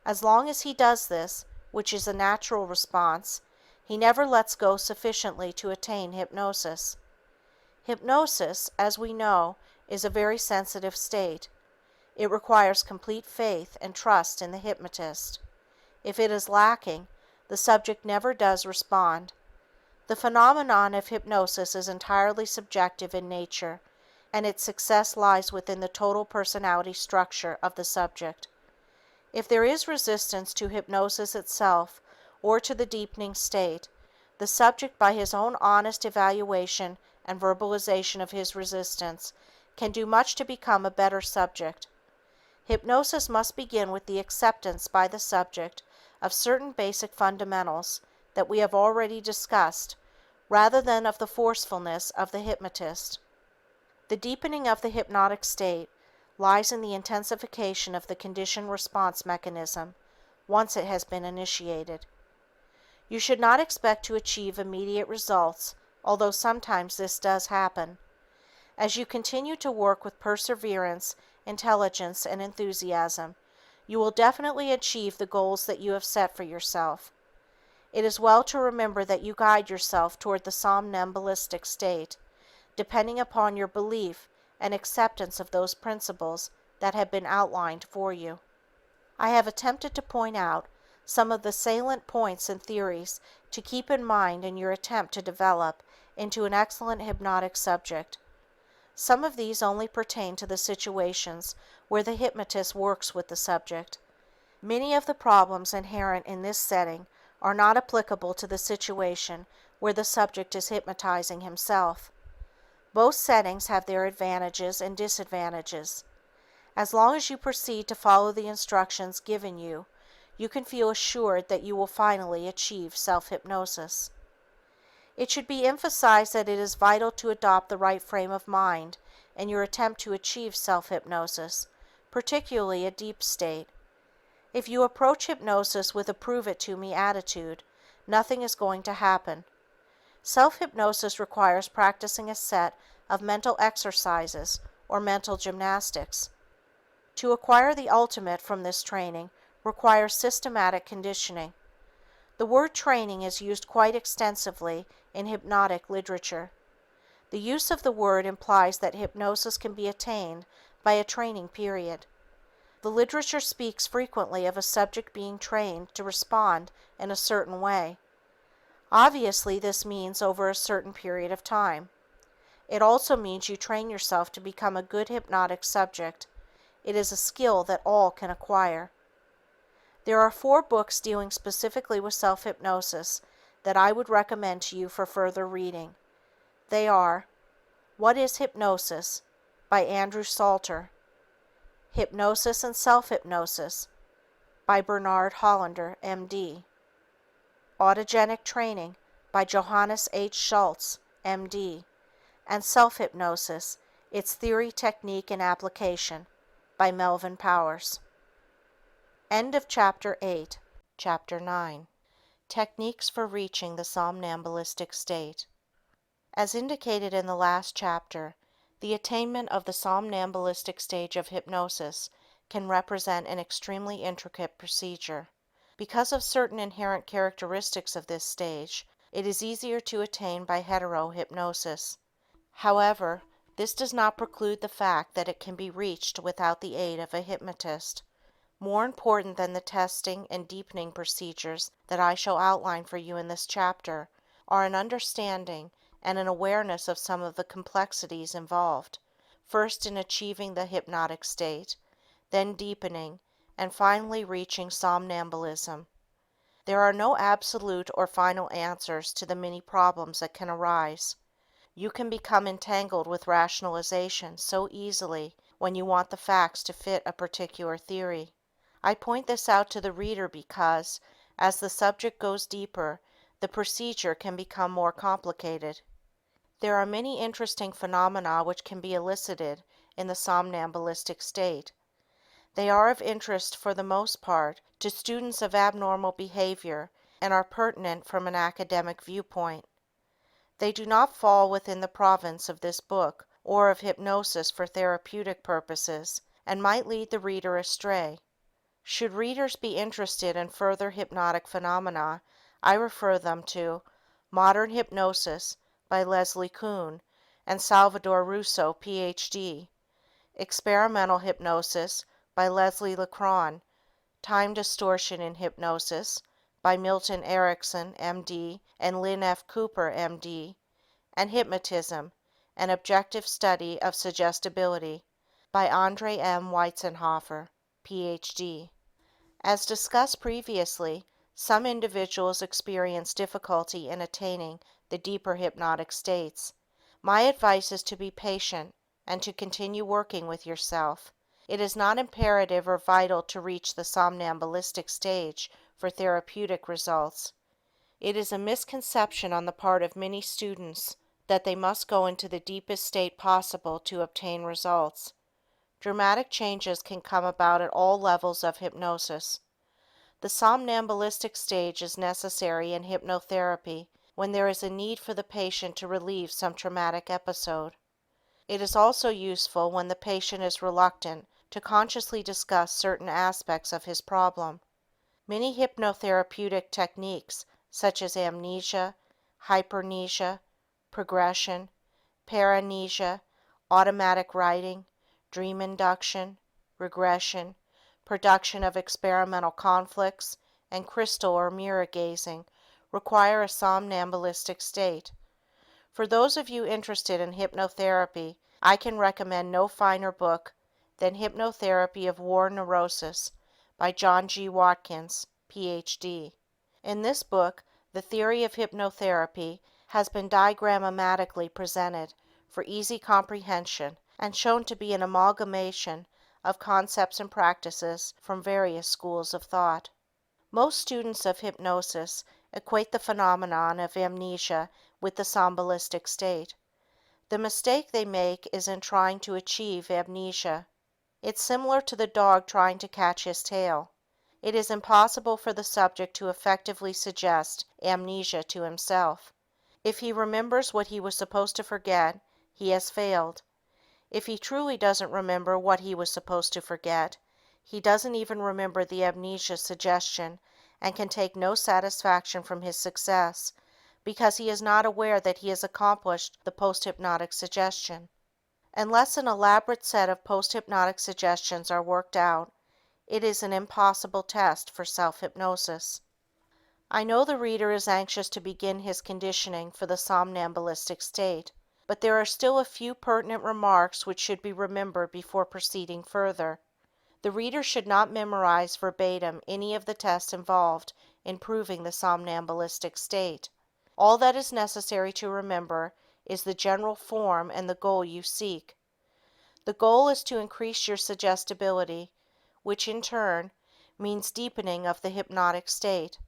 As long as he does this, which is a natural response, he never lets go sufficiently to attain hypnosis. Hypnosis, as we know, is a very sensitive state. It requires complete faith and trust in the hypnotist. If it is lacking, the subject never does respond. The phenomenon of hypnosis is entirely subjective in nature, and its success lies within the total personality structure of the subject. If there is resistance to hypnosis itself or to the deepening state, the subject, by his own honest evaluation and verbalization of his resistance, can do much to become a better subject. Hypnosis must begin with the acceptance by the subject of certain basic fundamentals that we have already discussed, rather than of the forcefulness of the hypnotist. The deepening of the hypnotic state lies in the intensification of the conditioned response mechanism once it has been initiated. You should not expect to achieve immediate results, although sometimes this does happen. As you continue to work with perseverance, intelligence, and enthusiasm, you will definitely achieve the goals that you have set for yourself. It is well to remember that you guide yourself toward the somnambulistic state, depending upon your belief and acceptance of those principles that have been outlined for you. I have attempted to point out some of the salient points and theories to keep in mind in your attempt to develop into an excellent hypnotic subject. Some of these only pertain to the situations where the hypnotist works with the subject. Many of the problems inherent in this setting are not applicable to the situation where the subject is hypnotizing himself. Both settings have their advantages and disadvantages. As long as you proceed to follow the instructions given you, you can feel assured that you will finally achieve self-hypnosis. It should be emphasized that it is vital to adopt the right frame of mind in your attempt to achieve self-hypnosis, particularly a deep state. If you approach hypnosis with a prove-it-to-me attitude, nothing is going to happen. Self-hypnosis requires practicing a set of mental exercises or mental gymnastics. To acquire the ultimate from this training requires systematic conditioning. The word training is used quite extensively in hypnotic literature. The use of the word implies that hypnosis can be attained by a training period. The literature speaks frequently of a subject being trained to respond in a certain way. Obviously, this means over a certain period of time. It also means you train yourself to become a good hypnotic subject. It is a skill that all can acquire. There are 4 books dealing specifically with self-hypnosis that I would recommend to you for further reading. They are What is Hypnosis? By Andrew Salter, Hypnosis and Self-Hypnosis by Bernard Hollander, M.D., Autogenic Training by Johannes H. Schultz, M.D., and Self-Hypnosis, Its Theory, Technique, and Application by Melvin Powers. End of Chapter 8. Chapter 9. Techniques for Reaching the Somnambulistic State. As indicated in the last chapter, the attainment of the somnambulistic stage of hypnosis can represent an extremely intricate procedure. Because of certain inherent characteristics of this stage, it is easier to attain by hetero-hypnosis. However, this does not preclude the fact that it can be reached without the aid of a hypnotist. More important than the testing and deepening procedures that I shall outline for you in this chapter are an understanding and an awareness of some of the complexities involved, first in achieving the hypnotic state, then deepening, and finally reaching somnambulism. There are no absolute or final answers to the many problems that can arise. You can become entangled with rationalization so easily when you want the facts to fit a particular theory. I point this out to the reader because, as the subject goes deeper, the procedure can become more complicated. There are many interesting phenomena which can be elicited in the somnambulistic state. They are of interest for the most part to students of abnormal behavior and are pertinent from an academic viewpoint. They do not fall within the province of this book or of hypnosis for therapeutic purposes and might lead the reader astray. Should readers be interested in further hypnotic phenomena, I refer them to Modern Hypnosis by Leslie Kuhn and Salvador Russo, Ph.D., Experimental Hypnosis by Leslie Lecron, Time Distortion in Hypnosis by Milton Erickson, M.D., and Lynn F. Cooper, M.D., and Hypnotism, An Objective Study of Suggestibility by Andre M. Weizenhofer, Ph.D. As discussed previously, some individuals experience difficulty in attaining the deeper hypnotic states. My advice is to be patient and to continue working with yourself. It is not imperative or vital to reach the somnambulistic stage for therapeutic results. It is a misconception on the part of many students that they must go into the deepest state possible to obtain results. Dramatic changes can come about at all levels of hypnosis. The somnambulistic stage is necessary in hypnotherapy when there is a need for the patient to relieve some traumatic episode. It is also useful when the patient is reluctant to consciously discuss certain aspects of his problem. Many hypnotherapeutic techniques such as amnesia, hypermnesia, progression, paramnesia, automatic writing, dream induction, regression, production of experimental conflicts, and crystal or mirror gazing require a somnambulistic state. For those of you interested in hypnotherapy, I can recommend no finer book than Hypnotherapy of War Neurosis by John G. Watkins, Ph.D. In this book, the theory of hypnotherapy has been diagrammatically presented for easy comprehension and shown to be an amalgamation of concepts and practices from various schools of thought. Most students of hypnosis equate the phenomenon of amnesia with the somnambulistic state. The mistake they make is in trying to achieve amnesia. It's similar to the dog trying to catch his tail. It is impossible for the subject to effectively suggest amnesia to himself. If he remembers what he was supposed to forget, he has failed. If he truly doesn't remember what he was supposed to forget, he doesn't even remember the amnesia suggestion and can take no satisfaction from his success because he is not aware that he has accomplished the post-hypnotic suggestion. Unless an elaborate set of post-hypnotic suggestions are worked out, It is an impossible test for self-hypnosis. I know the reader is anxious to begin his conditioning for the somnambulistic state, but there are still a few pertinent remarks which should be remembered before proceeding further. The reader should not memorize verbatim any of the tests involved in proving the somnambulistic state. All that is necessary to remember is the general form and the goal you seek. The goal is to increase your suggestibility, which in turn means deepening of the hypnotic state.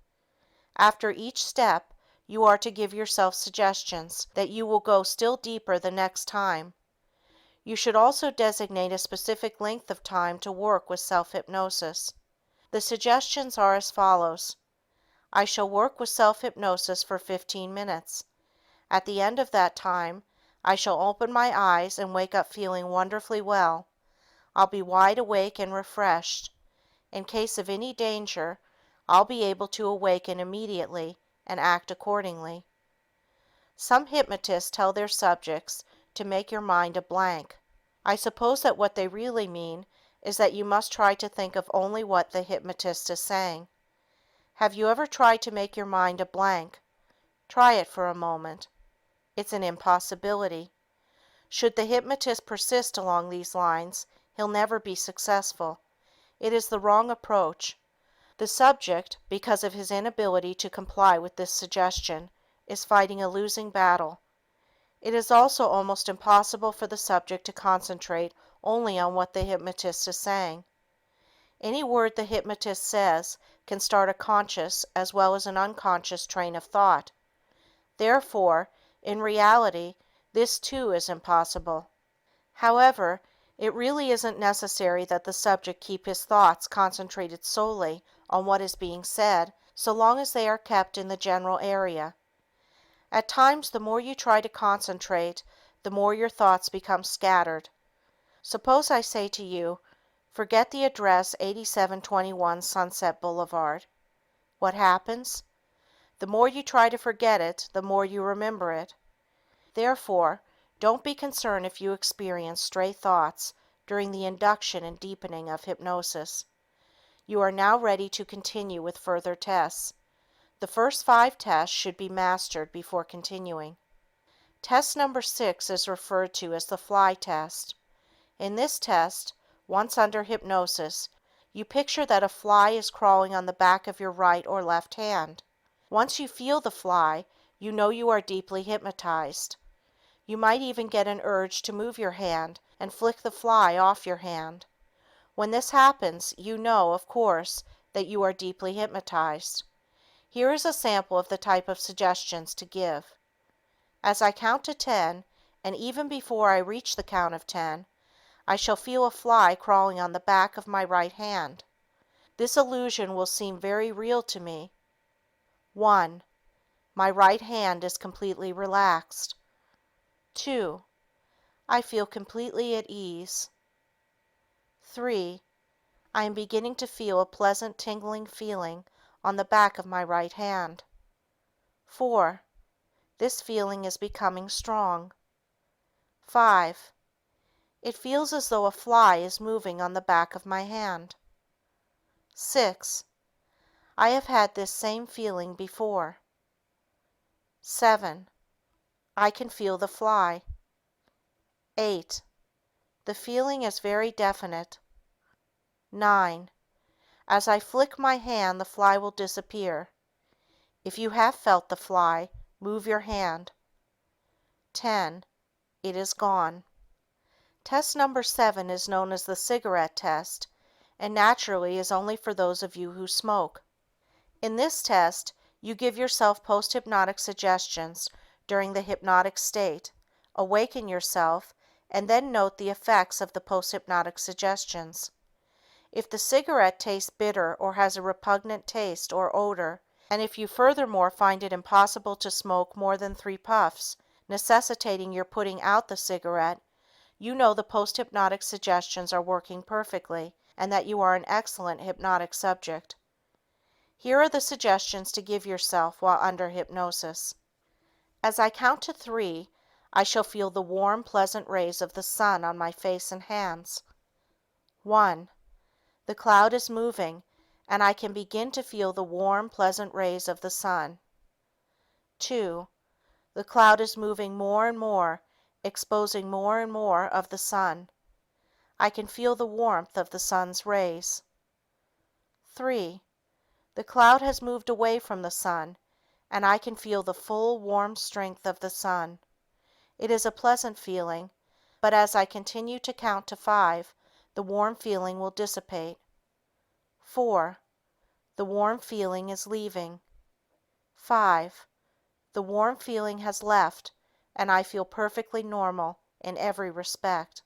After each step, you are to give yourself suggestions that you will go still deeper the next time. You should also designate a specific length of time to work with self-hypnosis. The suggestions are as follows. I shall work with self-hypnosis for 15 minutes. At the end of that time, I shall open my eyes and wake up feeling wonderfully well. I'll be wide awake and refreshed. In case of any danger, I'll be able to awaken immediately and act accordingly. Some hypnotists tell their subjects to make your mind a blank. I suppose that what they really mean is that you must try to think of only what the hypnotist is saying. Have you ever tried to make your mind a blank? Try it for a moment. It's an impossibility. Should the hypnotist persist along these lines, he'll never be successful. It is the wrong approach. The subject, because of his inability to comply with this suggestion, is fighting a losing battle. It is also almost impossible for the subject to concentrate only on what the hypnotist is saying. Any word the hypnotist says can start a conscious as well as an unconscious train of thought. Therefore, in reality, this too is impossible. However, it really isn't necessary that the subject keep his thoughts concentrated solely on what is being said, so long as they are kept in the general area. At times, the more you try to concentrate, the more your thoughts become scattered. Suppose I say to you, forget the address 8721 Sunset Boulevard. What happens? The more you try to forget it, the more you remember it. Therefore, don't be concerned if you experience stray thoughts during the induction and deepening of hypnosis. You are now ready to continue with further tests. The first 5 tests should be mastered before continuing. Test number 6 is referred to as the fly test. In this test, once under hypnosis, you picture that a fly is crawling on the back of your right or left hand. Once you feel the fly, you know you are deeply hypnotized. You might even get an urge to move your hand and flick the fly off your hand. When this happens, you know, of course, that you are deeply hypnotized. Here is a sample of the type of suggestions to give. As I count to 10, and even before I reach the count of 10, I shall feel a fly crawling on the back of my right hand. This illusion will seem very real to me. 1. My right hand is completely relaxed. 2. I feel completely at ease. 3. I am beginning to feel a pleasant tingling feeling on the back of my right hand. 4. This feeling is becoming strong. 5. It feels as though a fly is moving on the back of my hand. 6. I have had this same feeling before. 7. I can feel the fly. 8. The feeling is very definite. 9. As I flick my hand, the fly will disappear. If you have felt the fly, move your hand. 10. It is gone. Test number 7 is known as the cigarette test, and naturally is only for those of you who smoke. In this test, you give yourself post-hypnotic suggestions during the hypnotic state, awaken yourself, and then note the effects of the post-hypnotic suggestions. If the cigarette tastes bitter or has a repugnant taste or odor, and if you furthermore find it impossible to smoke more than 3 puffs, necessitating your putting out the cigarette, you know the post-hypnotic suggestions are working perfectly and that you are an excellent hypnotic subject. Here are the suggestions to give yourself while under hypnosis. As I count to 3, I shall feel the warm, pleasant rays of the sun on my face and hands. 1. The cloud is moving, and I can begin to feel the warm, pleasant rays of the sun. 2. The cloud is moving more and more, exposing more and more of the sun. I can feel the warmth of the sun's rays. 3. The cloud has moved away from the sun, and I can feel the full, warm strength of the sun. It is a pleasant feeling, but as I continue to count to 5, the warm feeling will dissipate. 4. The warm feeling is leaving. 5. The warm feeling has left, and I feel perfectly normal in every respect.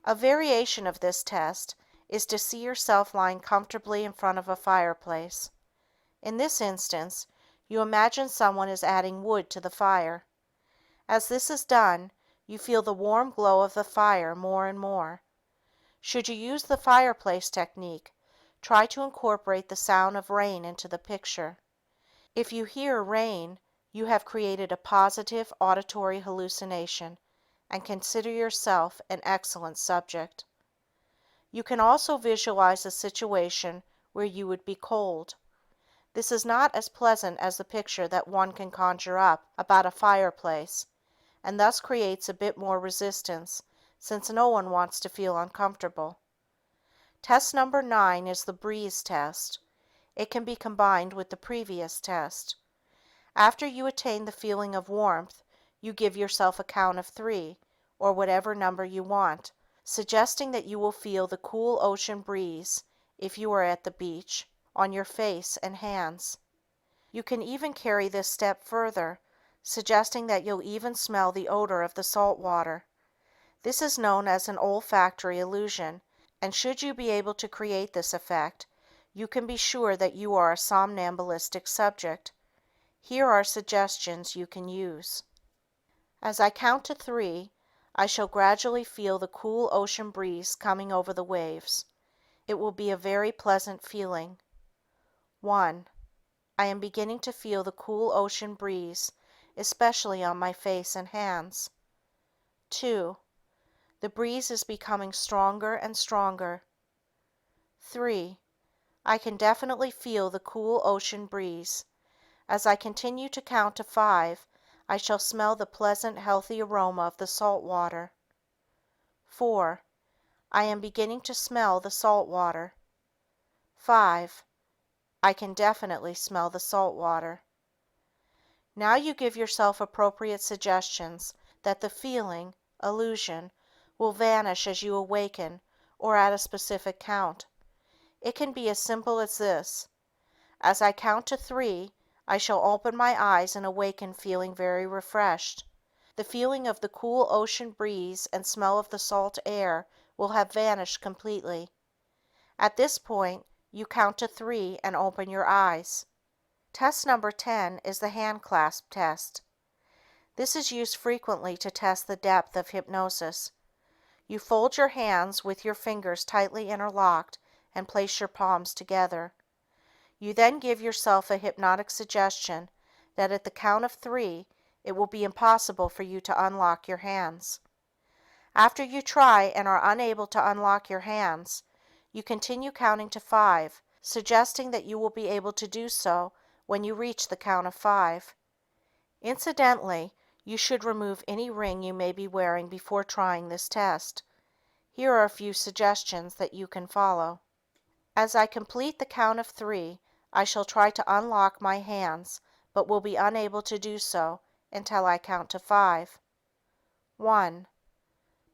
A variation of this test is to see yourself lying comfortably in front of a fireplace. In this instance, you imagine someone is adding wood to the fire. As this is done, you feel the warm glow of the fire more and more. Should you use the fireplace technique, try to incorporate the sound of rain into the picture. If you hear rain, you have created a positive auditory hallucination and consider yourself an excellent subject. You can also visualize a situation where you would be cold. This is not as pleasant as the picture that one can conjure up about a fireplace, and thus creates a bit more resistance since no one wants to feel uncomfortable. Test number 9 is the breeze test. It can be combined with the previous test. After you attain the feeling of warmth, you give yourself a count of 3, or whatever number you want, suggesting that you will feel the cool ocean breeze, if you are at the beach, on your face and hands. You can even carry this step further, suggesting that you'll even smell the odor of the salt water. This is known as an olfactory illusion, and should you be able to create this effect, you can be sure that you are a somnambulistic subject. Here are suggestions you can use. As I count to 3, I shall gradually feel the cool ocean breeze coming over the waves. It will be a very pleasant feeling. 1. I am beginning to feel the cool ocean breeze, especially on my face and hands. 2. The breeze is becoming stronger and stronger. 3. I can definitely feel the cool ocean breeze. As I continue to count to 5, I shall smell the pleasant, healthy aroma of the salt water. 4. I am beginning to smell the salt water. 5. I can definitely smell the salt water. Now you give yourself appropriate suggestions that the feeling, illusion, will vanish as you awaken or at a specific count. It can be as simple as this: as I count to 3, I shall open my eyes and awaken feeling very refreshed. The feeling of the cool ocean breeze and smell of the salt air will have vanished completely. At this point, you count to 3 and open your eyes. Test number 10 is the hand clasp test. This is used frequently to test the depth of hypnosis. You fold your hands with your fingers tightly interlocked and place your palms together. You then give yourself a hypnotic suggestion that at the count of 3, it will be impossible for you to unlock your hands. After you try and are unable to unlock your hands, you continue counting to 5, suggesting that you will be able to do so when you reach the count of 5. Incidentally, you should remove any ring you may be wearing before trying this test. Here are a few suggestions that you can follow. As I complete the count of 3, I shall try to unlock my hands, but will be unable to do so until I count to 5. 1.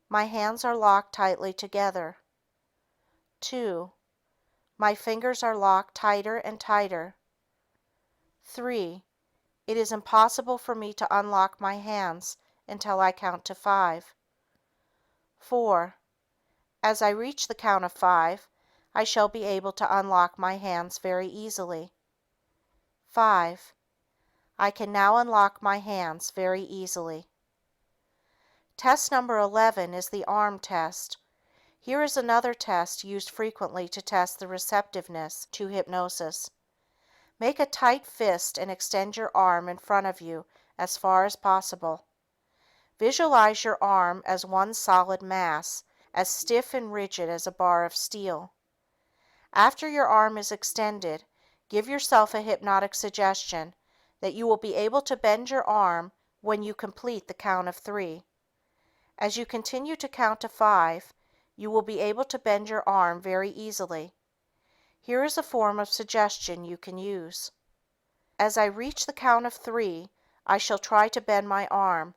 My hands are locked tightly together. 2. My fingers are locked tighter and tighter. 3. It is impossible for me to unlock my hands until I count to 5. 4. As I reach the count of 5, I shall be able to unlock my hands very easily. 5. I can now unlock my hands very easily. Test number 11 is the arm test. Here is another test used frequently to test the receptiveness to hypnosis. Make a tight fist and extend your arm in front of you as far as possible. Visualize your arm as one solid mass, as stiff and rigid as a bar of steel. After your arm is extended, give yourself a hypnotic suggestion that you will be able to bend your arm when you complete the count of 3. As you continue to count to 5, you will be able to bend your arm very easily. Here is a form of suggestion you can use. As I reach the count of 3, I shall try to bend my arm,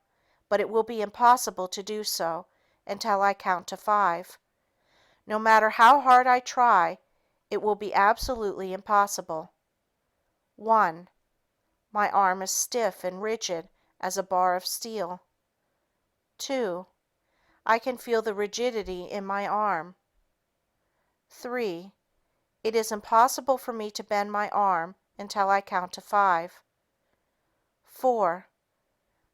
but it will be impossible to do so until I count to 5. No matter how hard I try, it will be absolutely impossible. 1. My arm is stiff and rigid as a bar of steel. 2. I can feel the rigidity in my arm. 3. It is impossible for me to bend my arm until I count to 5. 4.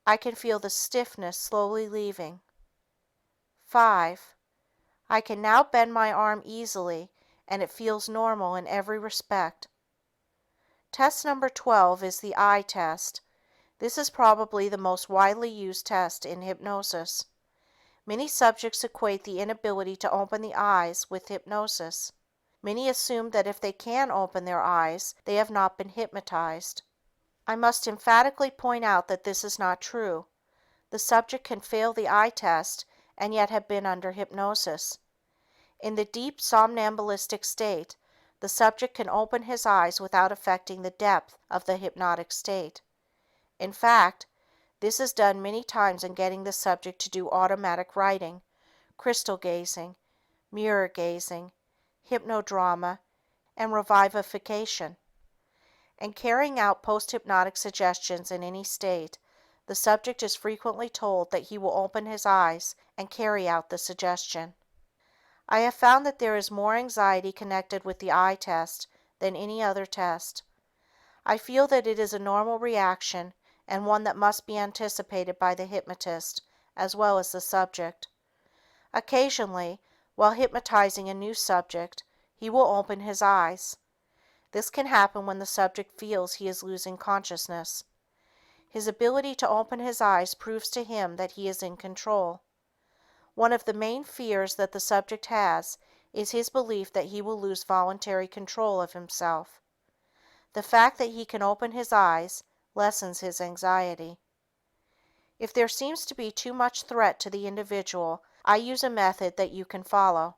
I can feel the stiffness slowly leaving. 5. I can now bend my arm easily and it feels normal in every respect. Test number 12 is the eye test. This is probably the most widely used test in hypnosis. Many subjects equate the inability to open the eyes with hypnosis. Many assume that if they can open their eyes, they have not been hypnotized. I must emphatically point out that this is not true. The subject can fail the eye test and yet have been under hypnosis. In the deep somnambulistic state, the subject can open his eyes without affecting the depth of the hypnotic state. In fact, this is done many times in getting the subject to do automatic writing, crystal gazing, mirror gazing, hypnodrama, and revivification. In carrying out post-hypnotic suggestions in any state, the subject is frequently told that he will open his eyes and carry out the suggestion. I have found that there is more anxiety connected with the eye test than any other test. I feel that it is a normal reaction and one that must be anticipated by the hypnotist as well as the subject. Occasionally, while hypnotizing a new subject, he will open his eyes. This can happen when the subject feels he is losing consciousness. His ability to open his eyes proves to him that he is in control. One of the main fears that the subject has is his belief that he will lose voluntary control of himself. The fact that he can open his eyes lessens his anxiety. If there seems to be too much threat to the individual, I use a method that you can follow.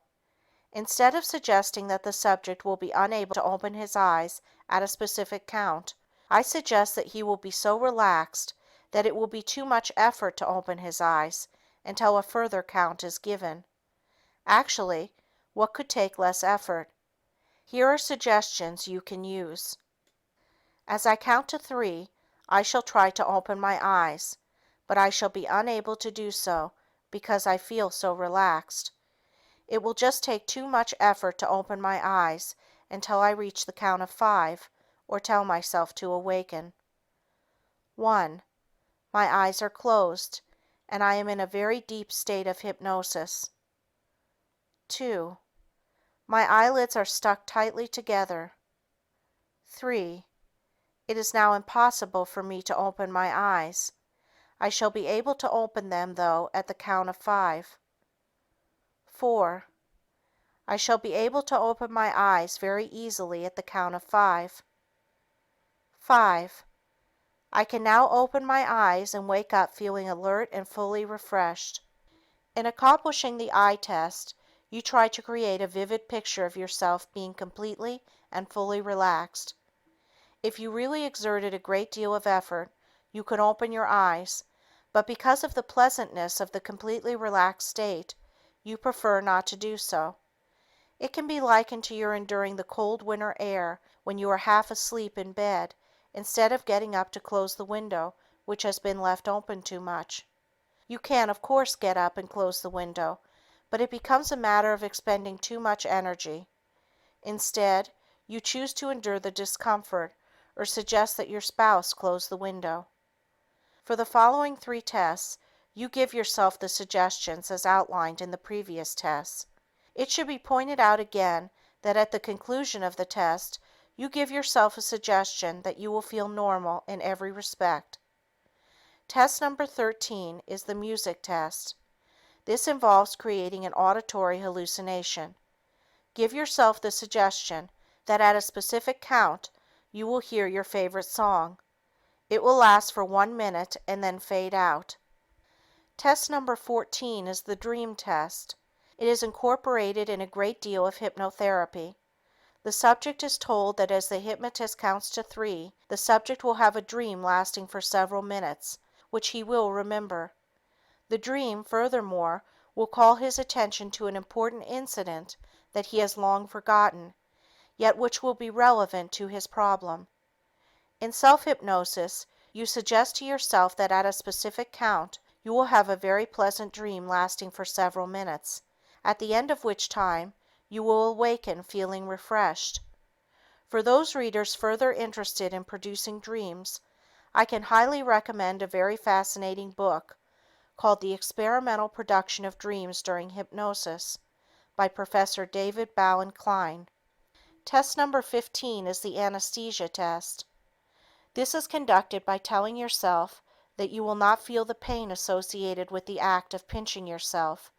Instead of suggesting that the subject will be unable to open his eyes at a specific count, I suggest that he will be so relaxed that it will be too much effort to open his eyes until a further count is given. Actually, what could take less effort? Here are suggestions you can use. As I count to 3, I shall try to open my eyes, but I shall be unable to do so because I feel so relaxed. It will just take too much effort to open my eyes until I reach the count of 5 or tell myself to awaken. 1. My eyes are closed and I am in a very deep state of hypnosis. 2. My eyelids are stuck tightly together. 3. It is now impossible for me to open my eyes. I shall be able to open them, though, at the count of 5. 4. I shall be able to open my eyes very easily at the count of 5. 5. I can now open my eyes and wake up feeling alert and fully refreshed. In accomplishing the eye test, you try to create a vivid picture of yourself being completely and fully relaxed. If you really exerted a great deal of effort, you could open your eyes, but because of the pleasantness of the completely relaxed state, you prefer not to do so. It can be likened to your enduring the cold winter air when you are half asleep in bed instead of getting up to close the window which has been left open too much. You can, of course, get up and close the window, but it becomes a matter of expending too much energy. Instead, you choose to endure the discomfort or suggest that your spouse close the window. For the following 3 tests, you give yourself the suggestions as outlined in the previous tests. It should be pointed out again that at the conclusion of the test, you give yourself a suggestion that you will feel normal in every respect. Test number 13 is the music test. This involves creating an auditory hallucination. Give yourself the suggestion that at a specific count you will hear your favorite song. It will last for 1 minute and then fade out. Test number 14 is the dream test. It is incorporated in a great deal of hypnotherapy. The subject is told that as the hypnotist counts to 3, the subject will have a dream lasting for several minutes, which he will remember. The dream, furthermore, will call his attention to an important incident that he has long forgotten, yet which will be relevant to his problem. In self-hypnosis, you suggest to yourself that at a specific count, you will have a very pleasant dream lasting for several minutes, at the end of which time you will awaken feeling refreshed. For those readers further interested in producing dreams, I can highly recommend a very fascinating book called The Experimental Production of Dreams During Hypnosis by Professor David Bowen Klein. Test number 15 is the anesthesia test. This is conducted by telling yourself that you will not feel the pain associated with the act of pinching yourself.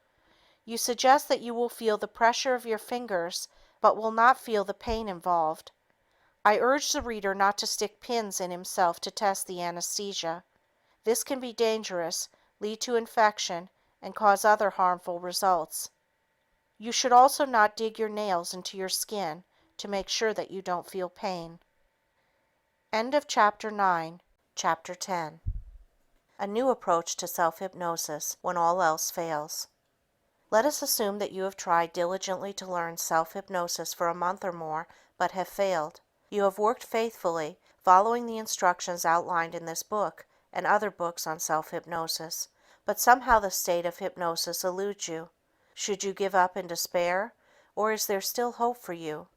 You suggest that you will feel the pressure of your fingers but will not feel the pain involved. I urge the reader not to stick pins in himself to test the anesthesia. This can be dangerous, lead to infection, and cause other harmful results. You should also not dig your nails into your skin to make sure that you don't feel pain. End of Chapter 9, Chapter 10. A new approach to self-hypnosis when all else fails. Let us assume that you have tried diligently to learn self-hypnosis for a month or more, but have failed. You have worked faithfully, following the instructions outlined in this book and other books on self-hypnosis, but somehow the state of hypnosis eludes you. Should you give up in despair, or is there still hope for you?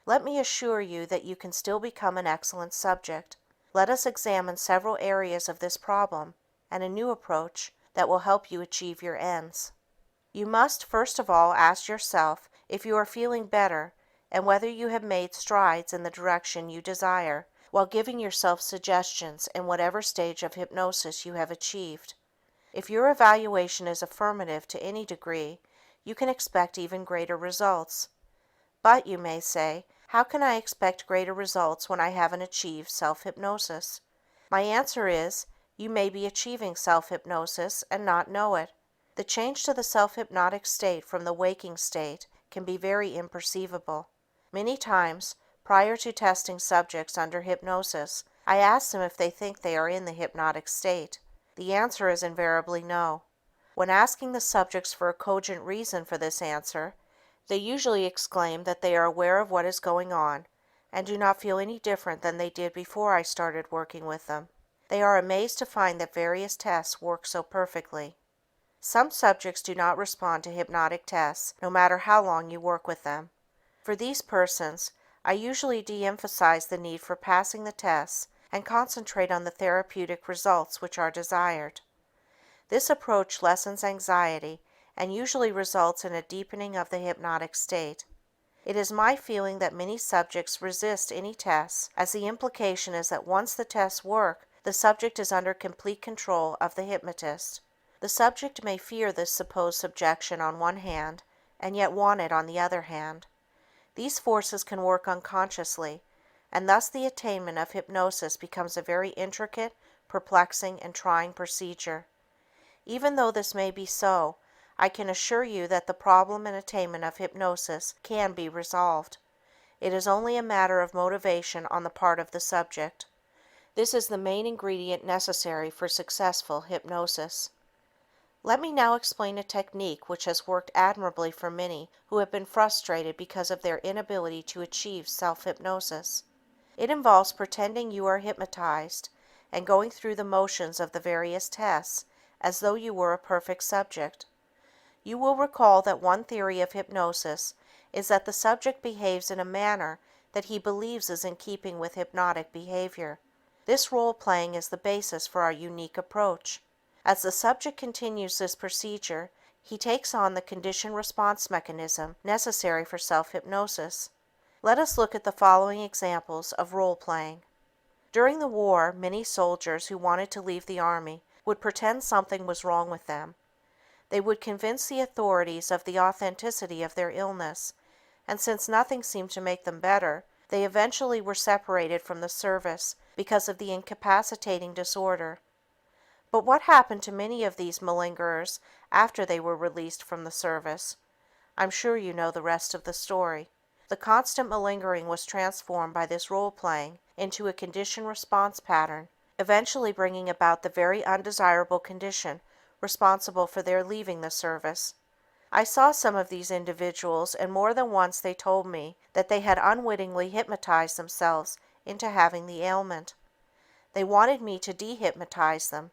Let me assure you that you can still become an excellent subject. Let us examine several areas of this problem and a new approach that will help you achieve your ends. You must first of all ask yourself if you are feeling better and whether you have made strides in the direction you desire, while giving yourself suggestions in whatever stage of hypnosis you have achieved. If your evaluation is affirmative to any degree, you can expect even greater results. But, you may say, how can I expect greater results when I haven't achieved self-hypnosis? My answer is, you may be achieving self-hypnosis and not know it. The change to the self-hypnotic state from the waking state can be very imperceivable. Many times, prior to testing subjects under hypnosis, I ask them if they think they are in the hypnotic state. The answer is invariably no. When asking the subjects for a cogent reason for this answer, they usually exclaim that they are aware of what is going on and do not feel any different than they did before I started working with them. They are amazed to find that various tests work so perfectly. Some subjects do not respond to hypnotic tests, no matter how long you work with them. For these persons, I usually de-emphasize the need for passing the tests and concentrate on the therapeutic results which are desired. This approach lessens anxiety and usually results in a deepening of the hypnotic state. It is my feeling that many subjects resist any tests, as the implication is that once the tests work, the subject is under complete control of the hypnotist. The subject may fear this supposed subjection on one hand, and yet want it on the other hand. These forces can work unconsciously, and thus the attainment of hypnosis becomes a very intricate, perplexing, and trying procedure. Even though this may be so, I can assure you that the problem and attainment of hypnosis can be resolved. It is only a matter of motivation on the part of the subject. This is the main ingredient necessary for successful hypnosis. Let me now explain a technique which has worked admirably for many who have been frustrated because of their inability to achieve self-hypnosis. It involves pretending you are hypnotized and going through the motions of the various tests as though you were a perfect subject. You will recall that one theory of hypnosis is that the subject behaves in a manner that he believes is in keeping with hypnotic behavior. This role-playing is the basis for our unique approach. As the subject continues this procedure, he takes on the condition-response mechanism necessary for self-hypnosis. Let us look at the following examples of role-playing. During the war, many soldiers who wanted to leave the army would pretend something was wrong with them. They would convince the authorities of the authenticity of their illness and since nothing seemed to make them better, they eventually were separated from the service because of the incapacitating disorder. But what happened to many of these malingerers after they were released from the service? I'm sure you know the rest of the story. The constant malingering was transformed by this role-playing into a condition-response pattern, eventually bringing about the very undesirable condition responsible for their leaving the service. I saw some of these individuals, and more than once they told me that they had unwittingly hypnotized themselves into having the ailment. They wanted me to dehypnotize them.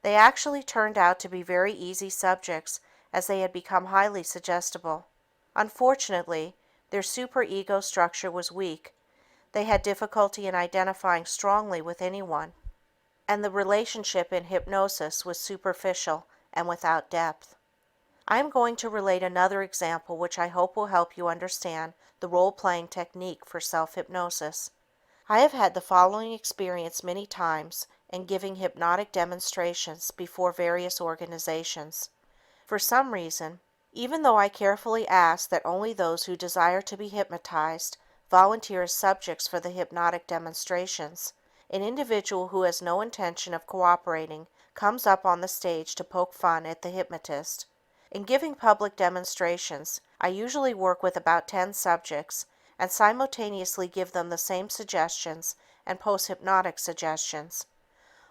They actually turned out to be very easy subjects, as they had become highly suggestible. Unfortunately, their superego structure was weak. They had difficulty in identifying strongly with anyone, and the relationship in hypnosis was superficial and without depth. I am going to relate another example which I hope will help you understand the role-playing technique for self-hypnosis. I have had the following experience many times in giving hypnotic demonstrations before various organizations. For some reason, even though I carefully ask that only those who desire to be hypnotized volunteer as subjects for the hypnotic demonstrations, an individual who has no intention of cooperating comes up on the stage to poke fun at the hypnotist. In giving public demonstrations, I usually work with about 10 subjects and simultaneously give them the same suggestions and post-hypnotic suggestions.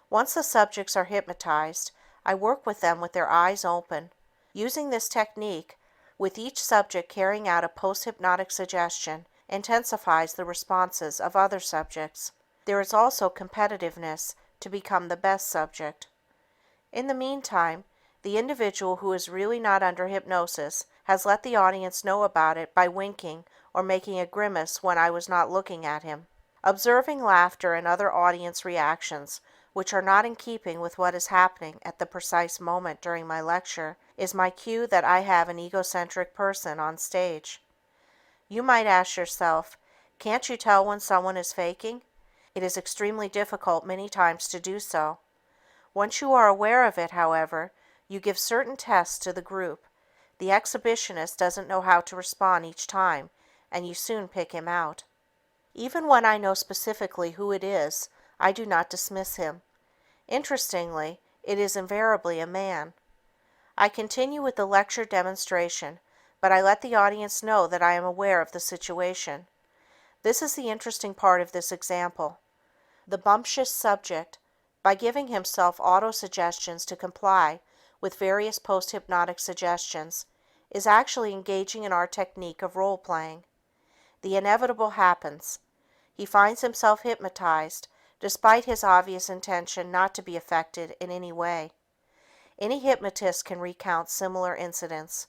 Once the subjects are hypnotized, I work with them with their eyes open. Using this technique, with each subject carrying out a post-hypnotic suggestion, intensifies the responses of other subjects. There is also competitiveness to become the best subject. In the meantime, the individual who is really not under hypnosis has let the audience know about it by winking or making a grimace when I was not looking at him. Observing laughter and other audience reactions which are not in keeping with what is happening at the precise moment during my lecture is my cue that I have an egocentric person on stage. You might ask yourself, can't you tell when someone is faking? It is extremely difficult many times to do so. Once you are aware of it, however, you give certain tests to the group. The exhibitionist doesn't know how to respond each time, and you soon pick him out. Even when I know specifically who it is, I do not dismiss him. Interestingly, it is invariably a man. I continue with the lecture demonstration, but I let the audience know that I am aware of the situation. This is the interesting part of this example. The bumptious subject, by giving himself auto-suggestions to comply with various post-hypnotic suggestions, is actually engaging in our technique of role-playing. The inevitable happens. He finds himself hypnotized, despite his obvious intention not to be affected in any way. Any hypnotist can recount similar incidents.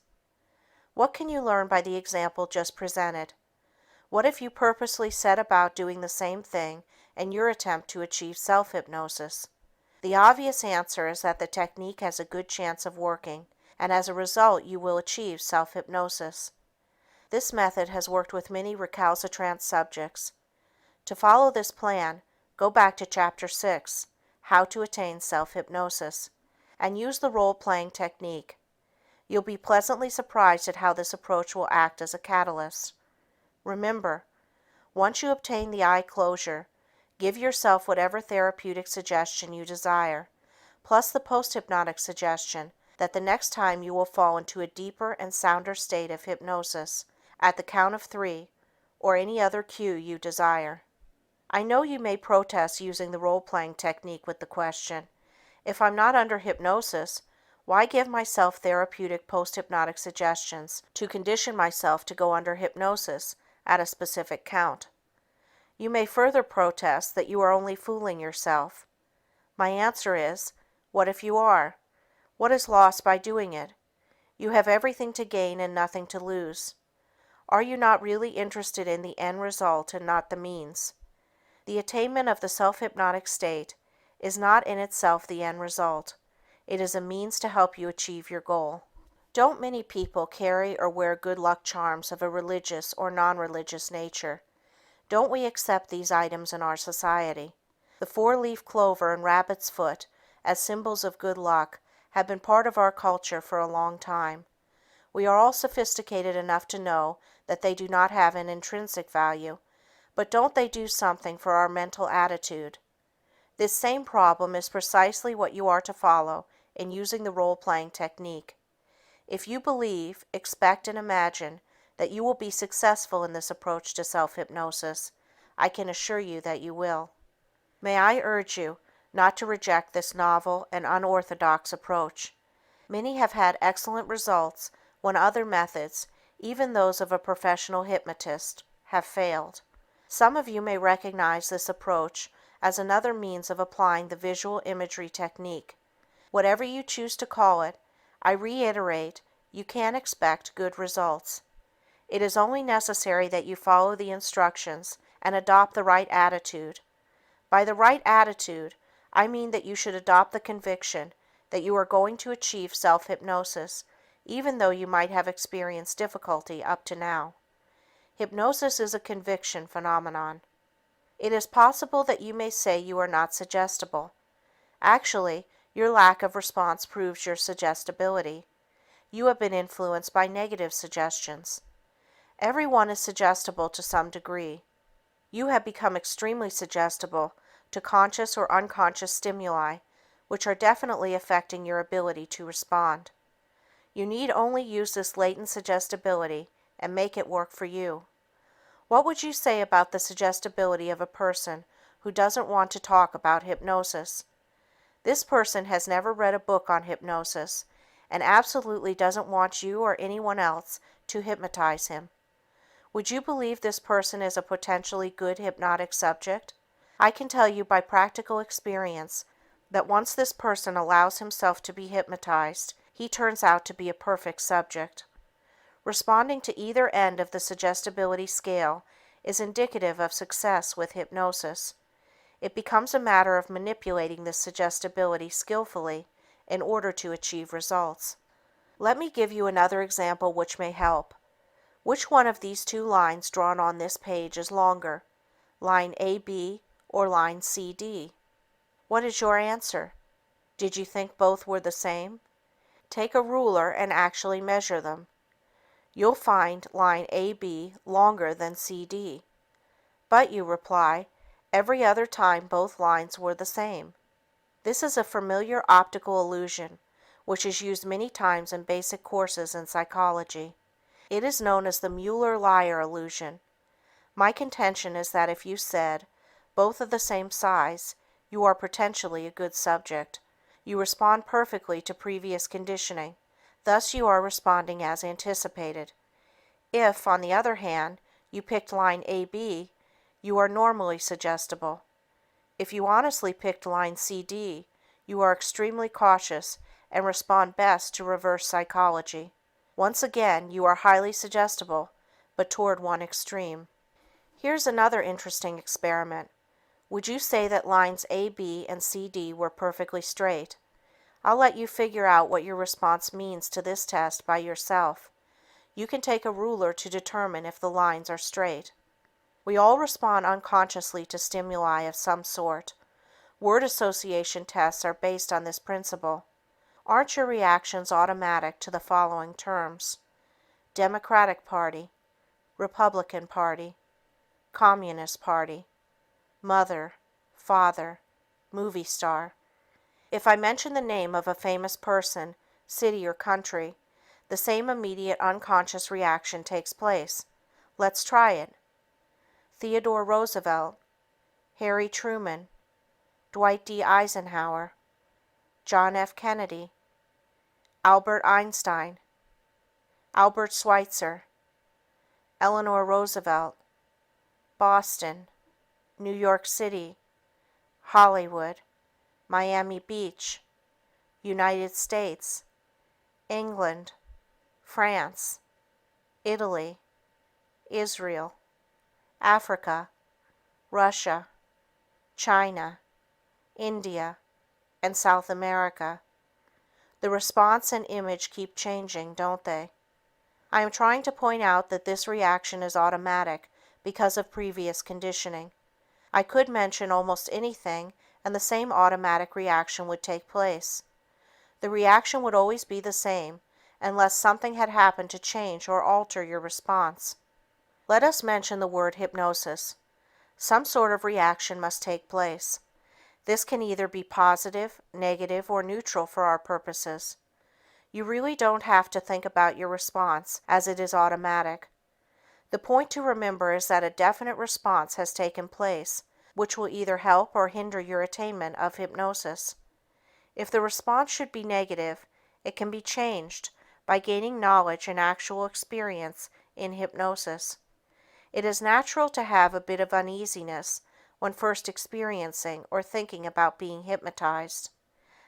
What can you learn by the example just presented? What if you purposely set about doing the same thing in your attempt to achieve self-hypnosis? The obvious answer is that the technique has a good chance of working, and as a result you will achieve self-hypnosis. This method has worked with many recalcitrant subjects. To follow this plan, go back to Chapter 6, How to Attain Self-Hypnosis, and use the role-playing technique. You'll be pleasantly surprised at how this approach will act as a catalyst. Remember, once you obtain the eye closure, give yourself whatever therapeutic suggestion you desire, plus the post-hypnotic suggestion that the next time you will fall into a deeper and sounder state of hypnosis at the count of 3, or any other cue you desire. I know you may protest using the role-playing technique with the question, if I'm not under hypnosis, why give myself therapeutic post-hypnotic suggestions to condition myself to go under hypnosis at a specific count? You may further protest that you are only fooling yourself. My answer is, what if you are? What is lost by doing it? You have everything to gain and nothing to lose. Are you not really interested in the end result and not the means? The attainment of the self-hypnotic state is not in itself the end result. It is a means to help you achieve your goal. Don't many people carry or wear good luck charms of a religious or non-religious nature? Don't we accept these items in our society? The four-leaf clover and rabbit's foot, as symbols of good luck, have been part of our culture for a long time. We are all sophisticated enough to know that they do not have an intrinsic value, but don't they do something for our mental attitude? This same problem is precisely what you are to follow in using the role-playing technique. If you believe, expect, and imagine that you will be successful in this approach to self-hypnosis, I can assure you that you will. May I urge you not to reject this novel and unorthodox approach. Many have had excellent results when other methods, even those of a professional hypnotist, have failed. Some of you may recognize this approach as another means of applying the visual imagery technique. Whatever you choose to call it, I reiterate, you can expect good results. It is only necessary that you follow the instructions and adopt the right attitude. By the right attitude, I mean that you should adopt the conviction that you are going to achieve self-hypnosis, even though you might have experienced difficulty up to now. Hypnosis is a conviction phenomenon. It is possible that you may say you are not suggestible. Actually, your lack of response proves your suggestibility. You have been influenced by negative suggestions. Everyone is suggestible to some degree. You have become extremely suggestible to conscious or unconscious stimuli, which are definitely affecting your ability to respond. You need only use this latent suggestibility and make it work for you. What would you say about the suggestibility of a person who doesn't want to talk about hypnosis? This person has never read a book on hypnosis and absolutely doesn't want you or anyone else to hypnotize him. Would you believe this person is a potentially good hypnotic subject? I can tell you by practical experience that once this person allows himself to be hypnotized, he turns out to be a perfect subject. Responding to either end of the suggestibility scale is indicative of success with hypnosis. It becomes a matter of manipulating this suggestibility skillfully in order to achieve results. Let me give you another example which may help. Which one of these two lines drawn on this page is longer, line AB or line CD? What is your answer? Did you think both were the same? Take a ruler and actually measure them. You'll find line AB longer than CD. But, you reply, every other time both lines were the same. This is a familiar optical illusion, which is used many times in basic courses in psychology. It is known as the Mueller-Lyer illusion. My contention is that if you said, both are the same size, you are potentially a good subject. You respond perfectly to previous conditioning. Thus you are responding as anticipated. If, on the other hand, you picked line AB, you are normally suggestible. If you honestly picked line CD, you are extremely cautious and respond best to reverse psychology. Once again, you are highly suggestible, but toward one extreme. Here's another interesting experiment. Would you say that lines AB and CD were perfectly straight? I'll let you figure out what your response means to this test by yourself. You can take a ruler to determine if the lines are straight. We all respond unconsciously to stimuli of some sort. Word association tests are based on this principle. Aren't your reactions automatic to the following terms? Democratic Party, Republican Party, Communist Party, mother, father, movie star. If I mention the name of a famous person, city, or country, the same immediate unconscious reaction takes place. Let's try it. Theodore Roosevelt, Harry Truman, Dwight D. Eisenhower, John F. Kennedy, Albert Einstein, Albert Schweitzer, Eleanor Roosevelt, Boston, New York City, Hollywood, Miami Beach, United States, England, France, Italy, Israel, Africa, Russia, China, India, and South America. The response and image keep changing, don't they? I am trying to point out that this reaction is automatic because of previous conditioning. I could mention almost anything and the same automatic reaction would take place. The reaction would always be the same, unless something had happened to change or alter your response. Let us mention the word hypnosis. Some sort of reaction must take place. This can either be positive, negative, or neutral for our purposes. You really don't have to think about your response, as it is automatic. The point to remember is that a definite response has taken place, which will either help or hinder your attainment of hypnosis. If the response should be negative, it can be changed by gaining knowledge and actual experience in hypnosis. It is natural to have a bit of uneasiness when first experiencing or thinking about being hypnotized.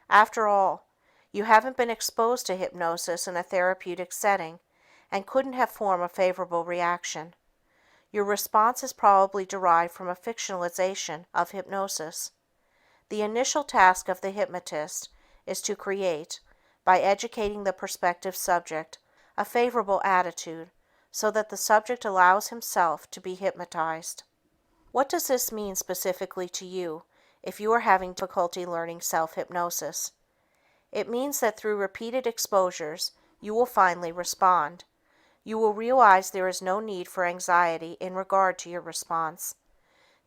After all, you haven't been exposed to hypnosis in a therapeutic setting and couldn't have formed a favorable reaction. Your response is probably derived from a fictionalization of hypnosis. The initial task of the hypnotist is to create, by educating the prospective subject, a favorable attitude so that the subject allows himself to be hypnotized. What does this mean specifically to you if you are having difficulty learning self-hypnosis? It means that through repeated exposures, you will finally respond. You will realize there is no need for anxiety in regard to your response.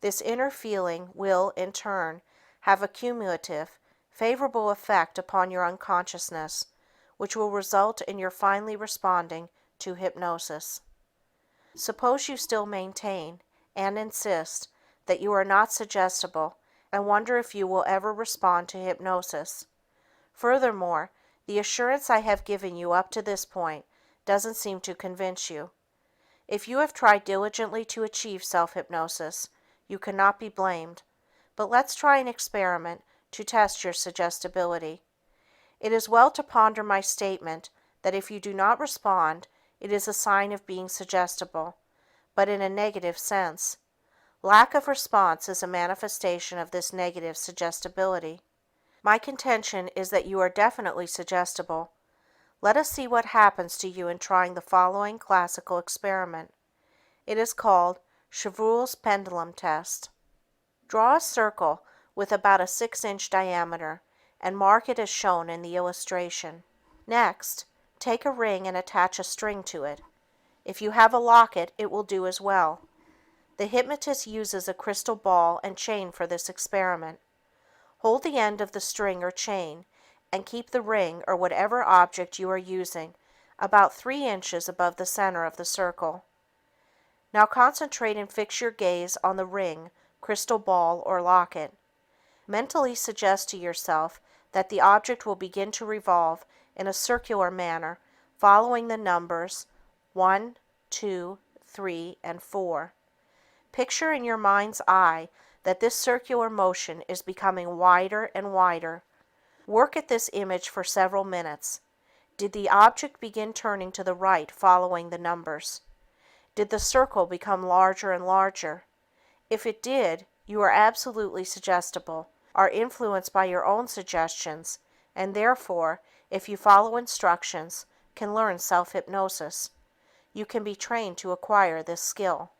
This inner feeling will, in turn, have a cumulative, favorable effect upon your unconsciousness, which will result in your finally responding to hypnosis. Suppose you still maintain and insist that you are not suggestible and wonder if you will ever respond to hypnosis. Furthermore, the assurance I have given you up to this point doesn't seem to convince you. If you have tried diligently to achieve self-hypnosis, you cannot be blamed, but let's try an experiment to test your suggestibility. It is well to ponder my statement that if you do not respond, it is a sign of being suggestible, but in a negative sense. Lack of response is a manifestation of this negative suggestibility. My contention is that you are definitely suggestible. Let us see what happens to you in trying the following classical experiment. It is called Chevreul's pendulum test. Draw a circle with about a 6-inch diameter and mark it as shown in the illustration. Next, take a ring and attach a string to it. If you have a locket, it will do as well. The hypnotist uses a crystal ball and chain for this experiment. Hold the end of the string or chain and keep the ring or whatever object you are using about 3 inches above the center of the circle. Now concentrate and fix your gaze on the ring, crystal ball, or locket. Mentally suggest to yourself that the object will begin to revolve in a circular manner following the numbers 1, 2, 3, and 4. Picture in your mind's eye that this circular motion is becoming wider and wider. Work at this image for several minutes. Did the object begin turning to the right following the numbers? Did the circle become larger and larger? If it did, you are absolutely suggestible, are influenced by your own suggestions, and therefore, if you follow instructions, can learn self-hypnosis. You can be trained to acquire this skill.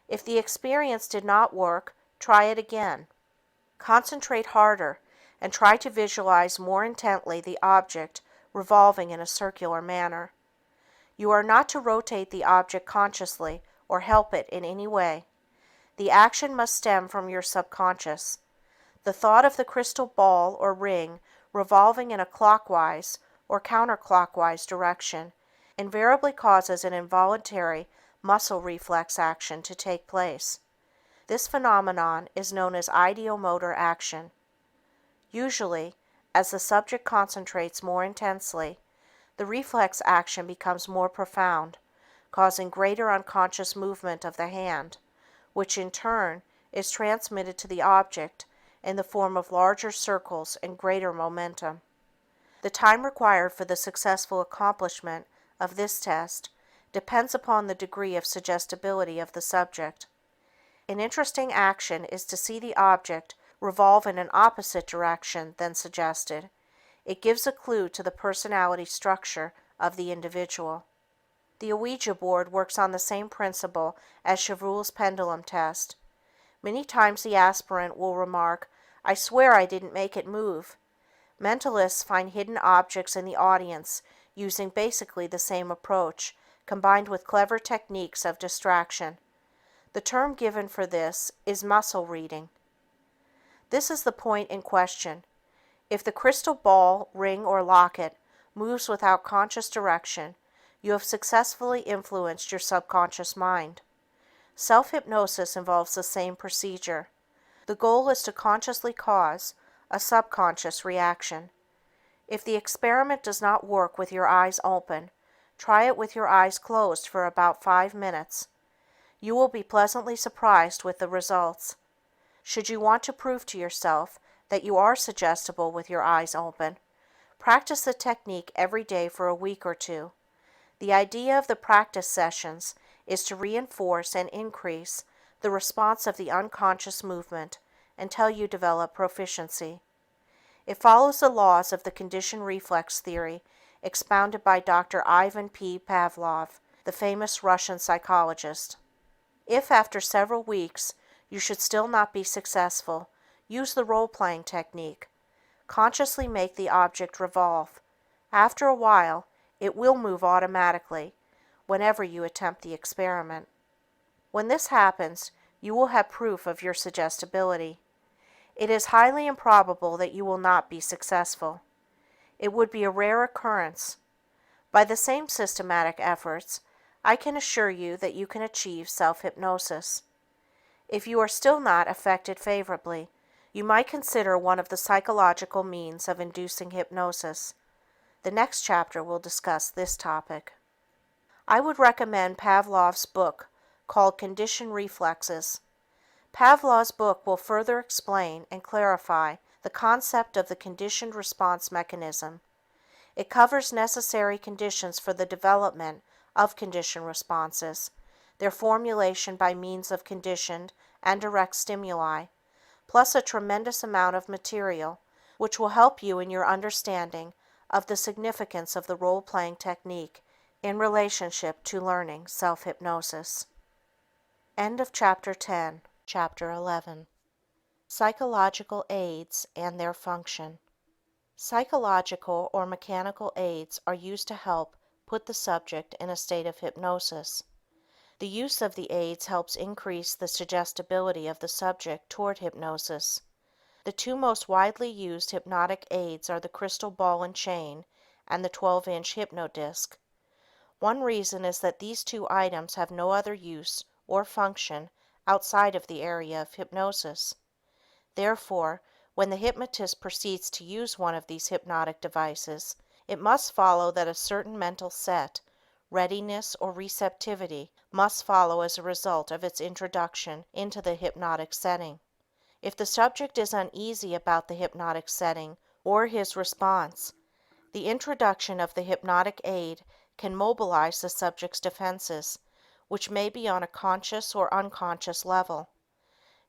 If the experience did not work, try it again. Concentrate harder and try to visualize more intently the object revolving in a circular manner. You are not to rotate the object consciously or help it in any way. The action must stem from your subconscious. The thought of the crystal ball or ring revolving in a clockwise or counterclockwise direction invariably causes an involuntary muscle reflex action to take place. This phenomenon is known as ideomotor action. Usually, as the subject concentrates more intensely, the reflex action becomes more profound, causing greater unconscious movement of the hand, which in turn is transmitted to the object in the form of larger circles and greater momentum. The time required for the successful accomplishment of this test depends upon the degree of suggestibility of the subject. An interesting action is to see the object revolve in an opposite direction than suggested. It gives a clue to the personality structure of the individual. The Ouija board works on the same principle as Chevreul's pendulum test. Many times the aspirant will remark, "I swear I didn't make it move." Mentalists find hidden objects in the audience using basically the same approach, combined with clever techniques of distraction. The term given for this is muscle reading. This is the point in question. If the crystal ball, ring, or locket moves without conscious direction, you have successfully influenced your subconscious mind. Self-hypnosis involves the same procedure. The goal is to consciously cause a subconscious reaction. If the experiment does not work with your eyes open, try it with your eyes closed for about 5 minutes. You will be pleasantly surprised with the results. Should you want to prove to yourself that you are suggestible with your eyes open, practice the technique every day for a week or two. The idea of the practice sessions is to reinforce and increase the response of the unconscious movement until you develop proficiency. It follows the laws of the conditioned reflex theory expounded by Dr. Ivan P. Pavlov, the famous Russian psychologist. If after several weeks you should still not be successful, use the role-playing technique. Consciously make the object revolve. After a while, it will move automatically whenever you attempt the experiment. When this happens, you will have proof of your suggestibility. It is highly improbable that you will not be successful. It would be a rare occurrence. By the same systematic efforts, I can assure you that you can achieve self-hypnosis. If you are still not affected favorably, you might consider one of the psychological means of inducing hypnosis. The next chapter will discuss this topic. I would recommend Pavlov's book called Conditioned Reflexes. Pavlov's book will further explain and clarify the concept of the conditioned response mechanism. It covers necessary conditions for the development of conditioned responses, their formulation by means of conditioned and direct stimuli, plus a tremendous amount of material which will help you in your understanding of the significance of the role-playing technique in relationship to learning self-hypnosis. End of Chapter 10. Chapter 11. Psychological aids and their function. Psychological or mechanical aids are used to help put the subject in a state of hypnosis. The use of the aids helps increase the suggestibility of the subject toward hypnosis. The two most widely used hypnotic aids are the crystal ball and chain and the 12-inch hypnodisc. One reason is that these two items have no other use or function outside of the area of hypnosis. Therefore, when the hypnotist proceeds to use one of these hypnotic devices, it must follow that a certain mental set, readiness, or receptivity must follow as a result of its introduction into the hypnotic setting. If the subject is uneasy about the hypnotic setting or his response, the introduction of the hypnotic aid can mobilize the subject's defenses, which may be on a conscious or unconscious level.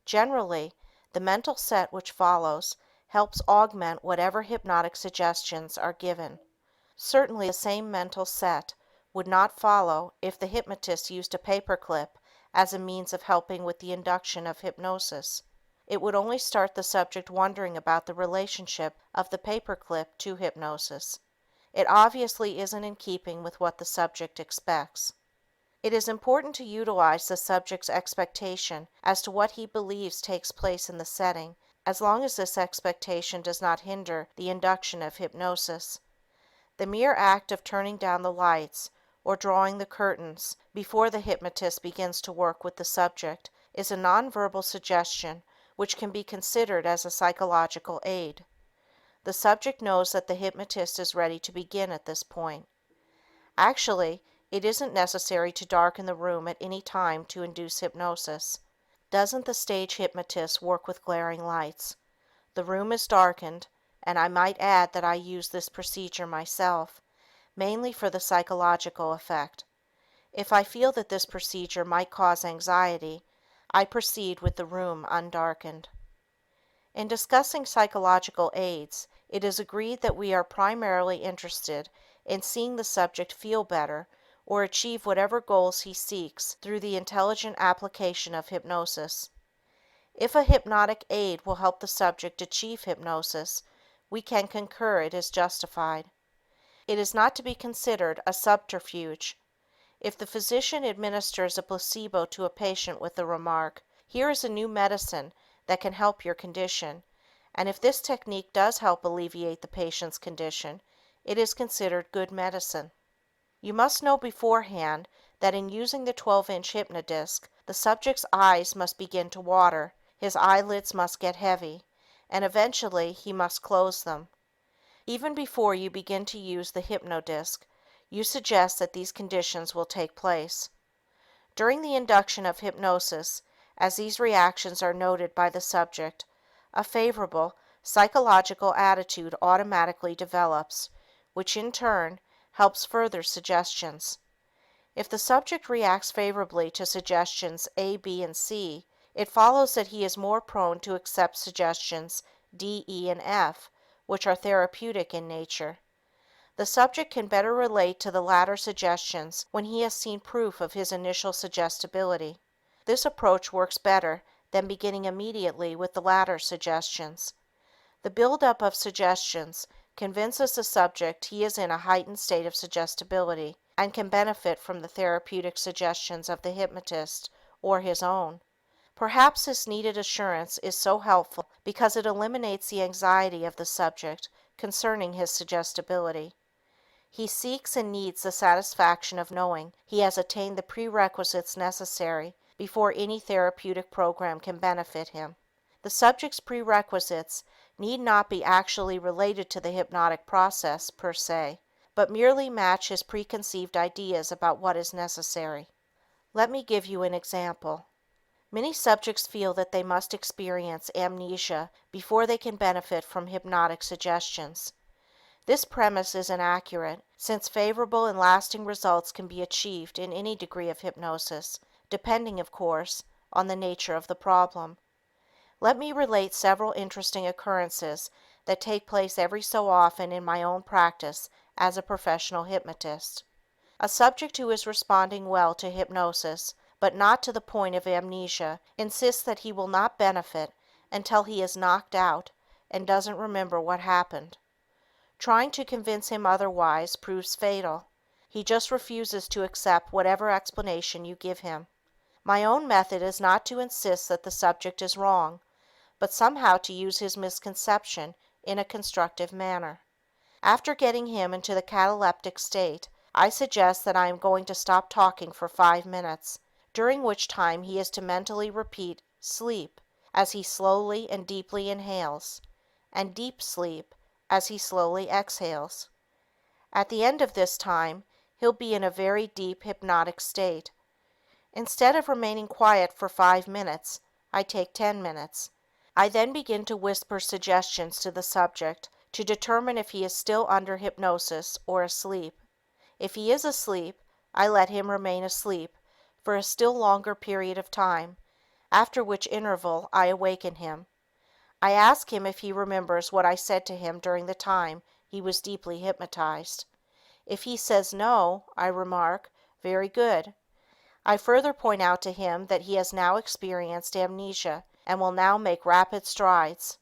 Generally, the mental set which follows helps augment whatever hypnotic suggestions are given. Certainly the same mental set would not follow if the hypnotist used a paperclip as a means of helping with the induction of hypnosis. It would only start the subject wondering about the relationship of the paperclip to hypnosis. It obviously isn't in keeping with what the subject expects. It is important to utilize the subject's expectation as to what he believes takes place in the setting, as long as this expectation does not hinder the induction of hypnosis. The mere act of turning down the lights or drawing the curtains before the hypnotist begins to work with the subject is a nonverbal suggestion which can be considered as a psychological aid. The subject knows that the hypnotist is ready to begin at this point. Actually, it isn't necessary to darken the room at any time to induce hypnosis. Doesn't the stage hypnotist work with glaring lights? The room is darkened, and I might add that I use this procedure myself, mainly for the psychological effect. If I feel that this procedure might cause anxiety, I proceed with the room undarkened. In discussing psychological aids, it is agreed that we are primarily interested in seeing the subject feel better or achieve whatever goals he seeks through the intelligent application of hypnosis. If a hypnotic aid will help the subject achieve hypnosis, we can concur it is justified. it is not to be considered a subterfuge. If the physician administers a placebo to a patient with the remark, "Here is a new medicine that can help your condition," and if this technique does help alleviate the patient's condition, it is considered good medicine. You must know beforehand that in using the 12-inch hypnodisc, the subject's eyes must begin to water, his eyelids must get heavy, and eventually he must close them. Even before you begin to use the hypnodisc, you suggest that these conditions will take place. During the induction of hypnosis, as these reactions are noted by the subject, a favorable psychological attitude automatically develops, which in turn helps further suggestions. If the subject reacts favorably to suggestions A, B, and C, it follows that he is more prone to accept suggestions D, E, and F, which are therapeutic in nature. The subject can better relate to the latter suggestions when he has seen proof of his initial suggestibility. This approach works better than beginning immediately with the latter suggestions. The buildup of suggestions convinces the subject he is in a heightened state of suggestibility and can benefit from the therapeutic suggestions of the hypnotist or his own. Perhaps this needed assurance is so helpful because it eliminates the anxiety of the subject concerning his suggestibility. He seeks and needs the satisfaction of knowing he has attained the prerequisites necessary before any therapeutic program can benefit him. The subject's prerequisites need not be actually related to the hypnotic process per se, but merely match his preconceived ideas about what is necessary. Let me give you an example. Many subjects feel that they must experience amnesia before they can benefit from hypnotic suggestions. This premise is inaccurate, since favorable and lasting results can be achieved in any degree of hypnosis, depending, of course, on the nature of the problem. Let me relate several interesting occurrences that take place every so often in my own practice as a professional hypnotist. A subject who is responding well to hypnosis, but not to the point of amnesia, insists that he will not benefit until he is knocked out and doesn't remember what happened. Trying to convince him otherwise proves fatal. He just refuses to accept whatever explanation you give him. My own method is not to insist that the subject is wrong, but somehow to use his misconception in a constructive manner. After getting him into the cataleptic state, I suggest that I am going to stop talking for 5 minutes, during which time he is to mentally repeat "sleep" as he slowly and deeply inhales, and "deep sleep" as he slowly exhales. At the end of this time, he'll be in a very deep hypnotic state. Instead of remaining quiet for 5 minutes, I take 10 minutes. I then begin to whisper suggestions to the subject to determine if he is still under hypnosis or asleep. If he is asleep, I let him remain asleep for a still longer period of time, after which interval I awaken him. I ask him if he remembers what I said to him during the time he was deeply hypnotized. If he says no, I remark, "Very good." I further point out to him that he has now experienced amnesia and will now make rapid strides.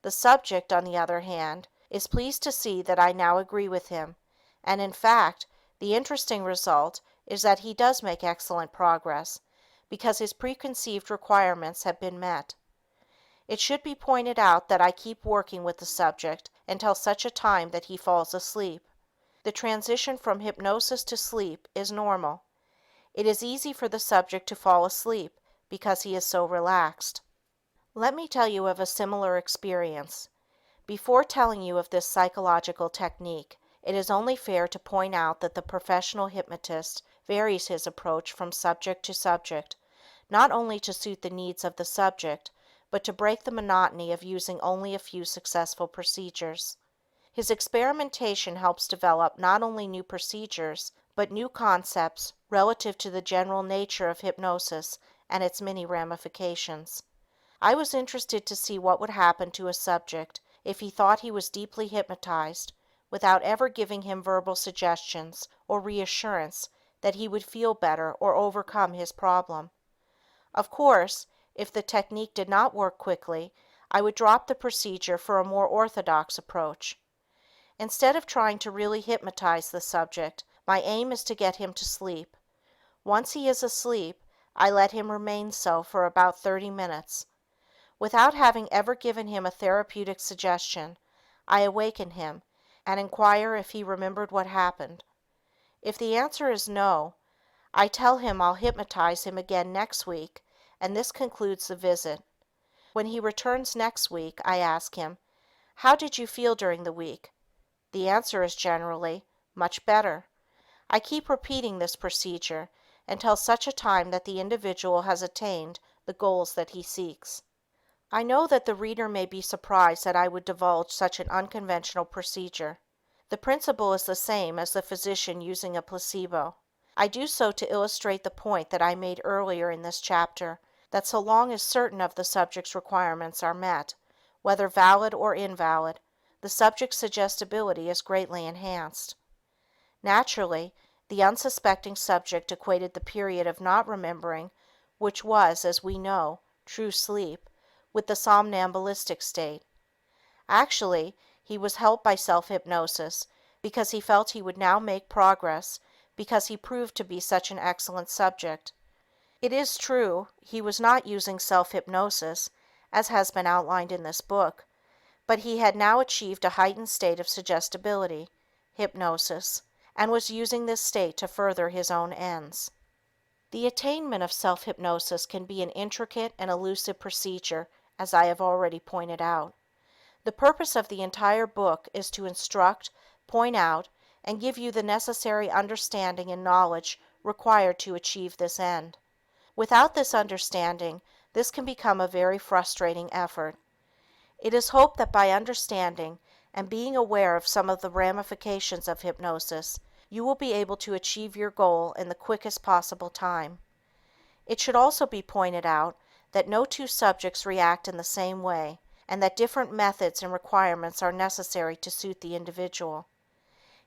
The subject, on the other hand, is pleased to see that I now agree with him, and in fact, the interesting result is that he does make excellent progress, because his preconceived requirements have been met. It should be pointed out that I keep working with the subject until such a time that he falls asleep. The transition from hypnosis to sleep is normal. It is easy for the subject to fall asleep because he is so relaxed. Let me tell you of a similar experience. Before telling you of this psychological technique, it is only fair to point out that the professional hypnotist varies his approach from subject to subject, not only to suit the needs of the subject, but to break the monotony of using only a few successful procedures. His experimentation helps develop not only new procedures, but new concepts relative to the general nature of hypnosis and its many ramifications. I was interested to see what would happen to a subject if he thought he was deeply hypnotized without ever giving him verbal suggestions or reassurance that he would feel better or overcome his problem. Of course, if the technique did not work quickly, I would drop the procedure for a more orthodox approach. Instead of trying to really hypnotize the subject, my aim is to get him to sleep. Once he is asleep, I let him remain so for about 30 minutes. Without having ever given him a therapeutic suggestion, I awaken him and inquire if he remembered what happened. If the answer is no, I tell him I'll hypnotize him again next week, and this concludes the visit. When he returns next week, I ask him, "How did you feel during the week?" The answer is generally, "Much better." I keep repeating this procedure until such a time that the individual has attained the goals that he seeks. I know that the reader may be surprised that I would divulge such an unconventional procedure. The principle is the same as the physician using a placebo. I do so to illustrate the point that I made earlier in this chapter, that so long as certain of the subject's requirements are met, whether valid or invalid, the subject's suggestibility is greatly enhanced. Naturally, the unsuspecting subject equated the period of not remembering, which was, as we know, true sleep, with the somnambulistic state. Actually, he was helped by self-hypnosis because he felt he would now make progress because he proved to be such an excellent subject. It is true, he was not using self-hypnosis, as has been outlined in this book, but he had now achieved a heightened state of suggestibility, hypnosis, and was using this state to further his own ends. The attainment of self-hypnosis can be an intricate and elusive procedure, as I have already pointed out. The purpose of the entire book is to instruct, point out, and give you the necessary understanding and knowledge required to achieve this end. Without this understanding, this can become a very frustrating effort. It is hoped that by understanding and being aware of some of the ramifications of hypnosis, you will be able to achieve your goal in the quickest possible time. It should also be pointed out that no two subjects react in the same way, and that different methods and requirements are necessary to suit the individual.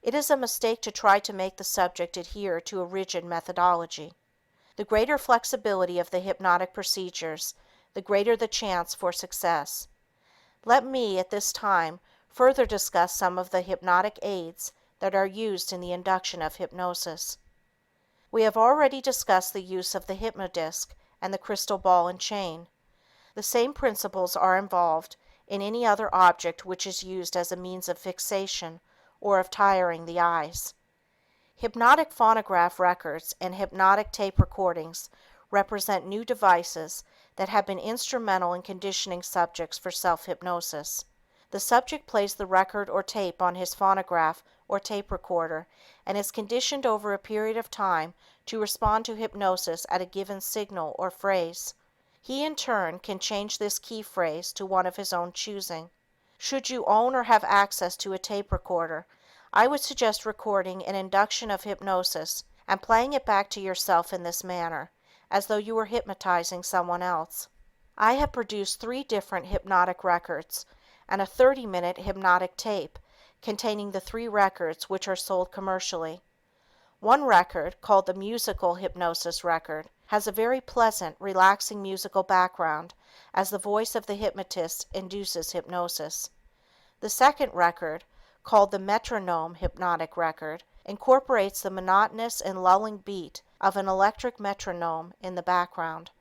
It is a mistake to try to make the subject adhere to a rigid methodology. The greater flexibility of the hypnotic procedures, the greater the chance for success. Let me, at this time, further discuss some of the hypnotic aids that are used in the induction of hypnosis. We have already discussed the use of the hypnodisc and the crystal ball and chain. The same principles are involved in any other object which is used as a means of fixation or of tiring the eyes. Hypnotic phonograph records and hypnotic tape recordings represent new devices that have been instrumental in conditioning subjects for self-hypnosis. The subject plays the record or tape on his phonograph or tape recorder and is conditioned over a period of time to respond to hypnosis at a given signal or phrase. He, in turn, can change this key phrase to one of his own choosing. Should you own or have access to a tape recorder, I would suggest recording an induction of hypnosis and playing it back to yourself in this manner, as though you were hypnotizing someone else. I have produced 3 different hypnotic records and a 30-minute hypnotic tape containing the 3 records which are sold commercially. One record, called the musical hypnosis record, has a very pleasant, relaxing musical background as the voice of the hypnotist induces hypnosis. The second record, called the metronome hypnotic record, incorporates the monotonous and lulling beat of an electric metronome in the background.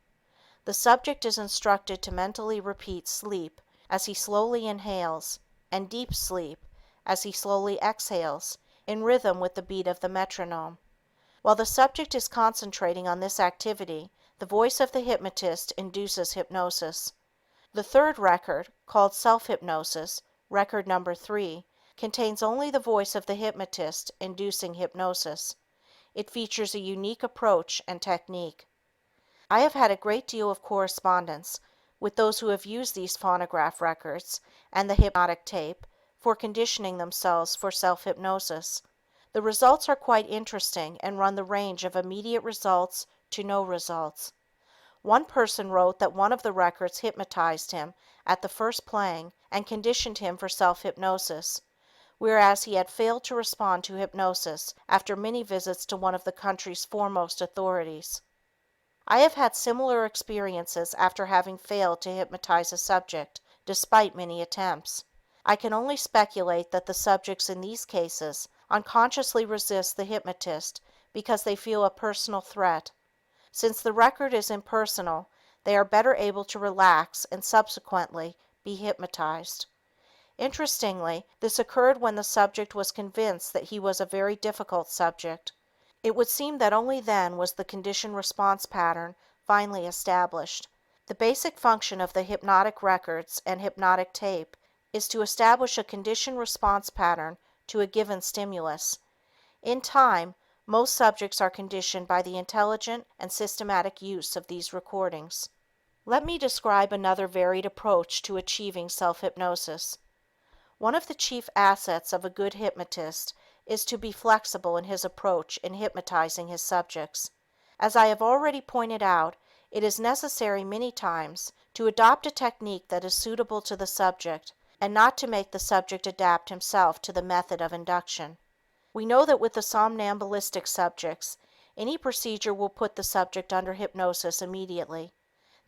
The subject is instructed to mentally repeat sleep as he slowly inhales and deep sleep as he slowly exhales in rhythm with the beat of the metronome. While the subject is concentrating on this activity, the voice of the hypnotist induces hypnosis. The third record, called Self-Hypnosis, record number 3, contains only the voice of the hypnotist inducing hypnosis. It features a unique approach and technique. I have had a great deal of correspondence with those who have used these phonograph records and the hypnotic tape for conditioning themselves for self-hypnosis. The results are quite interesting and run the range of immediate results to no results. One person wrote that one of the records hypnotized him at the first playing and conditioned him for self-hypnosis, whereas he had failed to respond to hypnosis after many visits to one of the country's foremost authorities. I have had similar experiences after having failed to hypnotize a subject, despite many attempts. I can only speculate that the subjects in these cases unconsciously resist the hypnotist because they feel a personal threat. Since the record is impersonal, they are better able to relax and subsequently be hypnotized. Interestingly, this occurred when the subject was convinced that he was a very difficult subject. It would seem that only then was the condition-response pattern finally established. The basic function of the hypnotic records and hypnotic tape is to establish a condition-response pattern to a given stimulus. In time, most subjects are conditioned by the intelligent and systematic use of these recordings. Let me describe another varied approach to achieving self-hypnosis. One of the chief assets of a good hypnotist is to be flexible in his approach in hypnotizing his subjects. As I have already pointed out, it is necessary many times to adopt a technique that is suitable to the subject and not to make the subject adapt himself to the method of induction. We know that with the somnambulistic subjects, any procedure will put the subject under hypnosis immediately.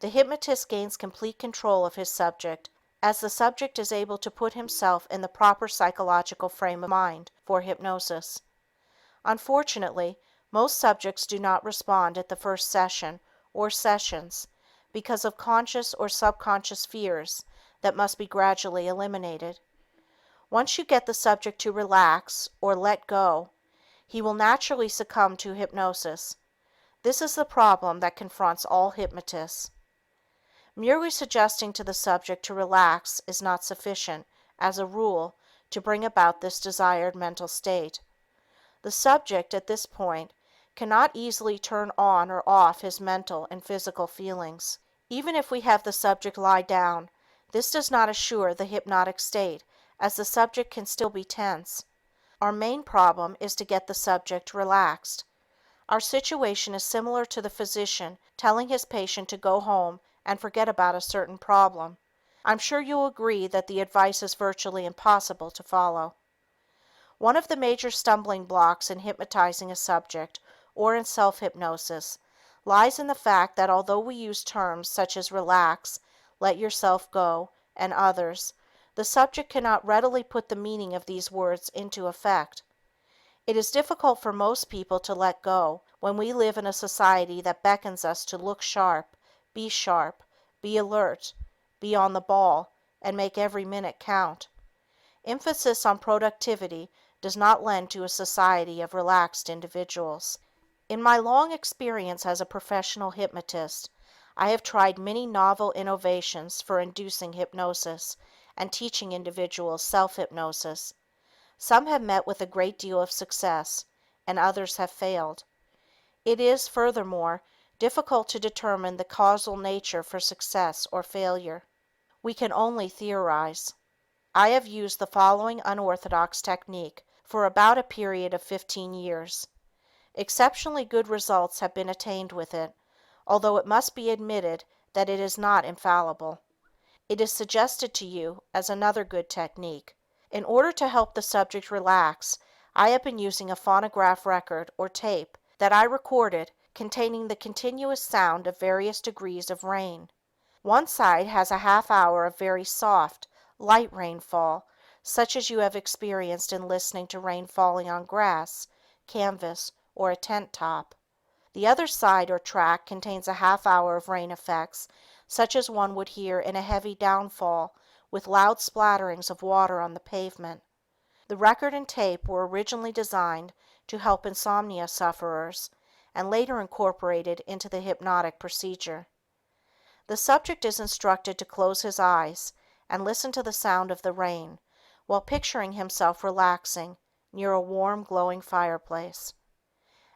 The hypnotist gains complete control of his subject as the subject is able to put himself in the proper psychological frame of mind for hypnosis. Unfortunately, most subjects do not respond at the first session or sessions because of conscious or subconscious fears that must be gradually eliminated. Once you get the subject to relax or let go, he will naturally succumb to hypnosis. This is the problem that confronts all hypnotists. Merely suggesting to the subject to relax is not sufficient, as a rule, to bring about this desired mental state. The subject, at this point, cannot easily turn on or off his mental and physical feelings. Even if we have the subject lie down, this does not assure the hypnotic state, as the subject can still be tense. Our main problem is to get the subject relaxed. Our situation is similar to the physician telling his patient to go home and forget about a certain problem. I'm sure you'll agree that the advice is virtually impossible to follow. One of the major stumbling blocks in hypnotizing a subject or in self-hypnosis lies in the fact that although we use terms such as relax, let yourself go, and others, the subject cannot readily put the meaning of these words into effect. It is difficult for most people to let go when we live in a society that beckons us to look sharp, be alert, be on the ball, and make every minute count. Emphasis on productivity does not lend to a society of relaxed individuals. In my long experience as a professional hypnotist, I have tried many novel innovations for inducing hypnosis and teaching individuals self-hypnosis. Some have met with a great deal of success, and others have failed. It is, furthermore, difficult to determine the causal nature for success or failure. We can only theorize. I have used the following unorthodox technique for about a period of 15 years. Exceptionally good results have been attained with it, although it must be admitted that it is not infallible. It is suggested to you as another good technique. In order to help the subject relax, I have been using a phonograph record or tape that I recorded containing the continuous sound of various degrees of rain. One side has a half hour of very soft, light rainfall, such as you have experienced in listening to rain falling on grass, canvas, or a tent top. The other side or track contains a half hour of rain effects, such as one would hear in a heavy downfall with loud splatterings of water on the pavement. The record and tape were originally designed to help insomnia sufferers and later incorporated into the hypnotic procedure. The subject is instructed to close his eyes and listen to the sound of the rain while picturing himself relaxing near a warm, glowing fireplace.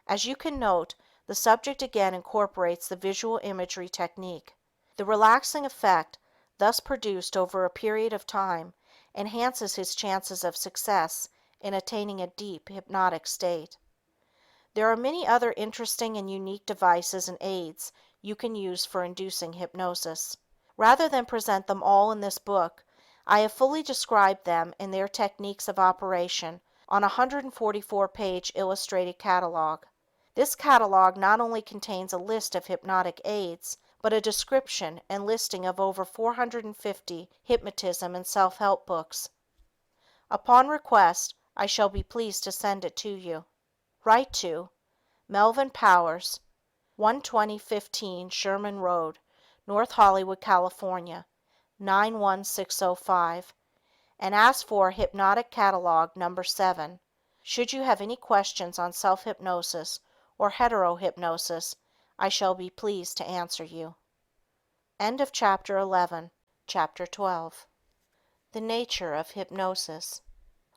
As you can note, the subject again incorporates the visual imagery technique. The relaxing effect, thus produced over a period of time, enhances his chances of success in attaining a deep hypnotic state. There are many other interesting and unique devices and aids you can use for inducing hypnosis. Rather than present them all in this book, I have fully described them and their techniques of operation on a 144-page illustrated catalog. This catalog not only contains a list of hypnotic aids, but a description and listing of over 450 hypnotism and self-help books. Upon request, I shall be pleased to send it to you. Write to Melvin Powers, 12015 Sherman Road, North Hollywood, California, 91605, and ask for Hypnotic Catalog Number 7. Should you have any questions on self-hypnosis or hetero-hypnosis, I shall be pleased to answer you. End of Chapter 11. Chapter 12. The Nature of Hypnosis.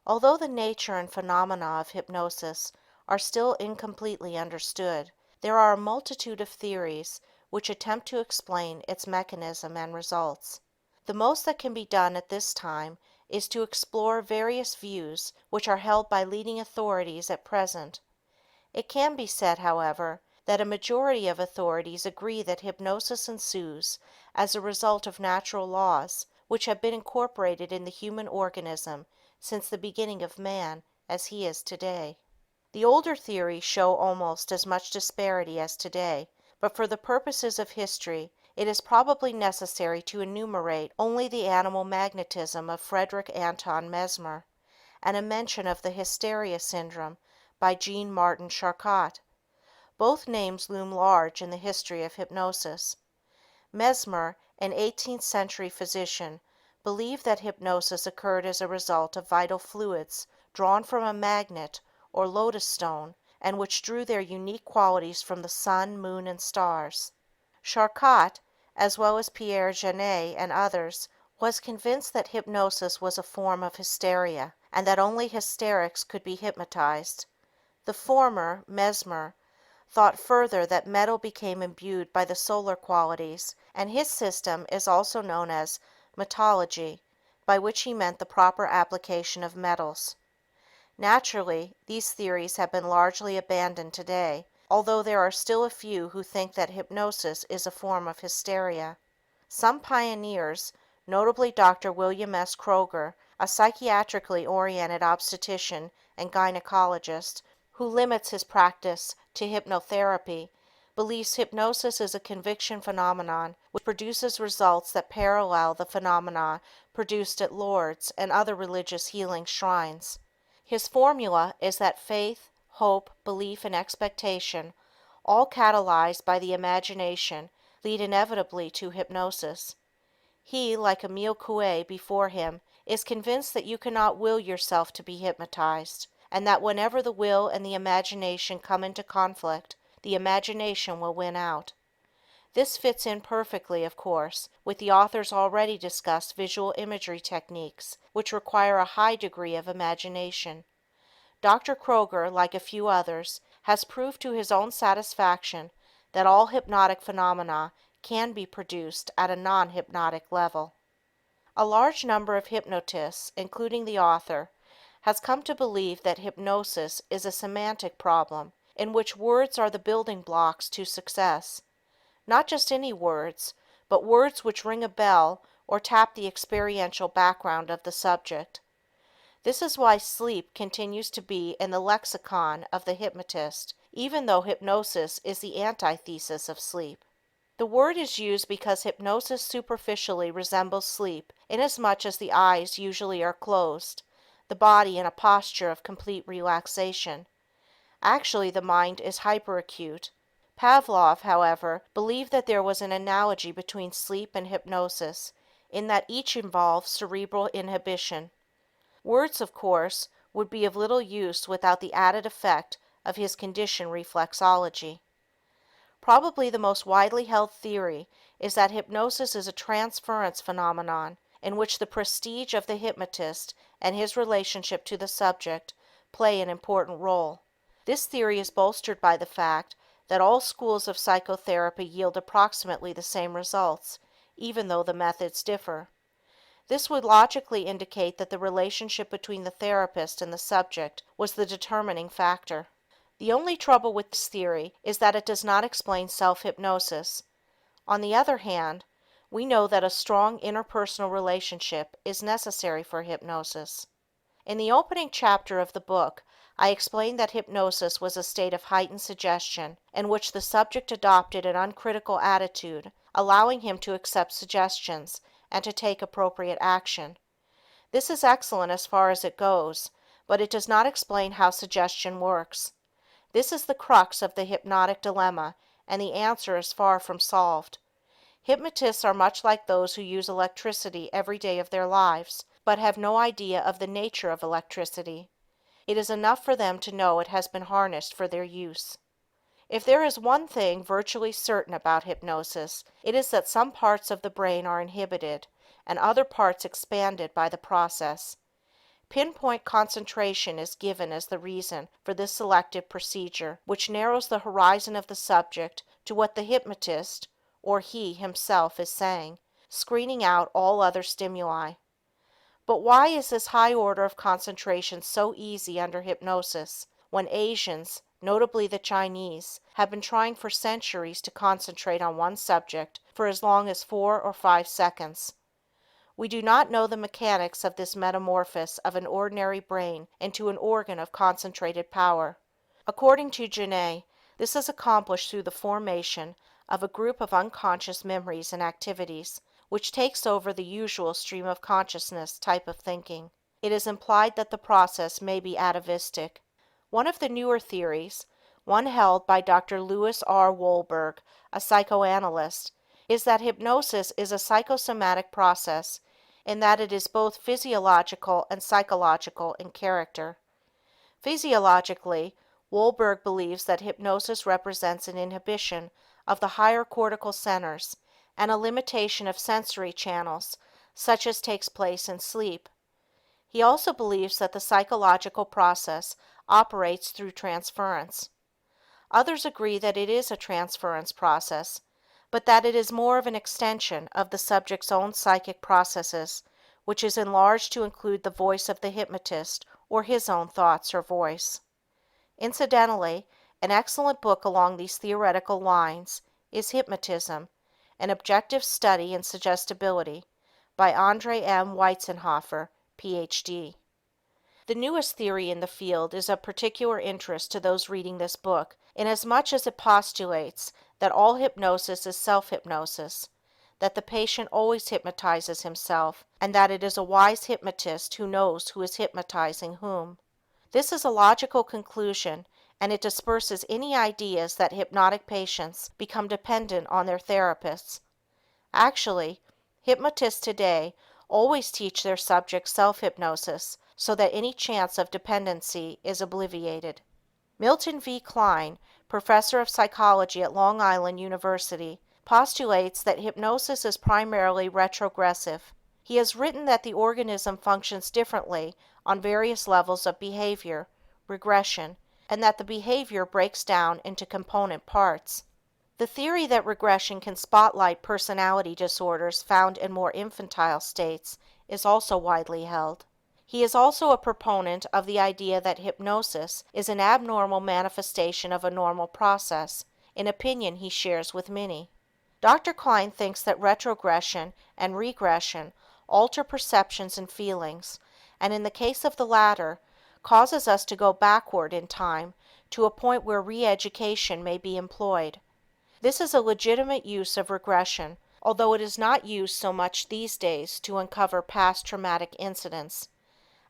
Although the nature and phenomena of hypnosis are still incompletely understood, there are a multitude of theories which attempt to explain its mechanism and results. The most that can be done at this time is to explore various views which are held by leading authorities at present. It can be said, however, that a majority of authorities agree that hypnosis ensues as a result of natural laws which have been incorporated in the human organism since the beginning of man as he is today. The older theories show almost as much disparity as today, but for the purposes of history it is probably necessary to enumerate only the animal magnetism of Frederick Anton Mesmer, and a mention of the hysteria syndrome by Jean Martin Charcot. Both names loom large in the history of hypnosis. Mesmer, an 18th century physician, believed that hypnosis occurred as a result of vital fluids drawn from a magnet or lotus stone, and which drew their unique qualities from the sun, moon, and stars. Charcot, as well as Pierre Janet and others, was convinced that hypnosis was a form of hysteria, and that only hysterics could be hypnotized. The former, Mesmer, thought further that metal became imbued by the solar qualities, and his system is also known as metallurgy, by which he meant the proper application of metals. Naturally, these theories have been largely abandoned today, although there are still a few who think that hypnosis is a form of hysteria. Some pioneers, notably Dr. William S. Kroger, a psychiatrically oriented obstetrician and gynecologist who limits his practice to hypnotherapy, believes hypnosis is a conviction phenomenon which produces results that parallel the phenomena produced at Lourdes and other religious healing shrines. His formula is that faith, hope, belief, and expectation, all catalyzed by the imagination, lead inevitably to hypnosis. He, like Emile Coué before him, is convinced that you cannot will yourself to be hypnotized, and that whenever the will and the imagination come into conflict, the imagination will win out. This fits in perfectly, of course, with the author's already discussed visual imagery techniques, which require a high degree of imagination. Dr. Kroger, like a few others, has proved to his own satisfaction that all hypnotic phenomena can be produced at a non-hypnotic level. A large number of hypnotists, including the author, has come to believe that hypnosis is a semantic problem in which words are the building blocks to success. Not just any words, but words which ring a bell or tap the experiential background of the subject. This is why sleep continues to be in the lexicon of the hypnotist, even though hypnosis is the antithesis of sleep. The word is used because hypnosis superficially resembles sleep inasmuch as the eyes usually are closed, the body in a posture of complete relaxation. Actually, the mind is hyperacute. Pavlov, however, believed that there was an analogy between sleep and hypnosis, in that each involves cerebral inhibition. Words, of course, would be of little use without the added effect of his conditioned reflexology. Probably the most widely held theory is that hypnosis is a transference phenomenon in which the prestige of the hypnotist and his relationship to the subject play an important role. This theory is bolstered by the fact that all schools of psychotherapy yield approximately the same results, even though the methods differ. This would logically indicate that the relationship between the therapist and the subject was the determining factor. The only trouble with this theory is that it does not explain self-hypnosis. On the other hand, we know that a strong interpersonal relationship is necessary for hypnosis. In the opening chapter of the book, I explained that hypnosis was a state of heightened suggestion in which the subject adopted an uncritical attitude, allowing him to accept suggestions and to take appropriate action. This is excellent as far as it goes, but it does not explain how suggestion works. This is the crux of the hypnotic dilemma, and the answer is far from solved. Hypnotists are much like those who use electricity every day of their lives, but have no idea of the nature of electricity. It is enough for them to know it has been harnessed for their use. If there is one thing virtually certain about hypnosis, it is that some parts of the brain are inhibited and other parts expanded by the process. Pinpoint concentration is given as the reason for this selective procedure, which narrows the horizon of the subject to what the hypnotist, or he himself, is saying, screening out all other stimuli. But why is this high order of concentration so easy under hypnosis, when Asians, notably the Chinese, have been trying for centuries to concentrate on one subject for as long as 4 or 5 seconds? We do not know the mechanics of this metamorphosis of an ordinary brain into an organ of concentrated power. According to Janet, this is accomplished through the formation of a group of unconscious memories and activities, which takes over the usual stream of consciousness type of thinking. It is implied that the process may be atavistic. One of the newer theories, one held by Dr. Louis R. Wolberg, a psychoanalyst, is that hypnosis is a psychosomatic process in that it is both physiological and psychological in character. Physiologically, Wolberg believes that hypnosis represents an inhibition of the higher cortical centers and a limitation of sensory channels, such as takes place in sleep. He also believes that the psychological process operates through transference. Others agree that it is a transference process, but that it is more of an extension of the subject's own psychic processes, which is enlarged to include the voice of the hypnotist or his own thoughts or voice. Incidentally, an excellent book along these theoretical lines is Hypnotism, an Objective Study in Suggestibility, by Andre M. Weizenhofer, Ph.D. The newest theory in the field is of particular interest to those reading this book, inasmuch as it postulates that all hypnosis is self-hypnosis, that the patient always hypnotizes himself, and that it is a wise hypnotist who knows who is hypnotizing whom. This is a logical conclusion, and it disperses any ideas that hypnotic patients become dependent on their therapists. Actually, hypnotists today always teach their subjects self-hypnosis so that any chance of dependency is obviated. Milton V. Klein, professor of psychology at Long Island University, postulates that hypnosis is primarily retrogressive. He has written that the organism functions differently on various levels of behavior, regression, and that the behavior breaks down into component parts. The theory that regression can spotlight personality disorders found in more infantile states is also widely held. He is also a proponent of the idea that hypnosis is an abnormal manifestation of a normal process, an opinion he shares with many. Dr. Klein thinks that retrogression and regression alter perceptions and feelings, and in the case of the latter, causes us to go backward in time to a point where re-education may be employed. This is a legitimate use of regression, although it is not used so much these days to uncover past traumatic incidents.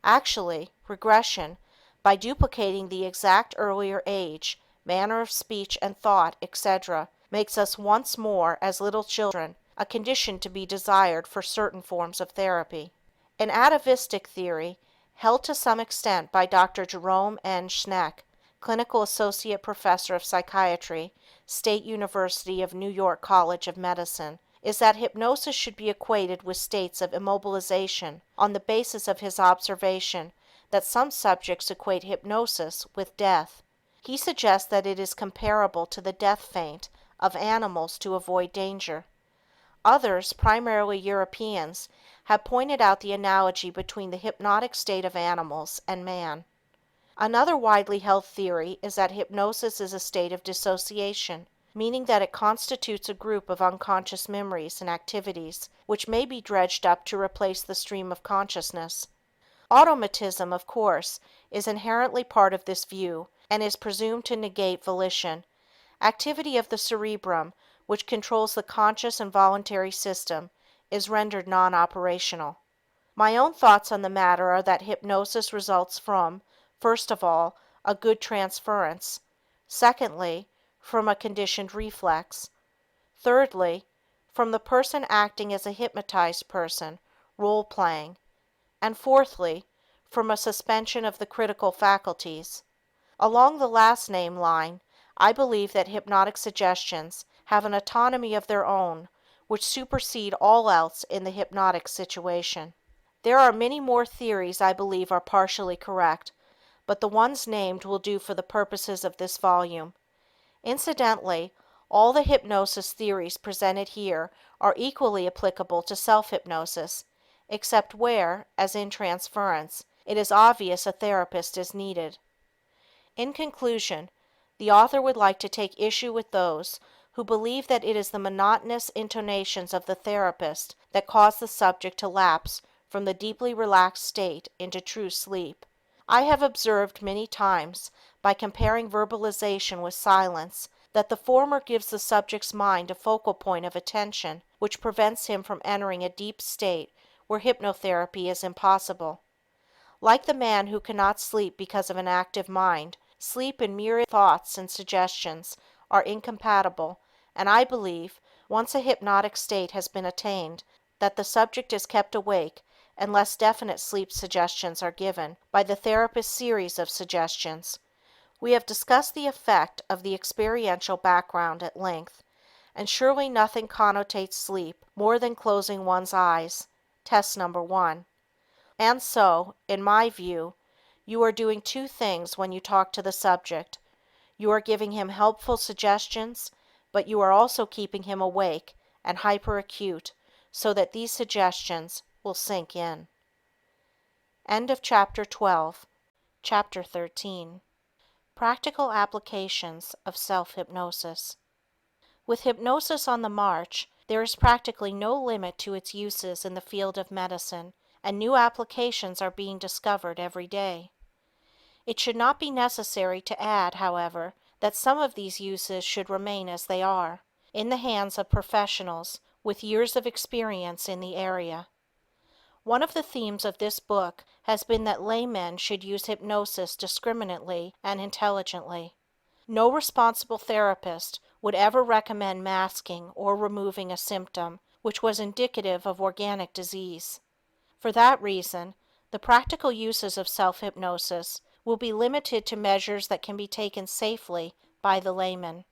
Actually, regression, by duplicating the exact earlier age, manner of speech and thought, etc., makes us once more as little children, a condition to be desired for certain forms of therapy. An atavistic theory, held to some extent by Dr. Jerome N. Schneck, Clinical Associate Professor of Psychiatry, State University of New York College of Medicine, is that hypnosis should be equated with states of immobilization on the basis of his observation that some subjects equate hypnosis with death. He suggests that it is comparable to the death feint of animals to avoid danger. Others, primarily Europeans, have pointed out the analogy between the hypnotic state of animals and man. Another widely held theory is that hypnosis is a state of dissociation, meaning that it constitutes a group of unconscious memories and activities which may be dredged up to replace the stream of consciousness. Automatism, of course, is inherently part of this view and is presumed to negate volition. Activity of the cerebrum, which controls the conscious and voluntary system, is rendered non-operational. My own thoughts on the matter are that hypnosis results from, first of all, a good transference; secondly, from a conditioned reflex; thirdly, from the person acting as a hypnotized person, role playing; and fourthly, from a suspension of the critical faculties. Along the last named line, I believe that hypnotic suggestions have an autonomy of their own which supersede all else in the hypnotic situation. There are many more theories I believe are partially correct, but the ones named will do for the purposes of this volume. Incidentally, all the hypnosis theories presented here are equally applicable to self-hypnosis, except where, as in transference, it is obvious a therapist is needed. In conclusion, the author would like to take issue with those who believe that it is the monotonous intonations of the therapist that cause the subject to lapse from the deeply relaxed state into true sleep. I have observed many times, by comparing verbalization with silence, that the former gives the subject's mind a focal point of attention which prevents him from entering a deep state where hypnotherapy is impossible. Like the man who cannot sleep because of an active mind, sleep and mere thoughts and suggestions are incompatible, and I believe, once a hypnotic state has been attained, that the subject is kept awake unless definite sleep suggestions are given by the therapist's series of suggestions. We have discussed the effect of the experiential background at length, and surely nothing connotates sleep more than closing one's eyes, test number 1. And so, in my view, you are doing two things when you talk to the subject. You are giving him helpful suggestions, but you are also keeping him awake and hyperacute so that these suggestions will sink in. End of Chapter 12. Chapter 13. Practical Applications of Self-Hypnosis. With hypnosis on the march, there is practically no limit to its uses in the field of medicine, and new applications are being discovered every day. It should not be necessary to add, however, that some of these uses should remain as they are, in the hands of professionals with years of experience in the area. One of the themes of this book has been that laymen should use hypnosis discriminately and intelligently. No responsible therapist would ever recommend masking or removing a symptom which was indicative of organic disease. For that reason, the practical uses of self-hypnosis will be limited to measures that can be taken safely by the layman.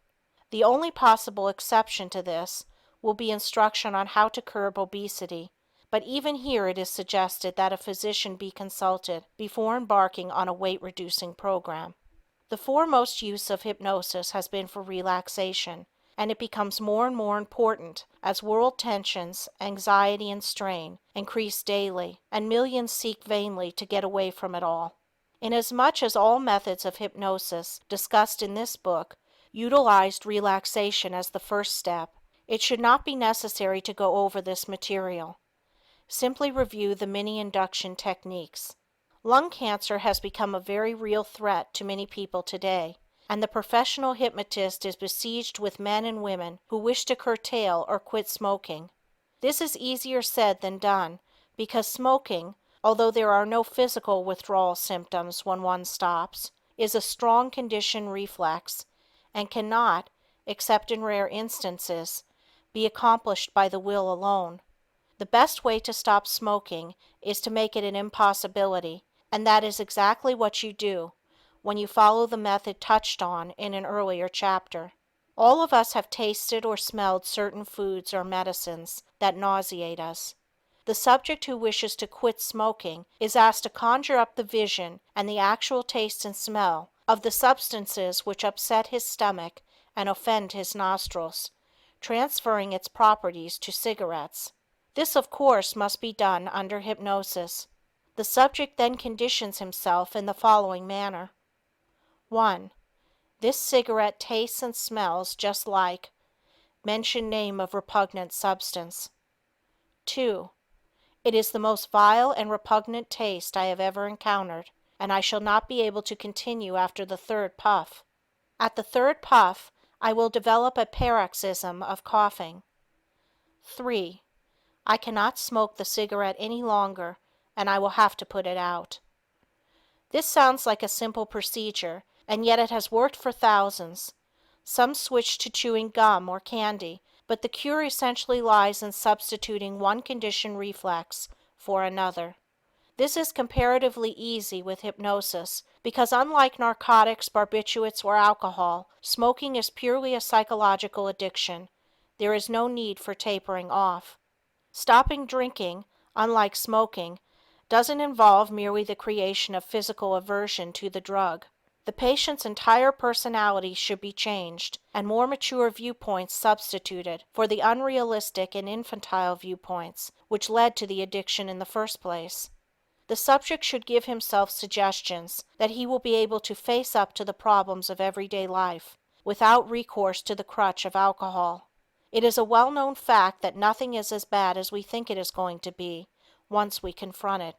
The only possible exception to this will be instruction on how to curb obesity, but even here it is suggested that a physician be consulted before embarking on a weight-reducing program. The foremost use of hypnosis has been for relaxation, and it becomes more and more important as world tensions, anxiety, and strain increase daily, and millions seek vainly to get away from it all. Inasmuch as all methods of hypnosis discussed in this book utilized relaxation as the first step, it should not be necessary to go over this material. Simply review the many induction techniques. Lung cancer has become a very real threat to many people today, and the professional hypnotist is besieged with men and women who wish to curtail or quit smoking. This is easier said than done, because smoking, although there are no physical withdrawal symptoms when one stops, is a strong conditioned reflex, and cannot, except in rare instances, be accomplished by the will alone. The best way to stop smoking is to make it an impossibility, and that is exactly what you do when you follow the method touched on in an earlier chapter. All of us have tasted or smelled certain foods or medicines that nauseate us. The subject who wishes to quit smoking is asked to conjure up the vision and the actual taste and smell of the substances which upset his stomach and offend his nostrils, transferring its properties to cigarettes. This, of course, must be done under hypnosis. The subject then conditions himself in the following manner. 1. This cigarette tastes and smells just like. Mention name of repugnant substance. 2. It is the most vile and repugnant taste I have ever encountered, and I shall not be able to continue after the third puff. At the third puff, I will develop a paroxysm of coughing. 3. I cannot smoke the cigarette any longer and I will have to put it out. This sounds like a simple procedure, and yet it has worked for thousands. Some switch to chewing gum or candy, but the cure essentially lies in substituting one conditioned reflex for another. This is comparatively easy with hypnosis because, unlike narcotics, barbiturates, or alcohol, smoking is purely a psychological addiction. There is no need for tapering off. Stopping drinking, unlike smoking, doesn't involve merely the creation of physical aversion to the drug. The patient's entire personality should be changed, and more mature viewpoints substituted for the unrealistic and infantile viewpoints which led to the addiction in the first place. The subject should give himself suggestions that he will be able to face up to the problems of everyday life without recourse to the crutch of alcohol. It is a well-known fact that nothing is as bad as we think it is going to be once we confront it.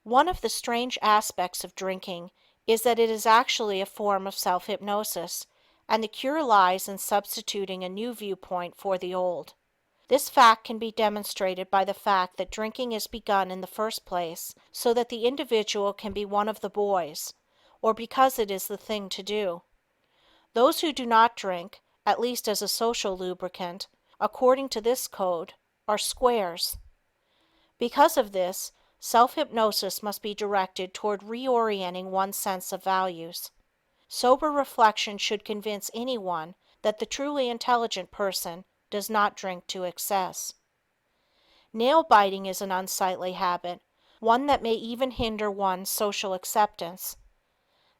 One of the strange aspects of drinking is that it is actually a form of self-hypnosis, and the cure lies in substituting a new viewpoint for the old. This fact can be demonstrated by the fact that drinking is begun in the first place so that the individual can be one of the boys, or because it is the thing to do. Those who do not drink, at least as a social lubricant, according to this code, are squares. Because of this, self-hypnosis must be directed toward reorienting one's sense of values. Sober reflection should convince anyone that the truly intelligent person does not drink to excess. Nail biting is an unsightly habit, one that may even hinder one's social acceptance.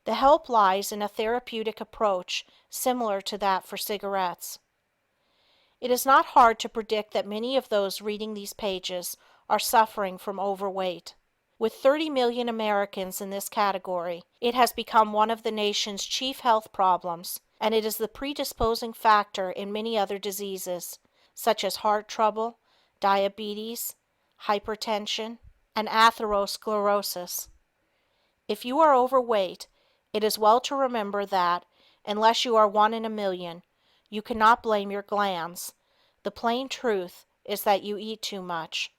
The help lies in a therapeutic approach similar to that for cigarettes. It is not hard to predict that many of those reading these pages are suffering from overweight. With 30 million Americans in this category, it has become one of the nation's chief health problems, and it is the predisposing factor in many other diseases, such as heart trouble, diabetes, hypertension, and atherosclerosis. If you are overweight, it is well to remember that, unless you are 1 in a million, you cannot blame your glands. The plain truth is that you eat too much.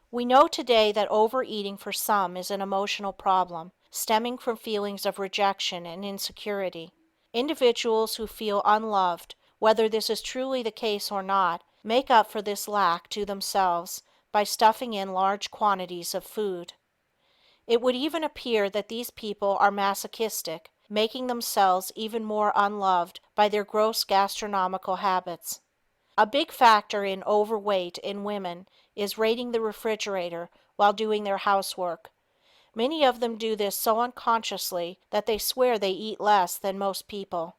We know today that overeating for some is an emotional problem, stemming from feelings of rejection and insecurity. Individuals who feel unloved, whether this is truly the case or not, make up for this lack to themselves by stuffing in large quantities of food. It would even appear that these people are masochistic, making themselves even more unloved by their gross gastronomical habits. A big factor in overweight in women is raiding the refrigerator while doing their housework. Many of them do this so unconsciously that they swear they eat less than most people.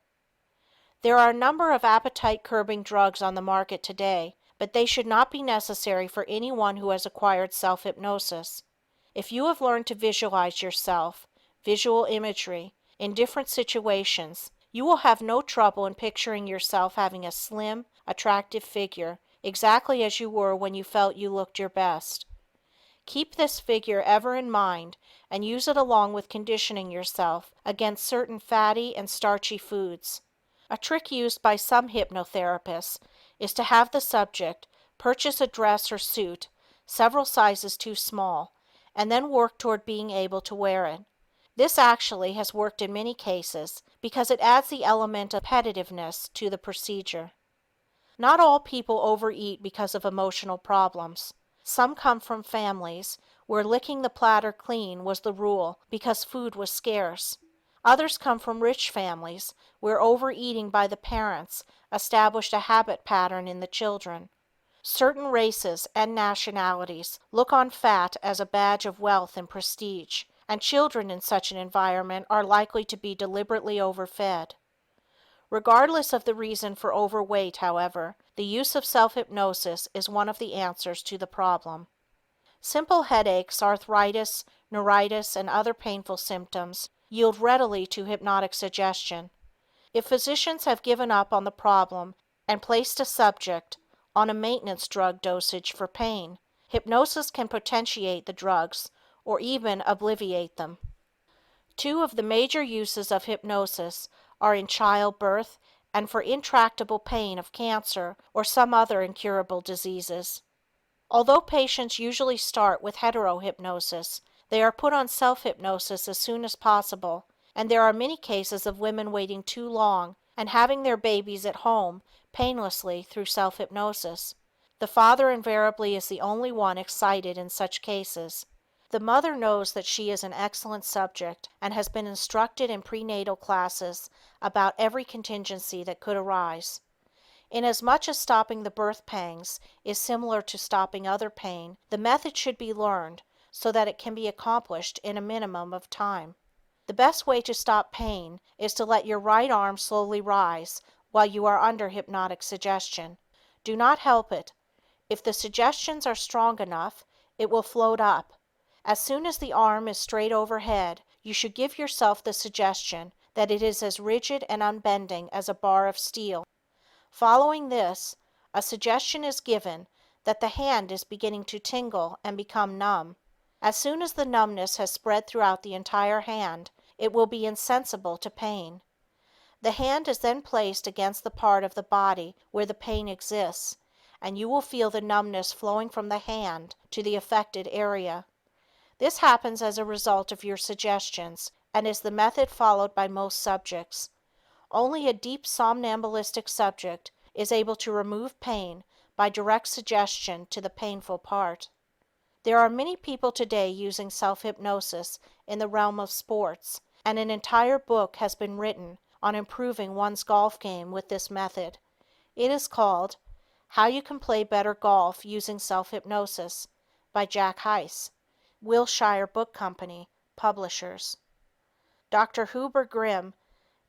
There are a number of appetite-curbing drugs on the market today, but they should not be necessary for anyone who has acquired self-hypnosis. If you have learned to visualize yourself, visual imagery, in different situations, you will have no trouble in picturing yourself having a slim, attractive figure, exactly as you were when you felt you looked your best. Keep this figure ever in mind and use it along with conditioning yourself against certain fatty and starchy foods. A trick used by some hypnotherapists is to have the subject purchase a dress or suit several sizes too small, and then work toward being able to wear it. This actually has worked in many cases because it adds the element of competitiveness to the procedure. Not all people overeat because of emotional problems. Some come from families where licking the platter clean was the rule because food was scarce. Others come from rich families where overeating by the parents established a habit pattern in the children. Certain races and nationalities look on fat as a badge of wealth and prestige, and children in such an environment are likely to be deliberately overfed. Regardless of the reason for overweight, however, the use of self-hypnosis is one of the answers to the problem. Simple headaches, arthritis, neuritis, and other painful symptoms yield readily to hypnotic suggestion. If physicians have given up on the problem and placed a subject on a maintenance drug dosage for pain, hypnosis can potentiate the drugs or even obviate them. Two of the major uses of hypnosis are in childbirth and for intractable pain of cancer or some other incurable diseases. Although patients usually start with heterohypnosis, they are put on self-hypnosis as soon as possible, and there are many cases of women waiting too long and having their babies at home painlessly through self-hypnosis. The father invariably is the only one excited in such cases. The mother knows that she is an excellent subject and has been instructed in prenatal classes about every contingency that could arise. Inasmuch as stopping the birth pangs is similar to stopping other pain, the method should be learned so that it can be accomplished in a minimum of time. The best way to stop pain is to let your right arm slowly rise while you are under hypnotic suggestion. Do not help it. If the suggestions are strong enough, it will float up. As soon as the arm is straight overhead, you should give yourself the suggestion that it is as rigid and unbending as a bar of steel. Following this, a suggestion is given that the hand is beginning to tingle and become numb. As soon as the numbness has spread throughout the entire hand, it will be insensible to pain. The hand is then placed against the part of the body where the pain exists, and you will feel the numbness flowing from the hand to the affected area. This happens as a result of your suggestions and is the method followed by most subjects. Only a deep somnambulistic subject is able to remove pain by direct suggestion to the painful part. There are many people today using self-hypnosis in the realm of sports, and an entire book has been written on improving one's golf game with this method. It is called How You Can Play Better Golf Using Self-Hypnosis by Jack Heiss, Wilshire Book Company, publishers. Dr. Huber Grimm,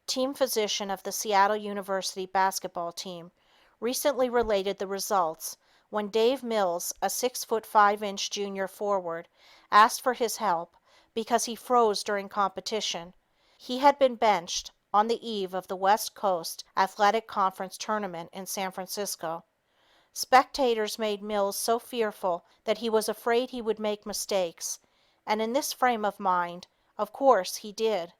team physician of the Seattle University basketball team, recently related the results when Dave Mills, a 6' 5" junior forward, asked for his help because he froze during competition. He had been benched on the eve of the West Coast Athletic Conference tournament in San Francisco. Spectators made Mills so fearful that he was afraid he would make mistakes, and in this frame of mind, of course, he did.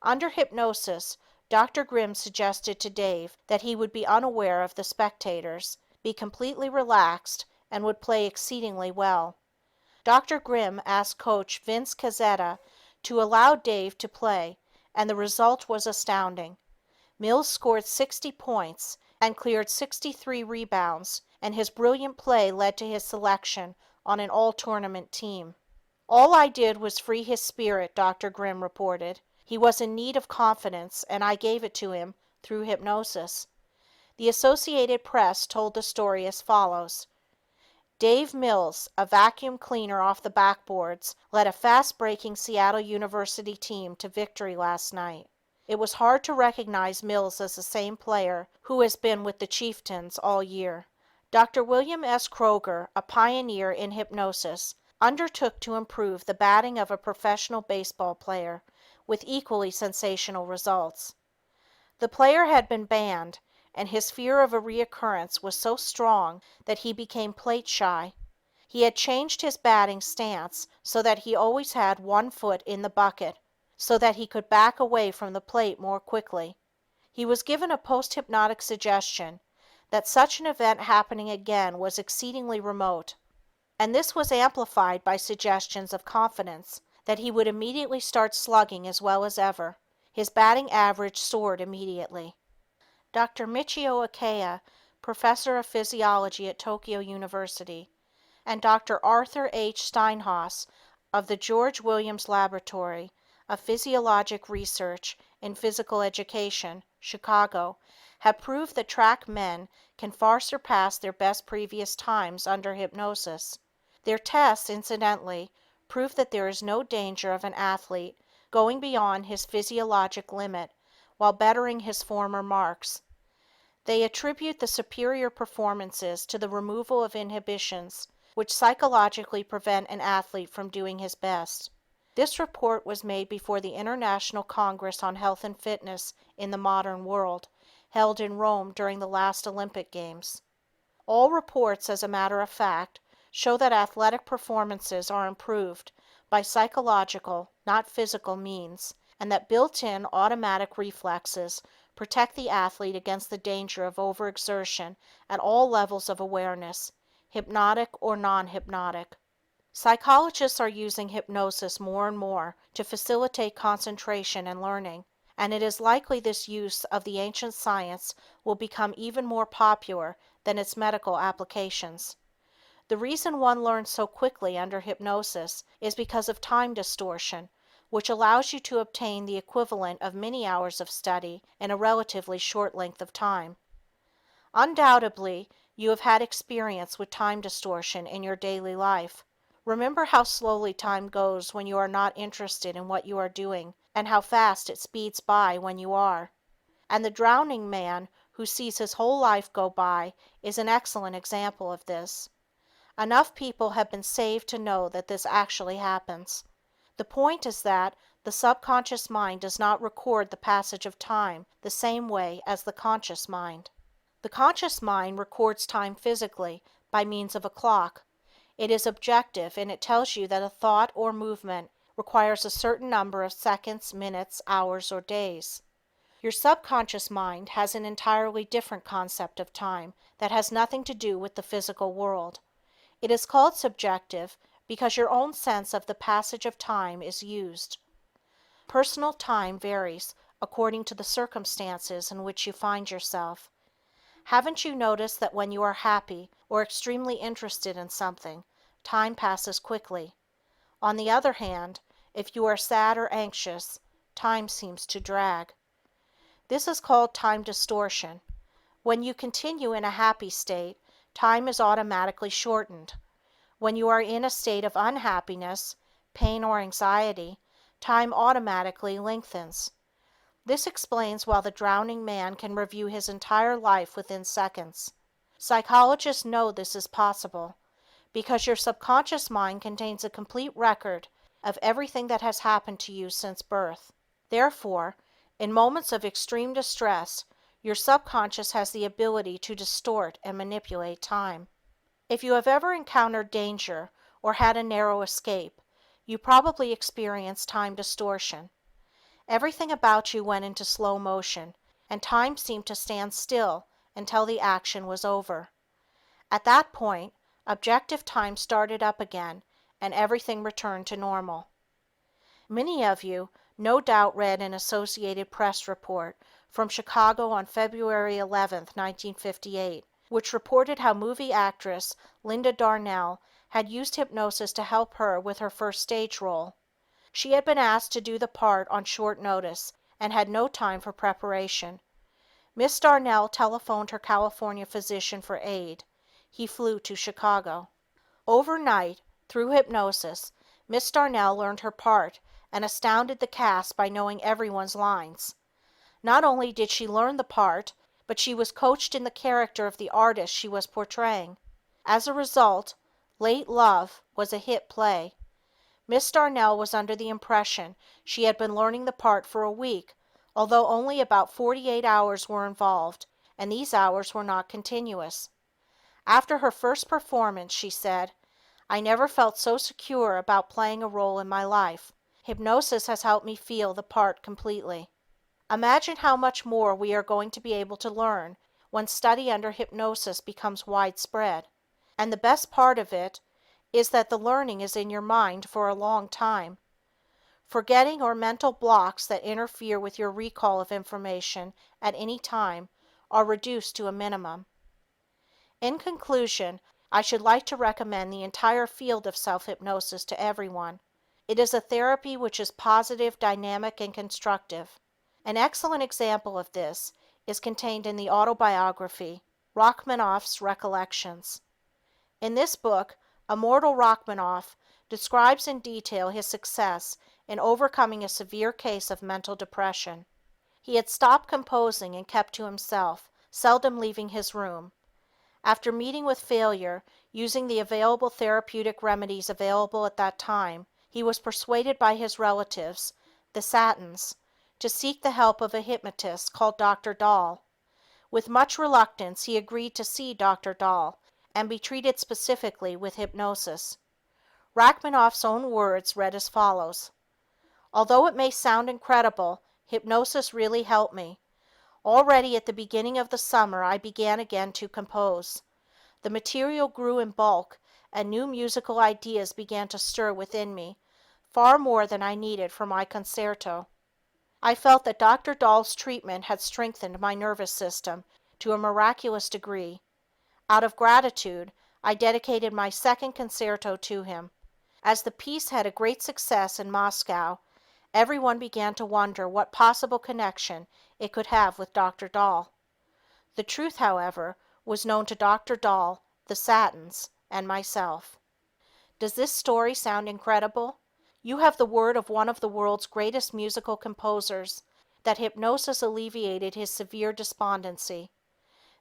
Under hypnosis, Dr. Grimm suggested to Dave that he would be unaware of the spectators, be completely relaxed, and would play exceedingly well. Dr. Grimm asked coach Vince Cazzetta to allow Dave to play, and the result was astounding. Mills scored 60 points and cleared 63 rebounds, and his brilliant play led to his selection on an all-tournament team. All I did was free his spirit, Dr. Grimm reported. He was in need of confidence, and I gave it to him through hypnosis. The Associated Press told the story as follows. Dave Mills, a vacuum cleaner off the backboards, led a fast-breaking Seattle University team to victory last night. It was hard to recognize Mills as the same player who has been with the Chieftains all year. Dr. William S. Kroger, a pioneer in hypnosis, undertook to improve the batting of a professional baseball player with equally sensational results. The player had been banned, and his fear of a reoccurrence was so strong that he became plate shy. He had changed his batting stance so that he always had one foot in the bucket, so that he could back away from the plate more quickly. He was given a post-hypnotic suggestion that such an event happening again was exceedingly remote, and this was amplified by suggestions of confidence that he would immediately start slugging as well as ever. His batting average soared immediately. Dr. Michio Ikeya, professor of physiology at Tokyo University, and Dr. Arthur H. Steinhaus of the George Williams Laboratory of Physiologic Research in Physical Education, Chicago, have proved that track men can far surpass their best previous times under hypnosis. Their tests, incidentally, prove that there is no danger of an athlete going beyond his physiologic limit while bettering his former marks. They attribute the superior performances to the removal of inhibitions, which psychologically prevent an athlete from doing his best. This report was made before the International Congress on Health and Fitness in the Modern World, held in Rome during the last Olympic Games. All reports, as a matter of fact, show that athletic performances are improved by psychological, not physical means, and that built-in automatic reflexes protect the athlete against the danger of overexertion at all levels of awareness, hypnotic or non-hypnotic. Psychologists are using hypnosis more and more to facilitate concentration and learning, and it is likely this use of the ancient science will become even more popular than its medical applications. The reason one learns so quickly under hypnosis is because of time distortion, which allows you to obtain the equivalent of many hours of study in a relatively short length of time. Undoubtedly, you have had experience with time distortion in your daily life. Remember how slowly time goes when you are not interested in what you are doing, and how fast it speeds by when you are. And the drowning man who sees his whole life go by is an excellent example of this. Enough people have been saved to know that this actually happens. The point is that the subconscious mind does not record the passage of time the same way as the conscious mind. The conscious mind records time physically by means of a clock. It is objective and it tells you that a thought or movement requires a certain number of seconds, minutes, hours, or days. Your subconscious mind has an entirely different concept of time that has nothing to do with the physical world. It is called subjective because your own sense of the passage of time is used. Personal time varies according to the circumstances in which you find yourself. Haven't you noticed that when you are happy or extremely interested in something, time passes quickly? On the other hand, if you are sad or anxious, time seems to drag. This is called time distortion. When you continue in a happy state, time is automatically shortened. When you are in a state of unhappiness, pain, or anxiety, time automatically lengthens. This explains why the drowning man can review his entire life within seconds. Psychologists know this is possible because your subconscious mind contains a complete record of everything that has happened to you since birth. Therefore, in moments of extreme distress, your subconscious has the ability to distort and manipulate time. If you have ever encountered danger or had a narrow escape, you probably experienced time distortion. Everything about you went into slow motion, and time seemed to stand still until the action was over. At that point, objective time started up again, and everything returned to normal. Many of you no doubt read an Associated Press report from Chicago on February 11, 1958, which reported how movie actress Linda Darnell had used hypnosis to help her with her first stage role. She had been asked to do the part on short notice and had no time for preparation. Miss Darnell telephoned her California physician for aid. He flew to Chicago. Overnight, through hypnosis, Miss Darnell learned her part and astounded the cast by knowing everyone's lines. Not only did she learn the part, but she was coached in the character of the artist she was portraying. As a result, Late Love was a hit play. Miss Darnell was under the impression she had been learning the part for a week, although only about 48 hours were involved, and these hours were not continuous. After her first performance, she said, "I never felt so secure about playing a role in my life. Hypnosis has helped me feel the part completely." Imagine how much more we are going to be able to learn when study under hypnosis becomes widespread. And the best part of it is that the learning is in your mind for a long time. Forgetting or mental blocks that interfere with your recall of information at any time are reduced to a minimum. In conclusion, I should like to recommend the entire field of self-hypnosis to everyone. It is a therapy which is positive, dynamic, and constructive. An excellent example of this is contained in the autobiography, Rachmaninoff's Recollections. In this book, Immortal Rachmaninoff describes in detail his success in overcoming a severe case of mental depression. He had stopped composing and kept to himself, seldom leaving his room. After meeting with failure, using the available therapeutic remedies available at that time, he was persuaded by his relatives, the Satins, to seek the help of a hypnotist called Dr. Dahl. With much reluctance, he agreed to see Dr. Dahl and be treated specifically with hypnosis. Rachmaninoff's own words read as follows: "Although it may sound incredible, hypnosis really helped me. Already at the beginning of the summer I began again to compose. The material grew in bulk, and new musical ideas began to stir within me, far more than I needed for my concerto. I felt that Dr. Dahl's treatment had strengthened my nervous system to a miraculous degree. Out of gratitude, I dedicated my second concerto to him. As the piece had a great success in Moscow, everyone began to wonder what possible connection it could have with Dr. Dahl. The truth, however, was known to Dr. Dahl, the Satins, and myself. Does this story sound incredible? You have the word of one of the world's greatest musical composers that hypnosis alleviated his severe despondency.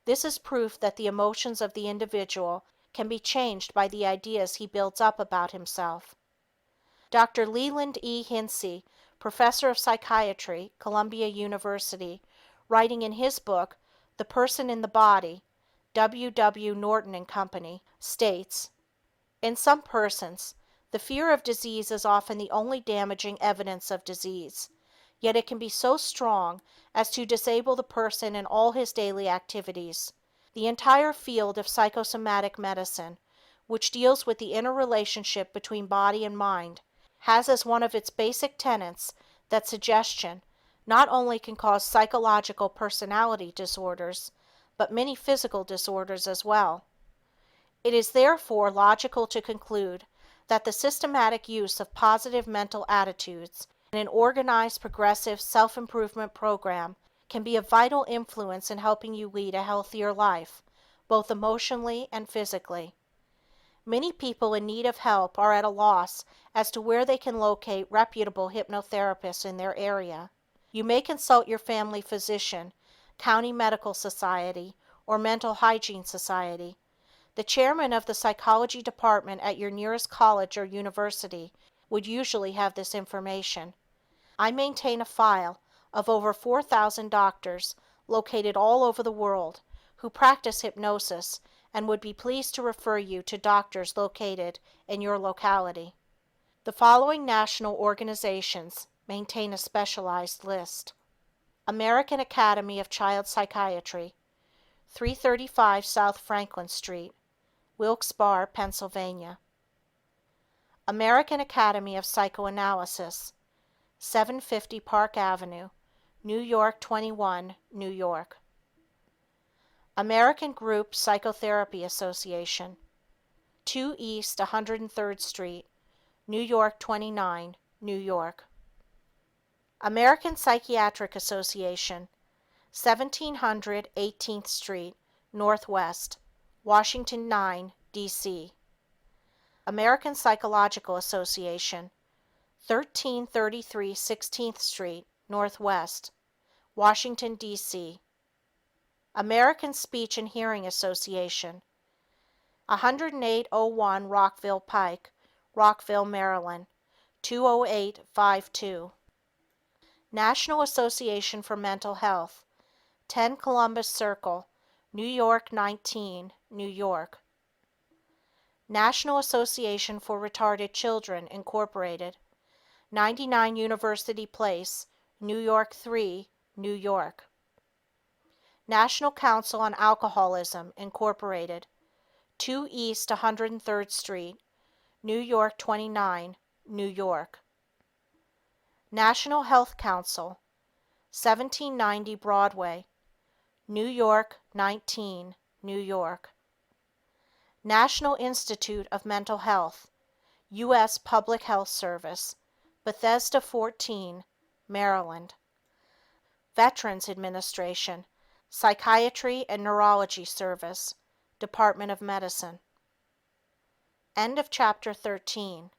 This is proof that the emotions of the individual can be changed by the ideas he builds up about himself. Dr. Leland E. Hinsey, professor of psychiatry, Columbia University, writing in his book, The Person in the Body, W. W. Norton and Company, states, "In some persons, the fear of disease is often the only damaging evidence of disease, yet it can be so strong as to disable the person in all his daily activities. The entire field of psychosomatic medicine, which deals with the inner relationship between body and mind, has as one of its basic tenets that suggestion not only can cause psychological personality disorders, but many physical disorders as well. It is therefore logical to conclude that the systematic use of positive mental attitudes in an organized progressive self-improvement program can be a vital influence in helping you lead a healthier life, both emotionally and physically. Many people in need of help are at a loss as to where they can locate reputable hypnotherapists in their area. You may consult your family physician, county medical society, or mental hygiene society. The chairman of the psychology department at your nearest college or university would usually have this information. I maintain a file of over 4,000 doctors located all over the world who practice hypnosis and would be pleased to refer you to doctors located in your locality. The following national organizations maintain a specialized list: American Academy of Child Psychiatry, 335 South Franklin Street, Wilkes-Barre, Pennsylvania. American Academy of Psychoanalysis, 750 Park Avenue, New York 21, New York. American Group Psychotherapy Association, 2 East 103rd Street, New York 29, New York. American Psychiatric Association, 1700 18th Street, Northwest, Washington 9, D.C. American Psychological Association, 1333 16th Street, Northwest, Washington, D.C. American Speech and Hearing Association, 10801 Rockville Pike, Rockville, Maryland, 20852. National Association for Mental Health, 10 Columbus Circle, New York 19, New York. National Association for Retarded Children, Incorporated, 99 University Place, New York 3, New York. National Council on Alcoholism, Incorporated, 2 East 103rd Street, New York 29, New York. National Health Council, 1790 Broadway, New York 19, New York. National Institute of Mental Health, U.S. Public Health Service, Bethesda 14, Maryland. Veterans Administration, Psychiatry and Neurology Service, Department of Medicine. End of chapter 13.